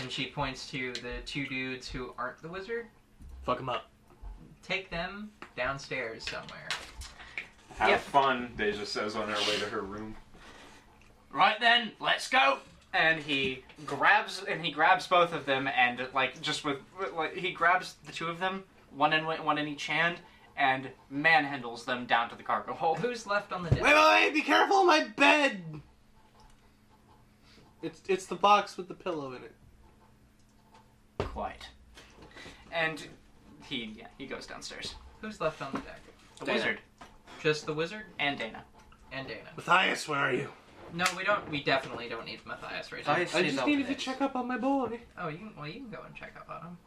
And she points to the two dudes who aren't the wizard. Fuck him up. Take them downstairs somewhere. Have Yep. fun, Deja says on her way to her room. Right then, let's go. And he grabs both of them and he grabs the two of them, one in each hand, and manhandles them down to the cargo hold. Who's left on the deck? Wait, be careful of my bed! It's the box with the pillow in it. Quite. And he goes downstairs. Who's left on the deck? The Dana. wizard Just the wizard and Dana. and Dana. Matthias, where are you? No, we don't. We definitely don't need Matthias right now. Matthias I stays just out needed to with check up on my boy. Oh, you can go and check up on him.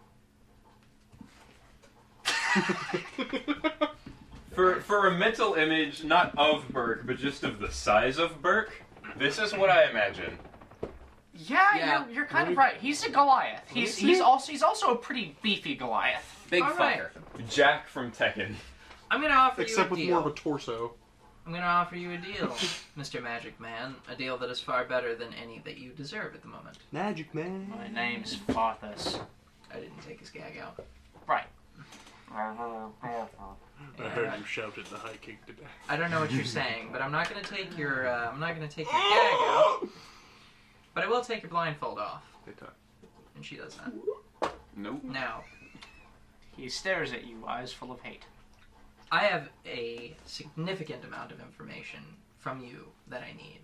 For a mental image, not of Burke, but just of the size of Burke, this is what I imagine. Yeah. You're kind of right. He's a Goliath. He's also a pretty beefy Goliath. Big All right. fucker. Jack from Tekken. I'm gonna offer Except you a with deal. more of a torso. I'm gonna offer you a deal, Mr. Magic Man. A deal that is far better than any that you deserve at the moment. Magic man. My name's Farthus. I didn't take his gag out. Right. I heard you shouted the high king today. I don't know what you're saying, but I'm not gonna take your gag out. But I will take your blindfold off. And she does that. Nope. Now, He stares at you, eyes full of hate. I have a significant amount of information from you that I need.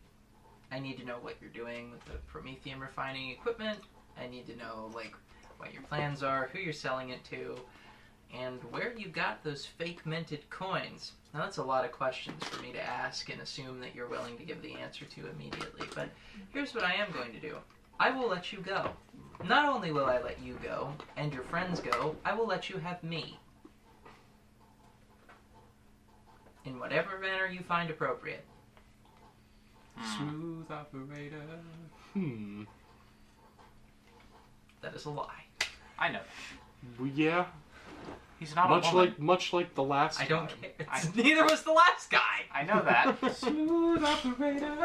I need to know what you're doing with the Prometheum refining equipment. I need to know, like, what your plans are, who you're selling it to, and where you got those fake minted coins. Now, that's a lot of questions for me to ask and assume that you're willing to give the answer to immediately. But here's what I am going to do. I will let you go. Not only will I let you go, and your friends go, I will let you have me. In whatever manner you find appropriate. Smooth operator. That is a lie. I know. Well, yeah. He's not a woman. Much like the last. I don't time. care. Neither was the last guy. I know that. Smooth operator.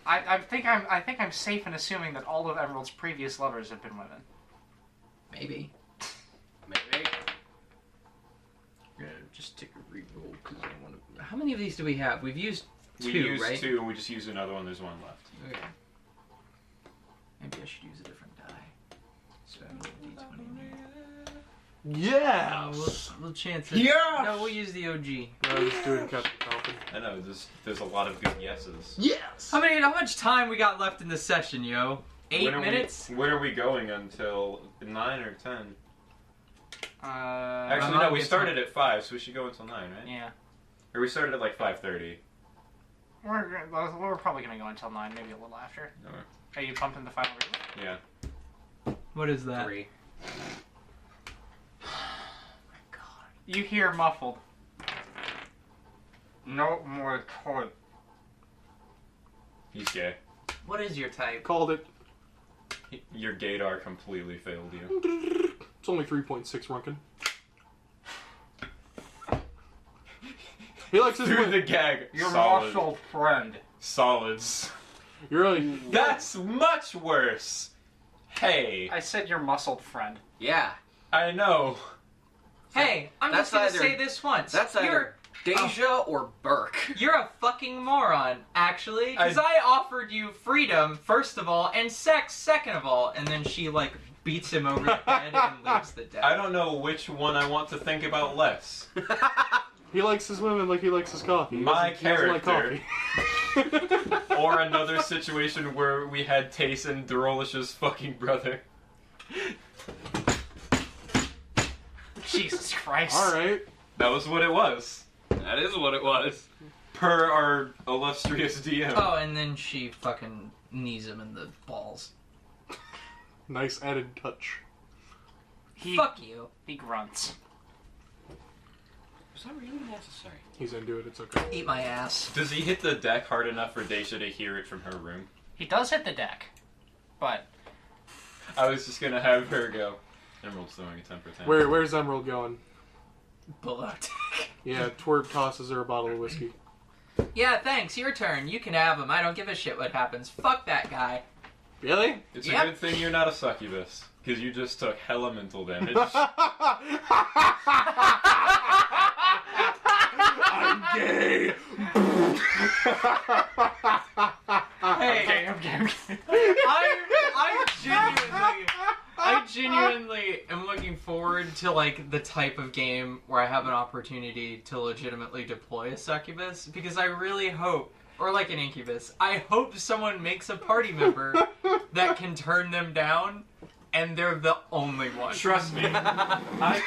I think I'm safe in assuming that all of Emerald's previous lovers have been women. Maybe. Maybe. Yeah, just take a reroll because I want to. How many of these do we have? We've used two, We used right? 2 and we just used another one. There's 1 left. Okay. Maybe I should use a different die. So I need a D20. Yeah. We'll chance it. Yes! No, we'll use the OG. I was doing Captain Falcon. I know, there's a lot of good yeses. Yes. How much time we got left in this session, yo? 8 minutes? When are we going until 9 or 10? Actually, Actually, no, we started at 5, so we should go until 9, right? Yeah. Or we started at like 5:30. We're probably gonna go until 9, maybe a little after. Alright. Are you pumped in the final read? Yeah. What is that? 3. You hear muffled. No more toy. He's gay. What is your type? Called it. Your gaydar completely failed you. It's only 3.6 Runkin. He likes his Through the gag. Your Solid. muscle friend. Solids. You're really. That's much worse. Hey, I said your muscled friend. Yeah. I know. Hey, I'm That's just gonna either- say this once. That's You're either Deja or Burke. You're a fucking moron, actually, because I offered you freedom, first of all, and sex, second of all, and then she, like, beats him over the head and leaves the deck. I don't know which one I want to think about less. He likes his women like he likes his coffee. My He doesn't like character. coffee. Or another situation where we had Tayson Dorolish's fucking brother. Jesus Christ. Alright. That was what it was. That is what it was. Per our illustrious DM. Oh, and then she fucking knees him in the balls. Nice added touch. Fuck you. He grunts. Was that really necessary? He's into it, it's okay. Eat my ass. Does he hit the deck hard enough for Daisha to hear it from her room? He does hit the deck, but I was just gonna have her go. Emerald's throwing a 10 for 10. Where's Emerald going? Below. Yeah, Twerp tosses her a bottle of whiskey. Yeah, thanks. Your turn. You can have him. I don't give a shit what happens. Fuck that guy. Really? It's Yep. a good thing you're not a succubus, because you just took hella mental damage. I'm gay! Hey, okay. I genuinely am looking forward to like the type of game where I have an opportunity to legitimately deploy a succubus, because I really hope, or like an incubus, I hope someone makes a party member that can turn them down, and they're the only one. Trust me, I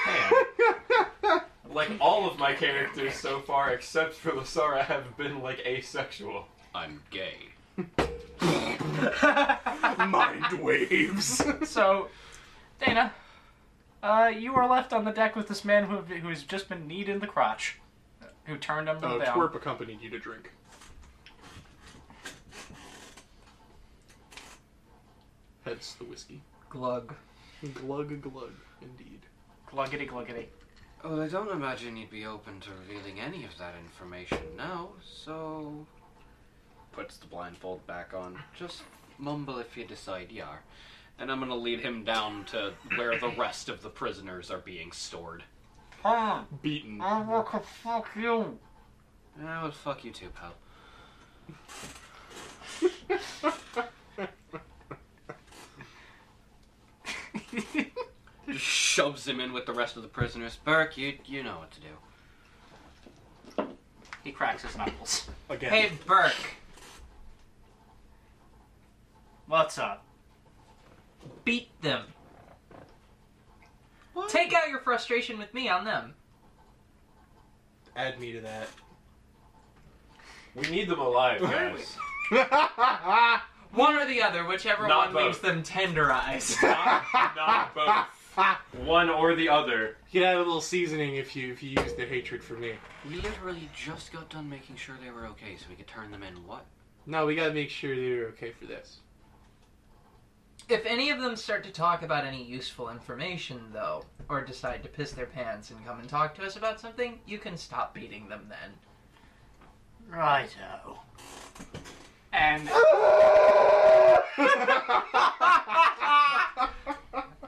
can. Like all of my characters so far, except for Lasara, have been like asexual. I'm gay. Mind waves. So, Dana, you are left on the deck with this man who's just been kneed in the crotch, who turned him down. Twerp accompanied you to drink. Hence the whiskey. Glug. Glug glug, indeed. Gluggity gluggity. Oh, I don't imagine you'd be open to revealing any of that information now, so... Puts the blindfold back on. Just mumble if you decide you are. And I'm gonna lead him down to where the rest of the prisoners are being stored. Beaten. I want to fuck you. Yeah, well, fuck you too, pal. Just shoves him in with the rest of the prisoners. Burke, you know what to do. He cracks his knuckles. Again. Hey, Burke. What's up? Beat them. Take out your frustration with me on them. Add me to that. We need them alive, guys. One or the other, whichever Not one leaves both. them tenderized. Not both. One or the other. You can add a little seasoning if you use the hatred for me. We literally just got done making sure they were okay so we could turn them in. What? No, we gotta make sure they're okay for this. If any of them start to talk about any useful information, though, or decide to piss their pants and come and talk to us about something, you can stop beating them then. Righto. And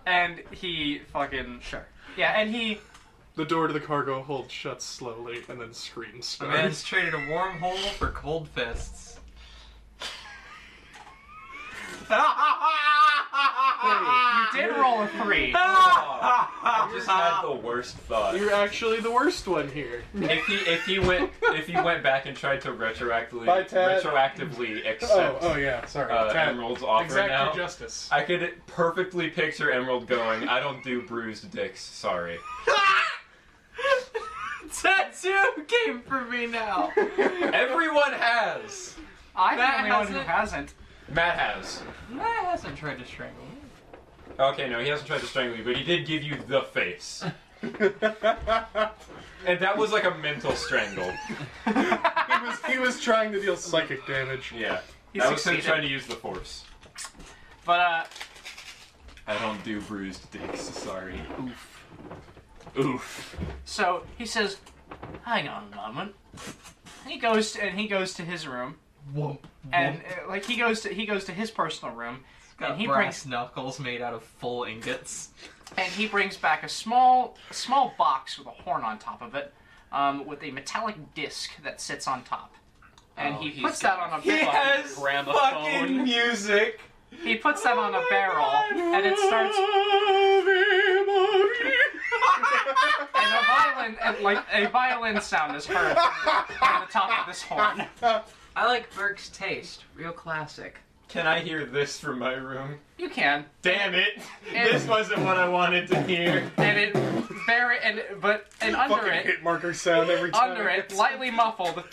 and he fucking Sure. yeah, and he The door to the cargo hold shuts slowly, and then screams A start. man's traded a warm hole for cold fists. you did roll a 3. I just had the worst thought. You're actually the worst one here. If he went back and tried to retroactively Bye, Tad. accept yeah, sorry. Emerald's offer Exact now, your justice. I could perfectly picture Emerald going, "I don't do bruised dicks, sorry." Tattoo came for me now. Everyone has. I'm Matt the only one who hasn't. hasn't. Matt has. Matt hasn't tried to strangle me. Okay, no, he hasn't tried to strangle you, but he did give you the face. And that was like a mental strangle. He was trying to deal psychic damage. Yeah. He That was him succeeded. trying to use the force. But I don't do bruised dicks, sorry. Oof. so he says, "Hang on a moment." He goes to his room, Whoop. and like he goes to his personal room, Got and he brass knuckles made out of full ingots. he brings back a small box with a horn on top of it, with a metallic disc that sits on top, and Oh, he he's puts that got on a He big has gramophone. fucking music. He puts that on a barrel, and it starts. And a violin sound is heard from the top of this horn. I like Burke's taste. Real classic. Can I hear this from my room? You can. Damn it! And- This wasn't what I wanted to hear. And it and under Fucking it, hit marker sound every time. under it, lightly muffled,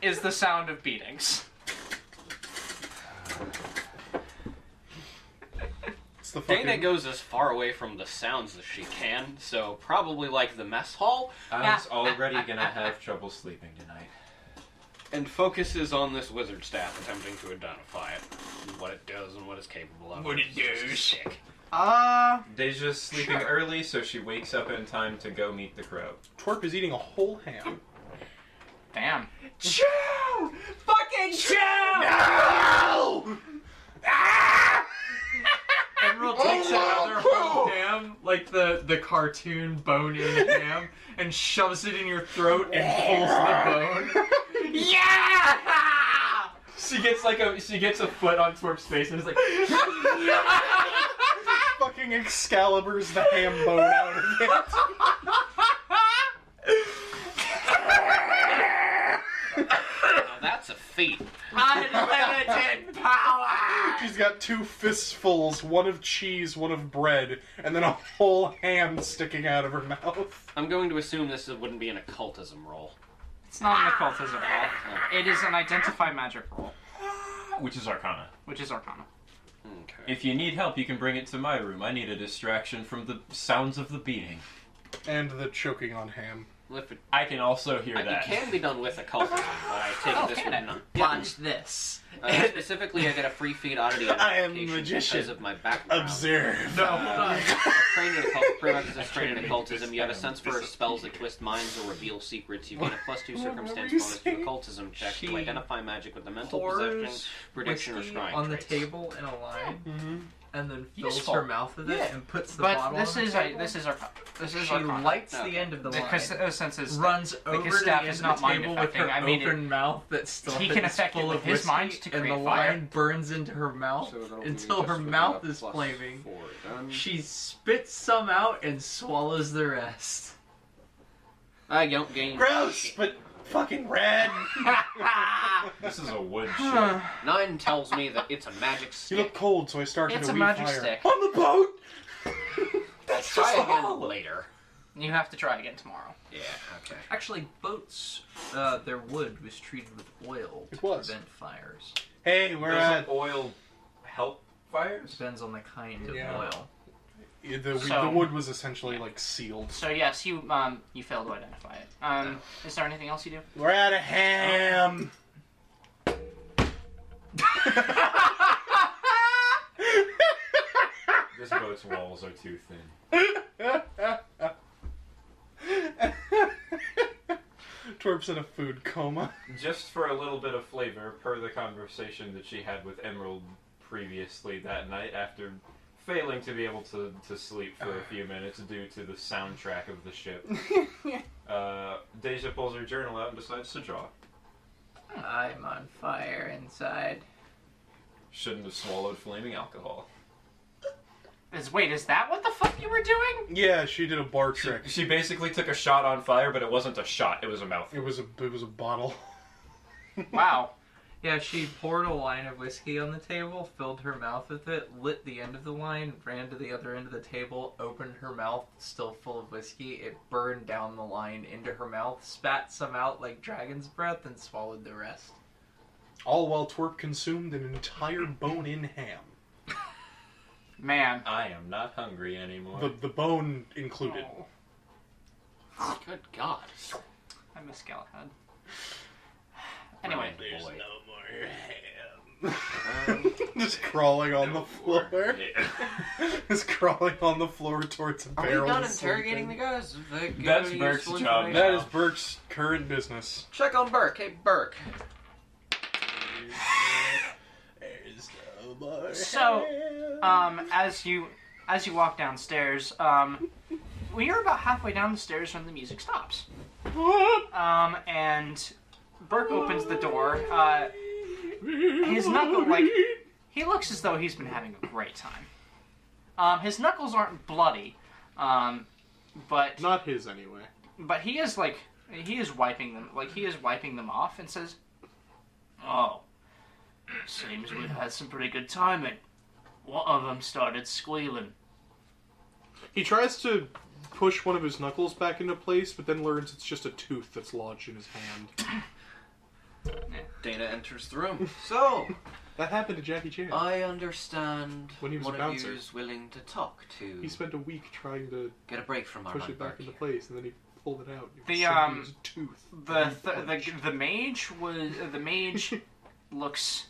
is the sound of beatings. It's the Dana fucking... goes as far away from the sounds as she can, so probably like the mess hall, I was already gonna have trouble sleeping tonight. and focuses on this wizard staff, attempting to identify it, and what it does and what it's capable of. What it It's just does. sick. Deja's sleeping early, so she wakes up in time to go meet the crow. Twerp is eating a whole ham. Damn. Chew! Fucking chew! No! Emerald takes another whole ham, like the cartoon bone-in ham, and shoves it in your throat and pulls the bone. Yeah! She gets a foot on Twerp's face and is like, Fucking Excalibur's the ham bone out of it. Now that's a feat. Unlimited power! She's got 2 fistfuls, one of cheese, one of bread, and then a whole ham sticking out of her mouth. I'm going to assume this wouldn't be an occultism roll. It's not an occultism roll. It is an identify magic roll, which is Arcana. which is Arcana. Okay. If you need help, you can bring it to my room. I need a distraction from the sounds of the beating. And the choking on ham. Well, if it, I can also hear it that. can be done with occultism, but I take it this can would it? not. Watch this. Specifically, I get a free feat oddity I am identification magician. because of my background. Observe. No, hold on. Trained in occult, prerequisites trained in occultism. You have a sense for spells that twist minds or reveal secrets. You gain a +2 circumstance you bonus to saying? occultism check She to identify magic with a mental possession, Pours prediction, or whiskey scrying on the traits. table in a line, Mm-hmm. and then fills Useful. her mouth with it Yeah. and puts the But bottle this on is the table. this is Arcana. This is She Arcana. lights Okay. the end of the line, Because since it's runs over to the staff end is of not the mind table with affecting, her I mean open mouth that still he can is affect it full with of his whiskey, mind to and the create fire. line burns into her mouth So that'll be until her just with mouth a is +4 flaming. done. She spits some out and swallows the rest. I don't gain. Gross, but fucking red. This is a wood ship. 9 tells me that it's a magic You stick. look cold, so I started It's a a wee magic fire. stick. On the boat. Let's try again later. You have to try again tomorrow. Yeah. Okay. Actually, boats, their wood was treated with oil It to was. prevent fires. Hey, we're Doesn't at oil help fires? Depends on the kind of Yeah. oil. the So- wood was essentially like sealed. So yes, you failed to identify it. Is there anything else you do? We're at a ham. This boat's walls are too thin. Twerp's in a food coma. Just for a little bit of flavor, per the conversation that she had with Emerald previously that night after failing to be able to sleep for a few minutes due to the soundtrack of the ship. Deja pulls her journal out and decides to draw. I'm on fire inside. Shouldn't have swallowed flaming alcohol. Wait, is that what the fuck you were doing? Yeah, she did a bar trick. She basically took a shot on fire, but it wasn't a shot, it was a mouthful. It was a bottle. Wow. Yeah, she poured a line of whiskey on the table, filled her mouth with it, lit the end of the line, ran to the other end of the table, opened her mouth, still full of whiskey. It burned down the line into her mouth, spat some out like dragon's breath, and swallowed the rest. All while Twerp consumed an entire bone-in ham. Man. I am not hungry anymore. The bone included. Oh, Good God. I miss Galahad. Anyway. There's no more ham. Just crawling on the floor. Just crawling on the floor towards a Are barrel. we done of interrogating sleeping. the guys? Have they given That's any Burke's useful job. information? That is Burke's current business. Check on Burke. Hey, Burke. There's no more So, ham. as you walk downstairs, when you're about halfway down the stairs when the music stops. And Burke opens the door. His He looks as though he's been having a great time. His knuckles aren't bloody, but Not his, anyway. but he is wiping them off and says, "Oh, seems we've had some pretty good timing. One of them started squealing." He tries to push one of his knuckles back into place, but then learns it's just a tooth that's lodged in his hand. Dana enters the room. So, That happened to Jackie Chan. I understand When he was one a of bouncer. you is willing to talk to He spent a week trying to get a break from our push hard it back work into here. place, and then he pulled it out. It was The, simply his tooth. The mage looks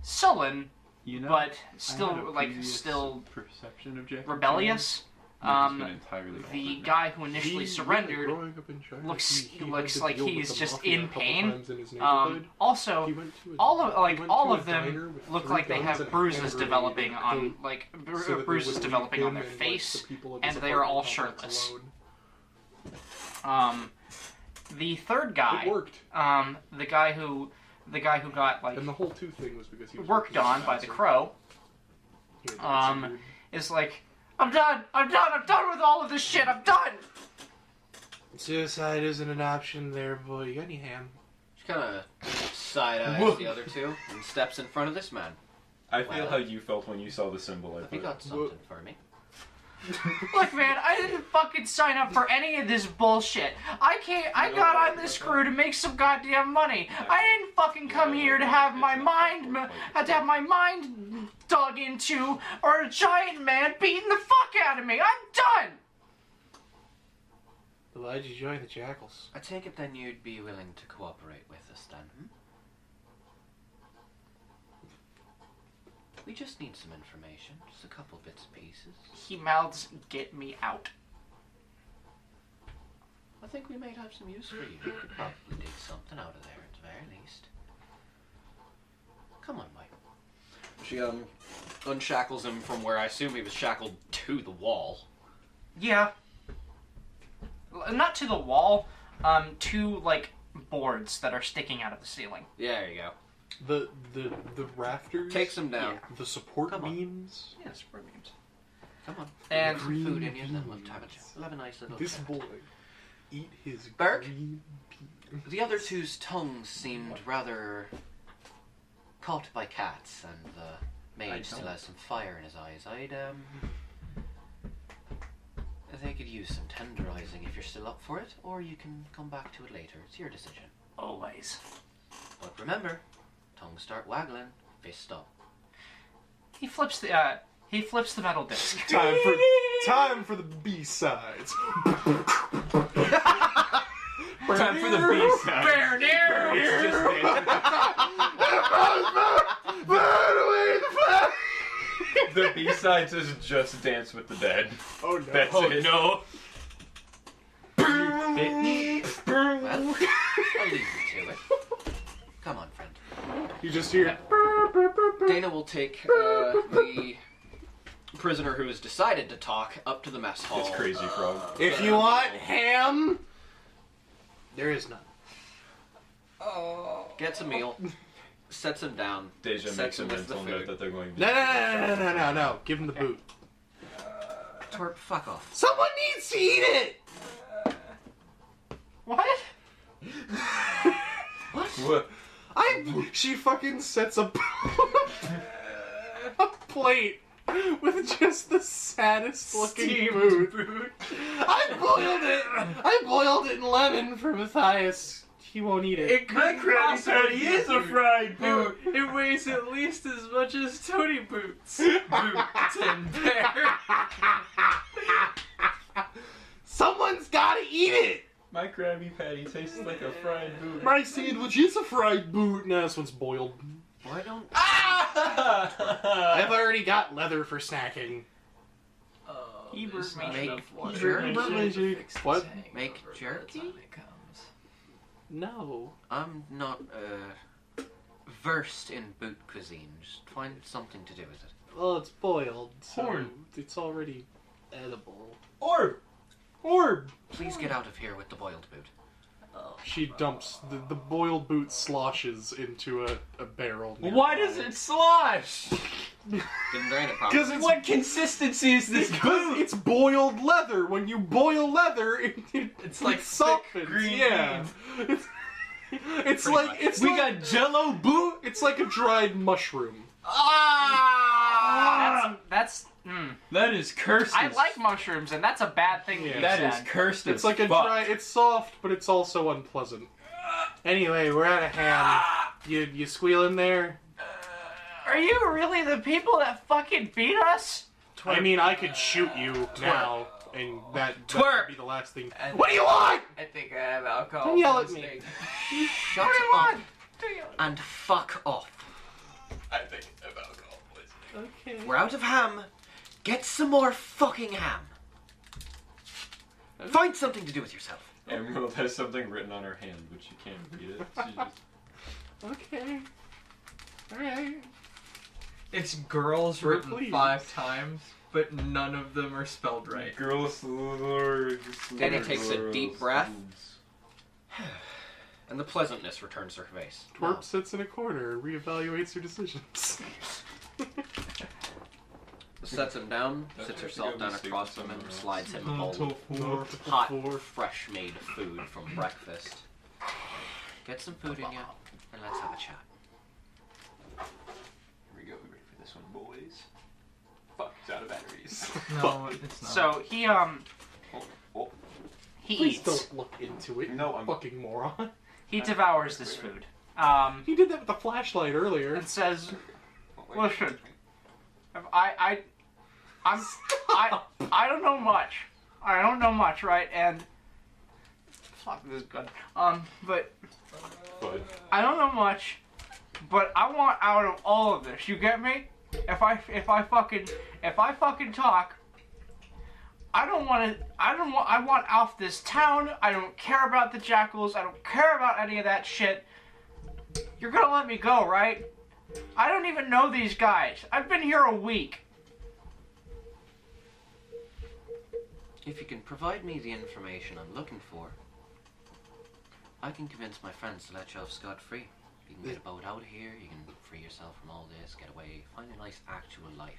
sullen, You know, but I had a still previous still perception of Jackie rebellious. Chan. I've just been entirely The off. guy who initially He- surrendered growing up in China, looks he had looks to like deal with he's the just mafia a in couple pain. times in his neighborhood. Also, He went to a- all of he went to a them diner with look 3 like they guns have and a bruises hand developing grenade on and a like coat so that they bruises would developing leave on their him and, face, the people of and his they are all apartment complex shirtless. alone. The third guy, It worked, the guy who got like and the whole tooth thing was because he was worked on by the crow, He had some weird- is like, I'm done with all of this shit, I'm done! Suicide isn't an option there, boy. You got any ham? She kind of side-eyes the other two and steps in front of this man. I feel Well. how you felt when you saw the symbol I Have you put. got something for me? Look, man, I didn't fucking sign up for any of this bullshit. I got on this crew to make some goddamn money. I didn't fucking come here to have my mind dug into, or a giant man beating the fuck out of me. I'm done! Why'd you join the Jackals? I take it then you'd be willing to cooperate with us then, hmm? We just need some information, just a couple bits and pieces. He mouths, "Get me out." I think we might have some use for you. We could probably dig something out of there at the very least. Come on, Mike. She unshackles him from where I assume he was shackled to the wall. Yeah. Not to the wall, to, like, boards that are sticking out of the ceiling. Yeah, there you go. The rafters? Takes him down. The support Come on. beams? Yeah, support beams. Come on. And Put food in you, then we'll have a nice little This chat. boy. Eat his Burke? green peas. The other two's tongues seemed rather caught by cats, and the mage still has some fire in his eyes. They could use some tenderizing if you're still up for it, or you can come back to it later. It's your decision. always. But remember, tongues start waggling, fists stop. He flips the metal disc. Time for the B-sides. Time for the B-side. The B-sides is just Dance with the Dead. Oh no. That's it. no! Well, I'll leave you to it. Come on, friend. You just hear. Dana will take the prisoner who has decided to talk up to the mess hall. It's Crazy Frog. If you want ham, there is none. Gets a meal, sets him down, Deja sets makes a him with the mental note food. that they're going to No. Give him the boot. Twerp, fuck off. Someone needs to eat it. What? What? She fucking sets a plate with just the saddest looking food. I boiled it in lemon for Matthias. He won't eat it. My Krabby Patty is a fried boot. It weighs at least as much as Tony Boots. Boots and bear. Someone's gotta eat it. My Krabby Patty tastes like a fried boot. My sandwich is a fried boot. No, this one's boiled. Why don't... I've already got leather for snacking. Hebert Make jerky. What? Make jerky? No. I'm not, versed in boot cuisine. Just find something to do with it. Well, it's boiled. So Corn. It's already edible. Orb! Orb! Please get out of here with the boiled boot. She dumps the boiled boot sloshes into a barrel. Why does it slosh? Didn't drain it properly. Because it's What consistency is this because boot? it's boiled leather. When you boil leather, It's like softens. green Yeah. It's Pretty like much. it's We like, got Jello boot. it's like a dried mushroom. That's That is cursed. I as like mushrooms, and that's a bad thing Yeah. you That said. is cursed. It's as like a fuck. dry. It's soft, but it's also unpleasant. Anyway, we're out of ham. You squealing there? Are you really the people that fucking beat us? I mean, I could shoot you now, and that Twerp! would be the last thing. I What do you want? I think I have alcohol. Don't yell at me. poisoning. Shut up and fuck off. I think I have alcohol poisoning. Okay. We're out of ham. Get some more fucking ham. Find something to do with yourself. Emerald has something written on her hand, but she can't read it. She just... Okay. All right. It's girls We're written pleased. 5 times, but none of them are spelled right. Girls. Danny takes a deep breath. And the pleasantness returns to her face. Twerp sits in a corner and reevaluates her decisions. Sets him down, That's sits right, herself to go down mistake across with him, and someone else. slides him a bowl of Four. hot, Four. fresh made food from breakfast. Get some food in you, and let's have a chat. Here we go. We ready for this one, boys? Fuck, it's out of batteries. No, it's not. So he Oh, he Please eats. don't look into it. No, you I'm- fucking moron. He devours this food. He did that with the flashlight earlier. And says, wait. "Listen, if I don't know much. I don't know much, right? And fuck, this is good. But But I don't know much. But I want out of all of this. You get me? If I fucking talk, I want off this town. I don't care about the jackals. I don't care about any of that shit. You're gonna let me go, right? I don't even know these guys. I've been here a week. If you can provide me the information I'm looking for, I can convince my friends to let you off scot-free. You can get a boat out of here, you can free yourself from all this, get away, find a nice actual life.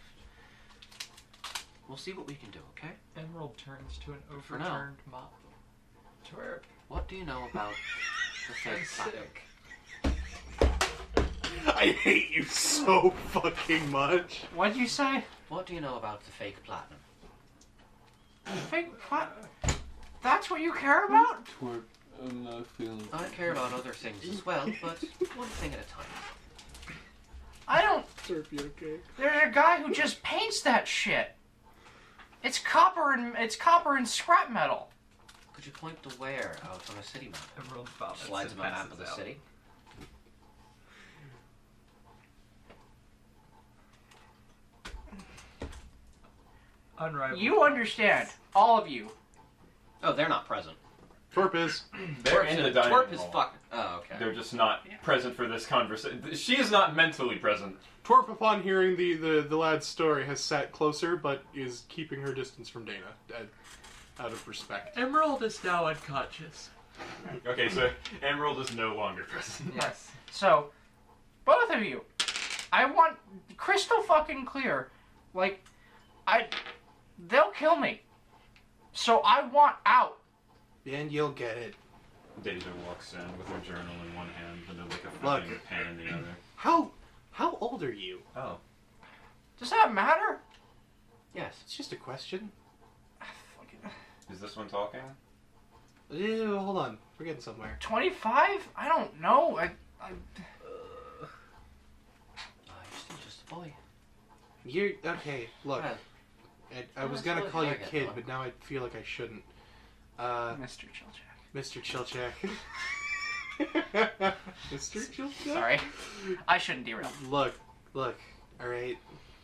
We'll see what we can do, okay? Emerald turns to an For now. overturned mop. Twerp. What do you know about the I'm fake platinum? sick. I hate you so fucking much. What'd you say? What do you know about the fake platinum? Fake what? That's what you care about? Twerp, I'm not feeling. I care about other things as well, but one thing at a time. I don't. Twerp, you okay? There's a guy who just paints that shit. It's copper and scrap metal. Could you point to where out on a city map? Emerald vomits Slides and him a map passes of the out. city. Unrivaled. You understand, all of you. Oh, they're not present. Twerp is. they're in the dining Twerp is hall. fucking. Oh, okay. They're just not present for this conversation. She is not mentally present. Twerp, upon hearing the lad's story, has sat closer, but is keeping her distance from Dana, out of respect. Emerald is now unconscious. Okay, so Emerald is no longer present. Yes. So, both of you, I want crystal fucking clear. Like, they'll kill me. So I want out. And you'll get it. Deja walks in with her journal in one hand and like a Look. fucking pen in the other. How old are you? Oh. Does that matter? Yes. It's just a question. Is this one talking? Ew, hold on. We're getting somewhere. 25? I don't know. Oh, you're still just a boy. You're okay. Look, Well, I was gonna call you kid, but now I feel like I shouldn't. Mr. Chiljack. Mr. Chilchak. Mr. Chilchak. Sorry. I shouldn't derail. Look. All right.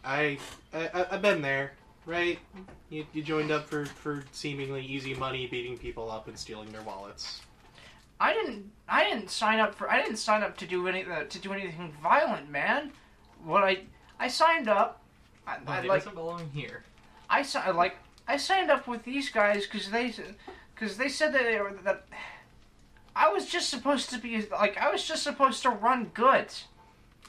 I've been there, right? You joined up for seemingly easy money, beating people up and stealing their wallets. I didn't sign up to do anything violent, man. I signed up. He doesn't belong here. I signed up with these guys because they said that I was just supposed to run goods.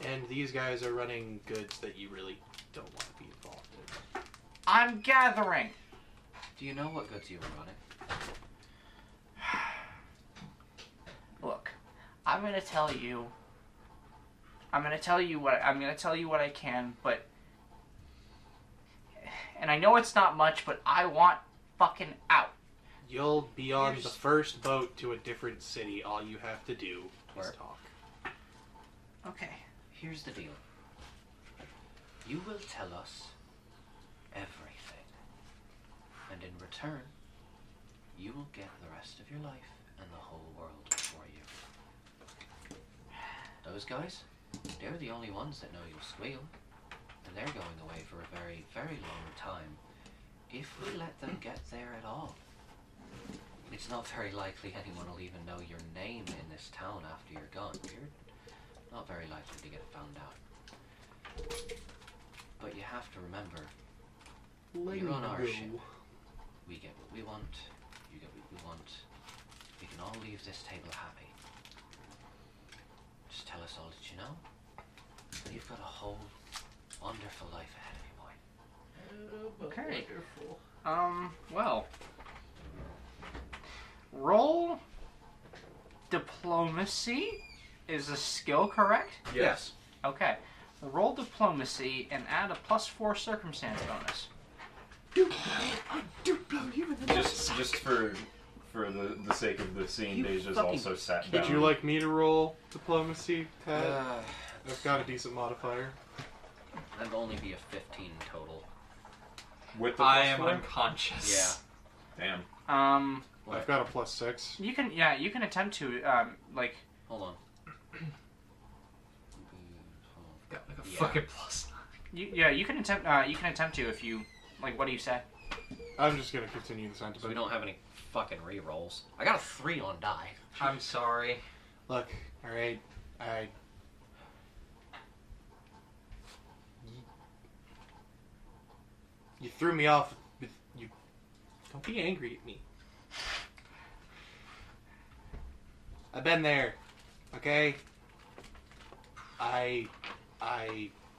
And these guys are running goods that you really don't want to be involved in. I'm gathering. Do you know what goods you were running? Look, I'm gonna tell you what I can, but and I know it's not much, but I want fucking out. You'll be on the first boat to a different city. All you have to do is Twerp. talk. Okay. Here's the deal. You will tell us everything. And in return, you will get the rest of your life and the whole world for you. Those guys, they're the only ones that know you'll squeal. And they're going away for a very, very long time. If we let them get there at all. It's not very likely anyone will even know your name in this town after you're gone. You're not very likely to get found out. But you have to remember, you're on our ship. We get what we want, you get what we want. We can all leave this table happy. Just tell us all that you know, and you've got a whole wonderful life ahead of you, boy. Okay. Well. Roll diplomacy is a skill, correct? Yes. Okay. Roll diplomacy and add a +4 circumstance bonus. Just for the sake of the scene, You Deja's fucking- also sat down. Would you like me to roll diplomacy, Tad? I've got a decent modifier. That'd only be a 15 total. with the I plus am four? unconscious. Damn. What? I've got a +6. You can attempt to like Hold on. Got like a Yeah. fucking plus. you can attempt to if you like. What do you say? I'm just gonna continue the So we sentiment. don't have any fucking re-rolls. I got a 3 on die. I'm sorry. Look, alright, You threw me off with you. Don't be angry at me. I've been there, okay? I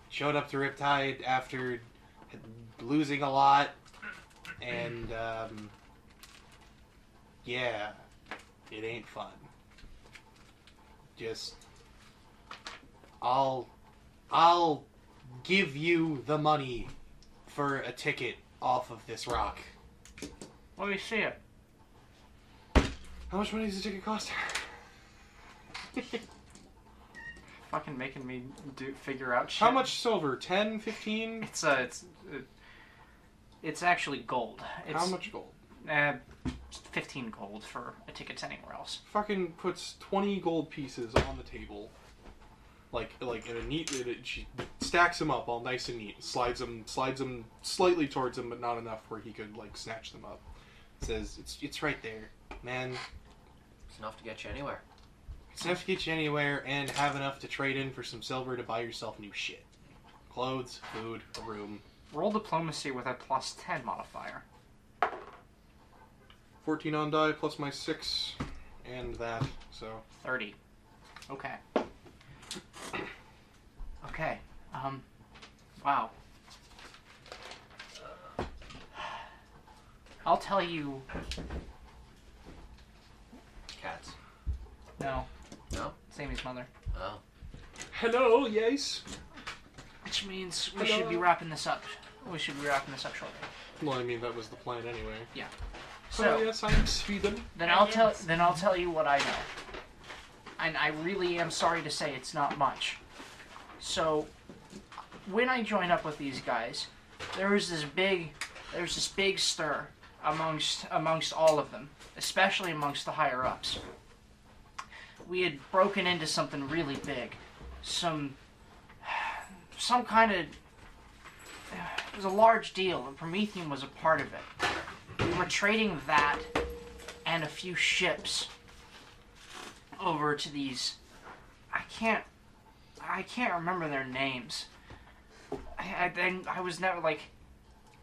showed up to Riptide after losing a lot, and yeah, it ain't fun. Just I'll give you the money for a ticket off of this rock. Let me see it. How much money does a ticket cost? Fucking making me figure out shit. How much silver? 10, 15? It's actually gold. It's, How much gold? 15 gold for a ticket to anywhere else. Fucking puts 20 gold pieces on the table. Like in a neat, she stacks them up all nice and neat. Slides them slightly towards him, but not enough where he could like snatch them up. Says it's right there, man. It's enough to get you anywhere. It's enough to get you anywhere and have enough to trade in for some silver to buy yourself new shit, clothes, food, a room. Roll diplomacy with a +10 modifier. 14 on die plus my 6 and that. So 30. Okay. Okay. Wow. I'll tell you. Cats. No. No? Sammy's mother. Oh. hello, yes. Which means we Hello. should be wrapping this up. We should be wrapping this up shortly. Well, I mean that was the plan anyway. So yes, I'm Sweden. then I'll tell you what I know. And I really am sorry to say it's not much. So when I joined up with these guys, there was this big stir amongst all of them, especially amongst the higher ups. We had broken into something really big, some kind of. It was a large deal, and Promethean was a part of it. We were trading that and a few ships over to these. I can't remember their names. I was never like.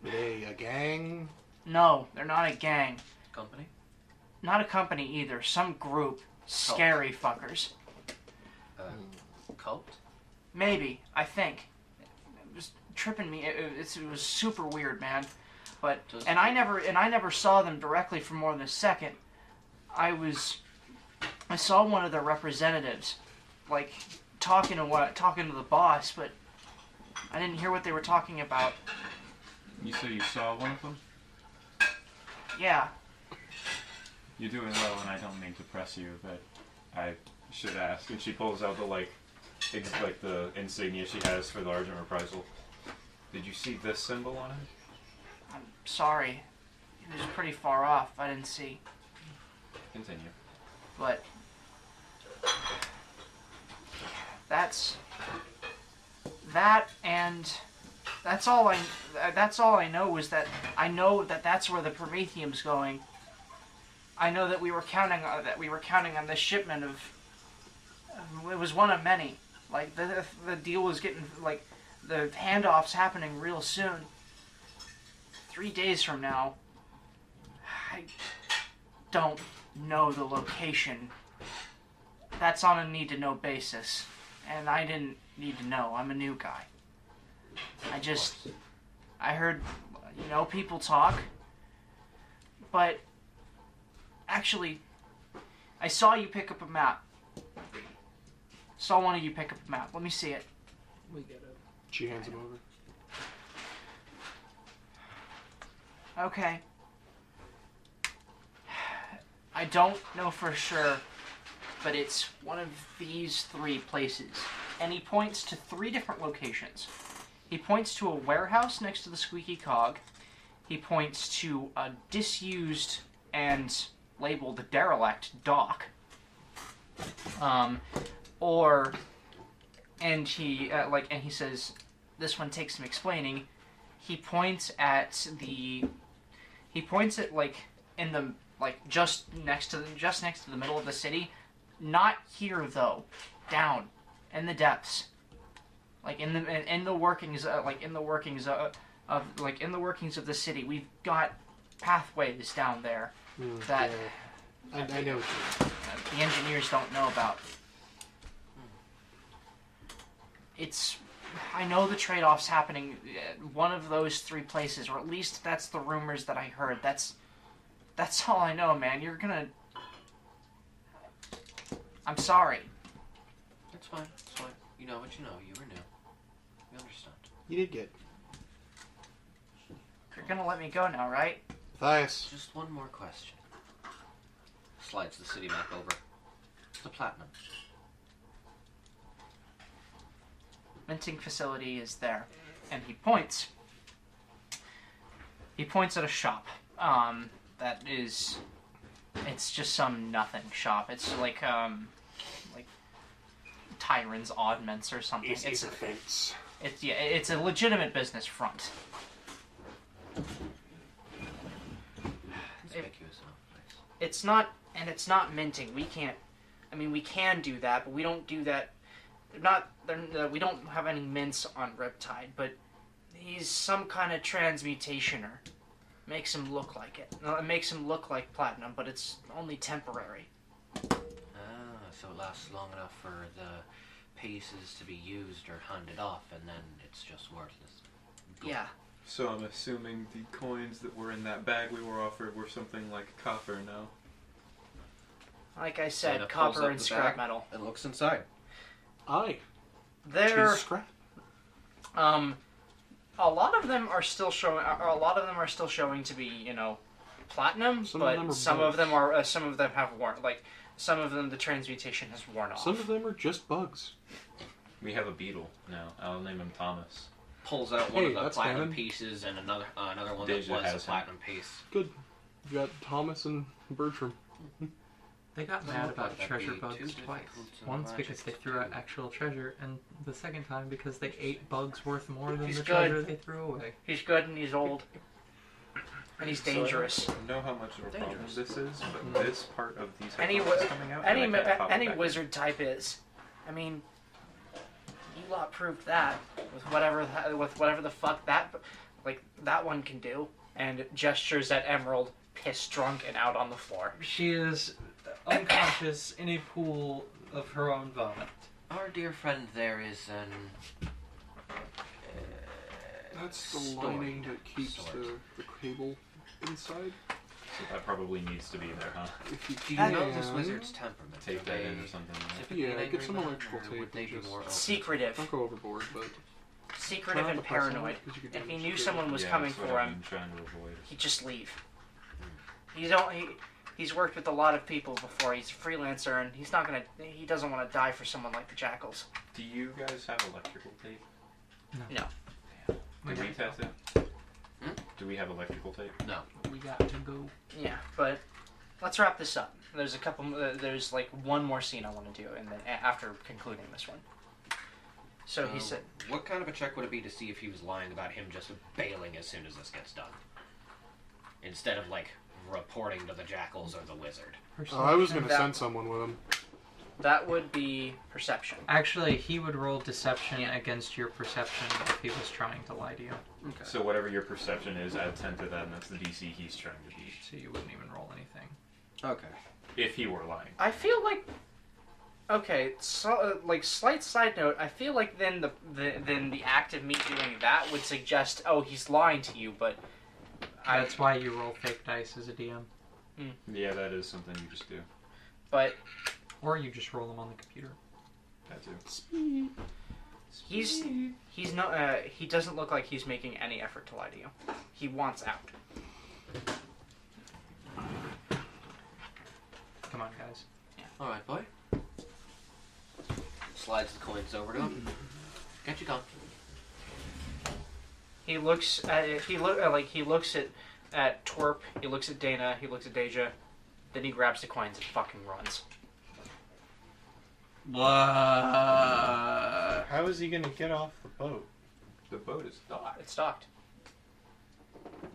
Are they a gang? No, they're not a gang. Company? Not a company either. Some group. Scary fuckers. Cult? Maybe. I think. It was tripping me. It was super weird, man. But Does- and I never saw them directly for more than a second. I saw one of their representatives, like talking to the boss, but I didn't hear what they were talking about. You say you saw one of them? Yeah. You're doing well, and I don't mean to press you, but I should ask. And she pulls out the the insignia she has for the Argent Reprisal. Did you see this symbol on it? I'm sorry. It was pretty far off. I didn't see. Continue. But that's all I know is that I know that that's where the Prometheum's going. I know that we were counting on this shipment of. It was one of many. Like the deal was getting like the handoff's happening real soon. 3 days from now. I don't know the location. That's on a need-to-know basis. And I didn't need to know. I'm a new guy. I heard, people talk. But, actually, I saw you pick up a map. Saw one of you pick up a map. Let me see it. We get it. She hands him over. Okay. I don't know for sure, but it's one of these 3 places. And he points to 3 different locations. He points to a warehouse next to the Squeaky Cog. He points to a disused and labeled derelict dock. And he says, this one takes some explaining. He points at just next to the middle of the city. Not here though, down in the depths, in the workings of the city. We've got pathways down there that I know what you mean. the engineers don't know about. I know the trade-off's happening at one of those 3 places, or at least that's the rumors that I heard. That's all I know, man. I'm sorry. That's fine. It's fine. You know what you know. You were new. We understand. You did good. You're gonna let me go now, right? Matthias. Just one more question. Slides the city map over. The platinum. Minting facility is there, and he points. He points at a shop. It's just some nothing shop. It's like Tyron's Oddments or something. It's a fence. It's a legitimate business front. Conspicuous enough place. It's not minting. We can do that, but we don't do that. We don't have any mints on Riptide, but he's some kind of transmutationer. Makes him look like it. It makes him look like platinum, but it's only temporary. So it lasts long enough for the pieces to be used or handed off, and then it's just worthless. Yeah. So I'm assuming the coins that were in that bag we were offered were something like copper now. Like I And said, it pulls copper up and the scrap bag metal. and looks inside. Aye. They're Tis scrap. a lot of them are still showing. To be, platinum, Some of them but are some both. of them are. Some of them have worn. Like some of them, the transmutation has worn off. Some of them are just bugs. We have a beetle now. I'll name him Thomas. Pulls out one Hey, of the that's platinum canon. pieces and another one Deja that was has a him. platinum piece. Good. You got Thomas and Bertram. They got Doesn't mad look about like that'd treasure be bugs too twice. difficult to Once imagine. because they threw out actual treasure, and the second time because they ate bugs worth more than He's the good. treasure they threw away. He's good and he's old. And he's dangerous. So I don't know how much of a problem Dangerous. this is, but this part of these Any hypotheses coming out, any and I can't follow any back. wizard type is. I mean, you lot proved that with whatever the fuck that one can do. And gestures at Emerald, pissed drunk and out on the floor. She is unconscious in a pool of her own vomit. Our dear friend there is That's the Story. lining that keeps the cable inside. So that probably needs to be there, huh? If you Do you can, know this wizard's temperament? Take Are that they in or something. Right? typically Yeah, get some angry men, electrical or tape would they and be just- more open? Secretive. don't go overboard, but Secretive Not and the press on it, paranoid. 'cause you could If he damage knew the someone was Yeah, coming that's what for I've him, been trying to avoid. he'd just leave. He's worked with a lot of people before. He's a freelancer, and he doesn't want to die for someone like the Jackals. Do you guys have electrical tape? No. Do we tattoo? Hmm? Do we have electrical tape? No. We got to go. Yeah, but let's wrap this up. There's a couple. There's like one more scene I want to do, and then after concluding this one. So he said, What kind of a check would it be to see if he was lying about him just bailing as soon as this gets done? Instead of, like, reporting to the Jackals or the wizard. I was going to That- send someone with him. that would be perception. Actually, he would roll deception against your perception if he was trying to lie to you. Okay. So whatever your perception is, add 10 to that, and that's the DC he's trying to beat. So you wouldn't even roll anything. Okay. If he were lying. I feel like. Okay, so like slight side note. I feel like then the act of me doing that would suggest, oh, he's lying to you, but. That's why you roll fake dice as a DM. Yeah, that is something you just do. But Or you just roll them on the computer. That too. he's no he doesn't look like he's making any effort to lie to you. He wants out. Come on, guys. Alright, boy. Slides the coins over to him. Get you gone. He looks at he looks at Twerp. He looks at Dana. He looks at Deja. Then he grabs the coins and fucking runs. How is he going to get off the boat? The boat is docked. It's docked. Are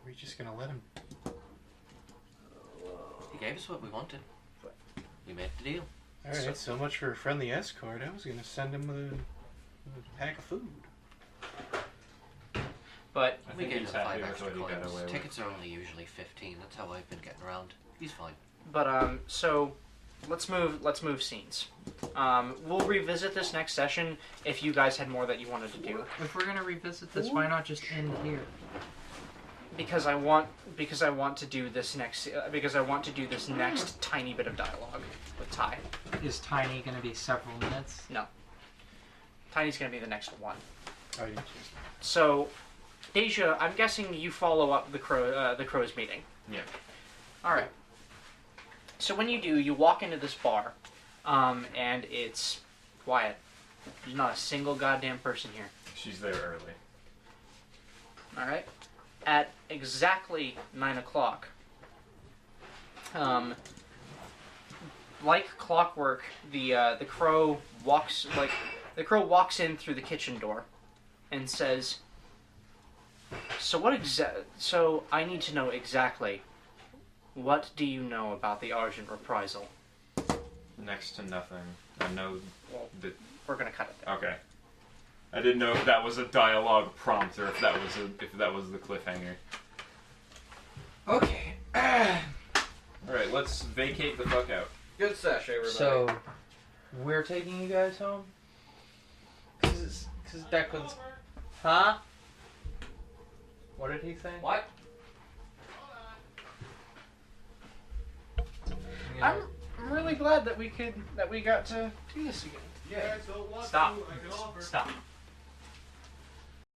we just going to let him? He gave us what we wanted. We made the deal. Alright, so much for a friendly escort. I was going to send him a pack of food. But I We think gave he's him happy 5 with extra what he got coins. away with. Tickets are only usually 15. That's how I've been getting around. He's fine. so let's move scenes. We'll revisit this next session if you guys had more that you wanted to do. If we're gonna revisit this, why not just end here? Because I want to do this next tiny bit of dialogue with Ty. Is Tiny gonna be several minutes? Tiny's gonna be the next one. Oh, yeah. So, Deja, I'm guessing you follow up the crow's meeting. Yeah. All right. So when you do, you walk into this bar, and it's quiet. There's not a single goddamn person here. She's there early. All right. At exactly 9 o'clock, like clockwork, the crow walks in through the kitchen door, and says, So I need to know exactly. What do you know about the Argent reprisal? Next to nothing. I know that. We're gonna cut it there. Okay. I didn't know if that was a dialogue prompt or if that was the cliffhanger. Okay. All right, let's vacate the fuck out. Good sesh, everybody. So, we're taking you guys home? Cause Declan's... Huh? What did he say? What? I'm really glad that we got to do this again. Yeah. Stop. Stop.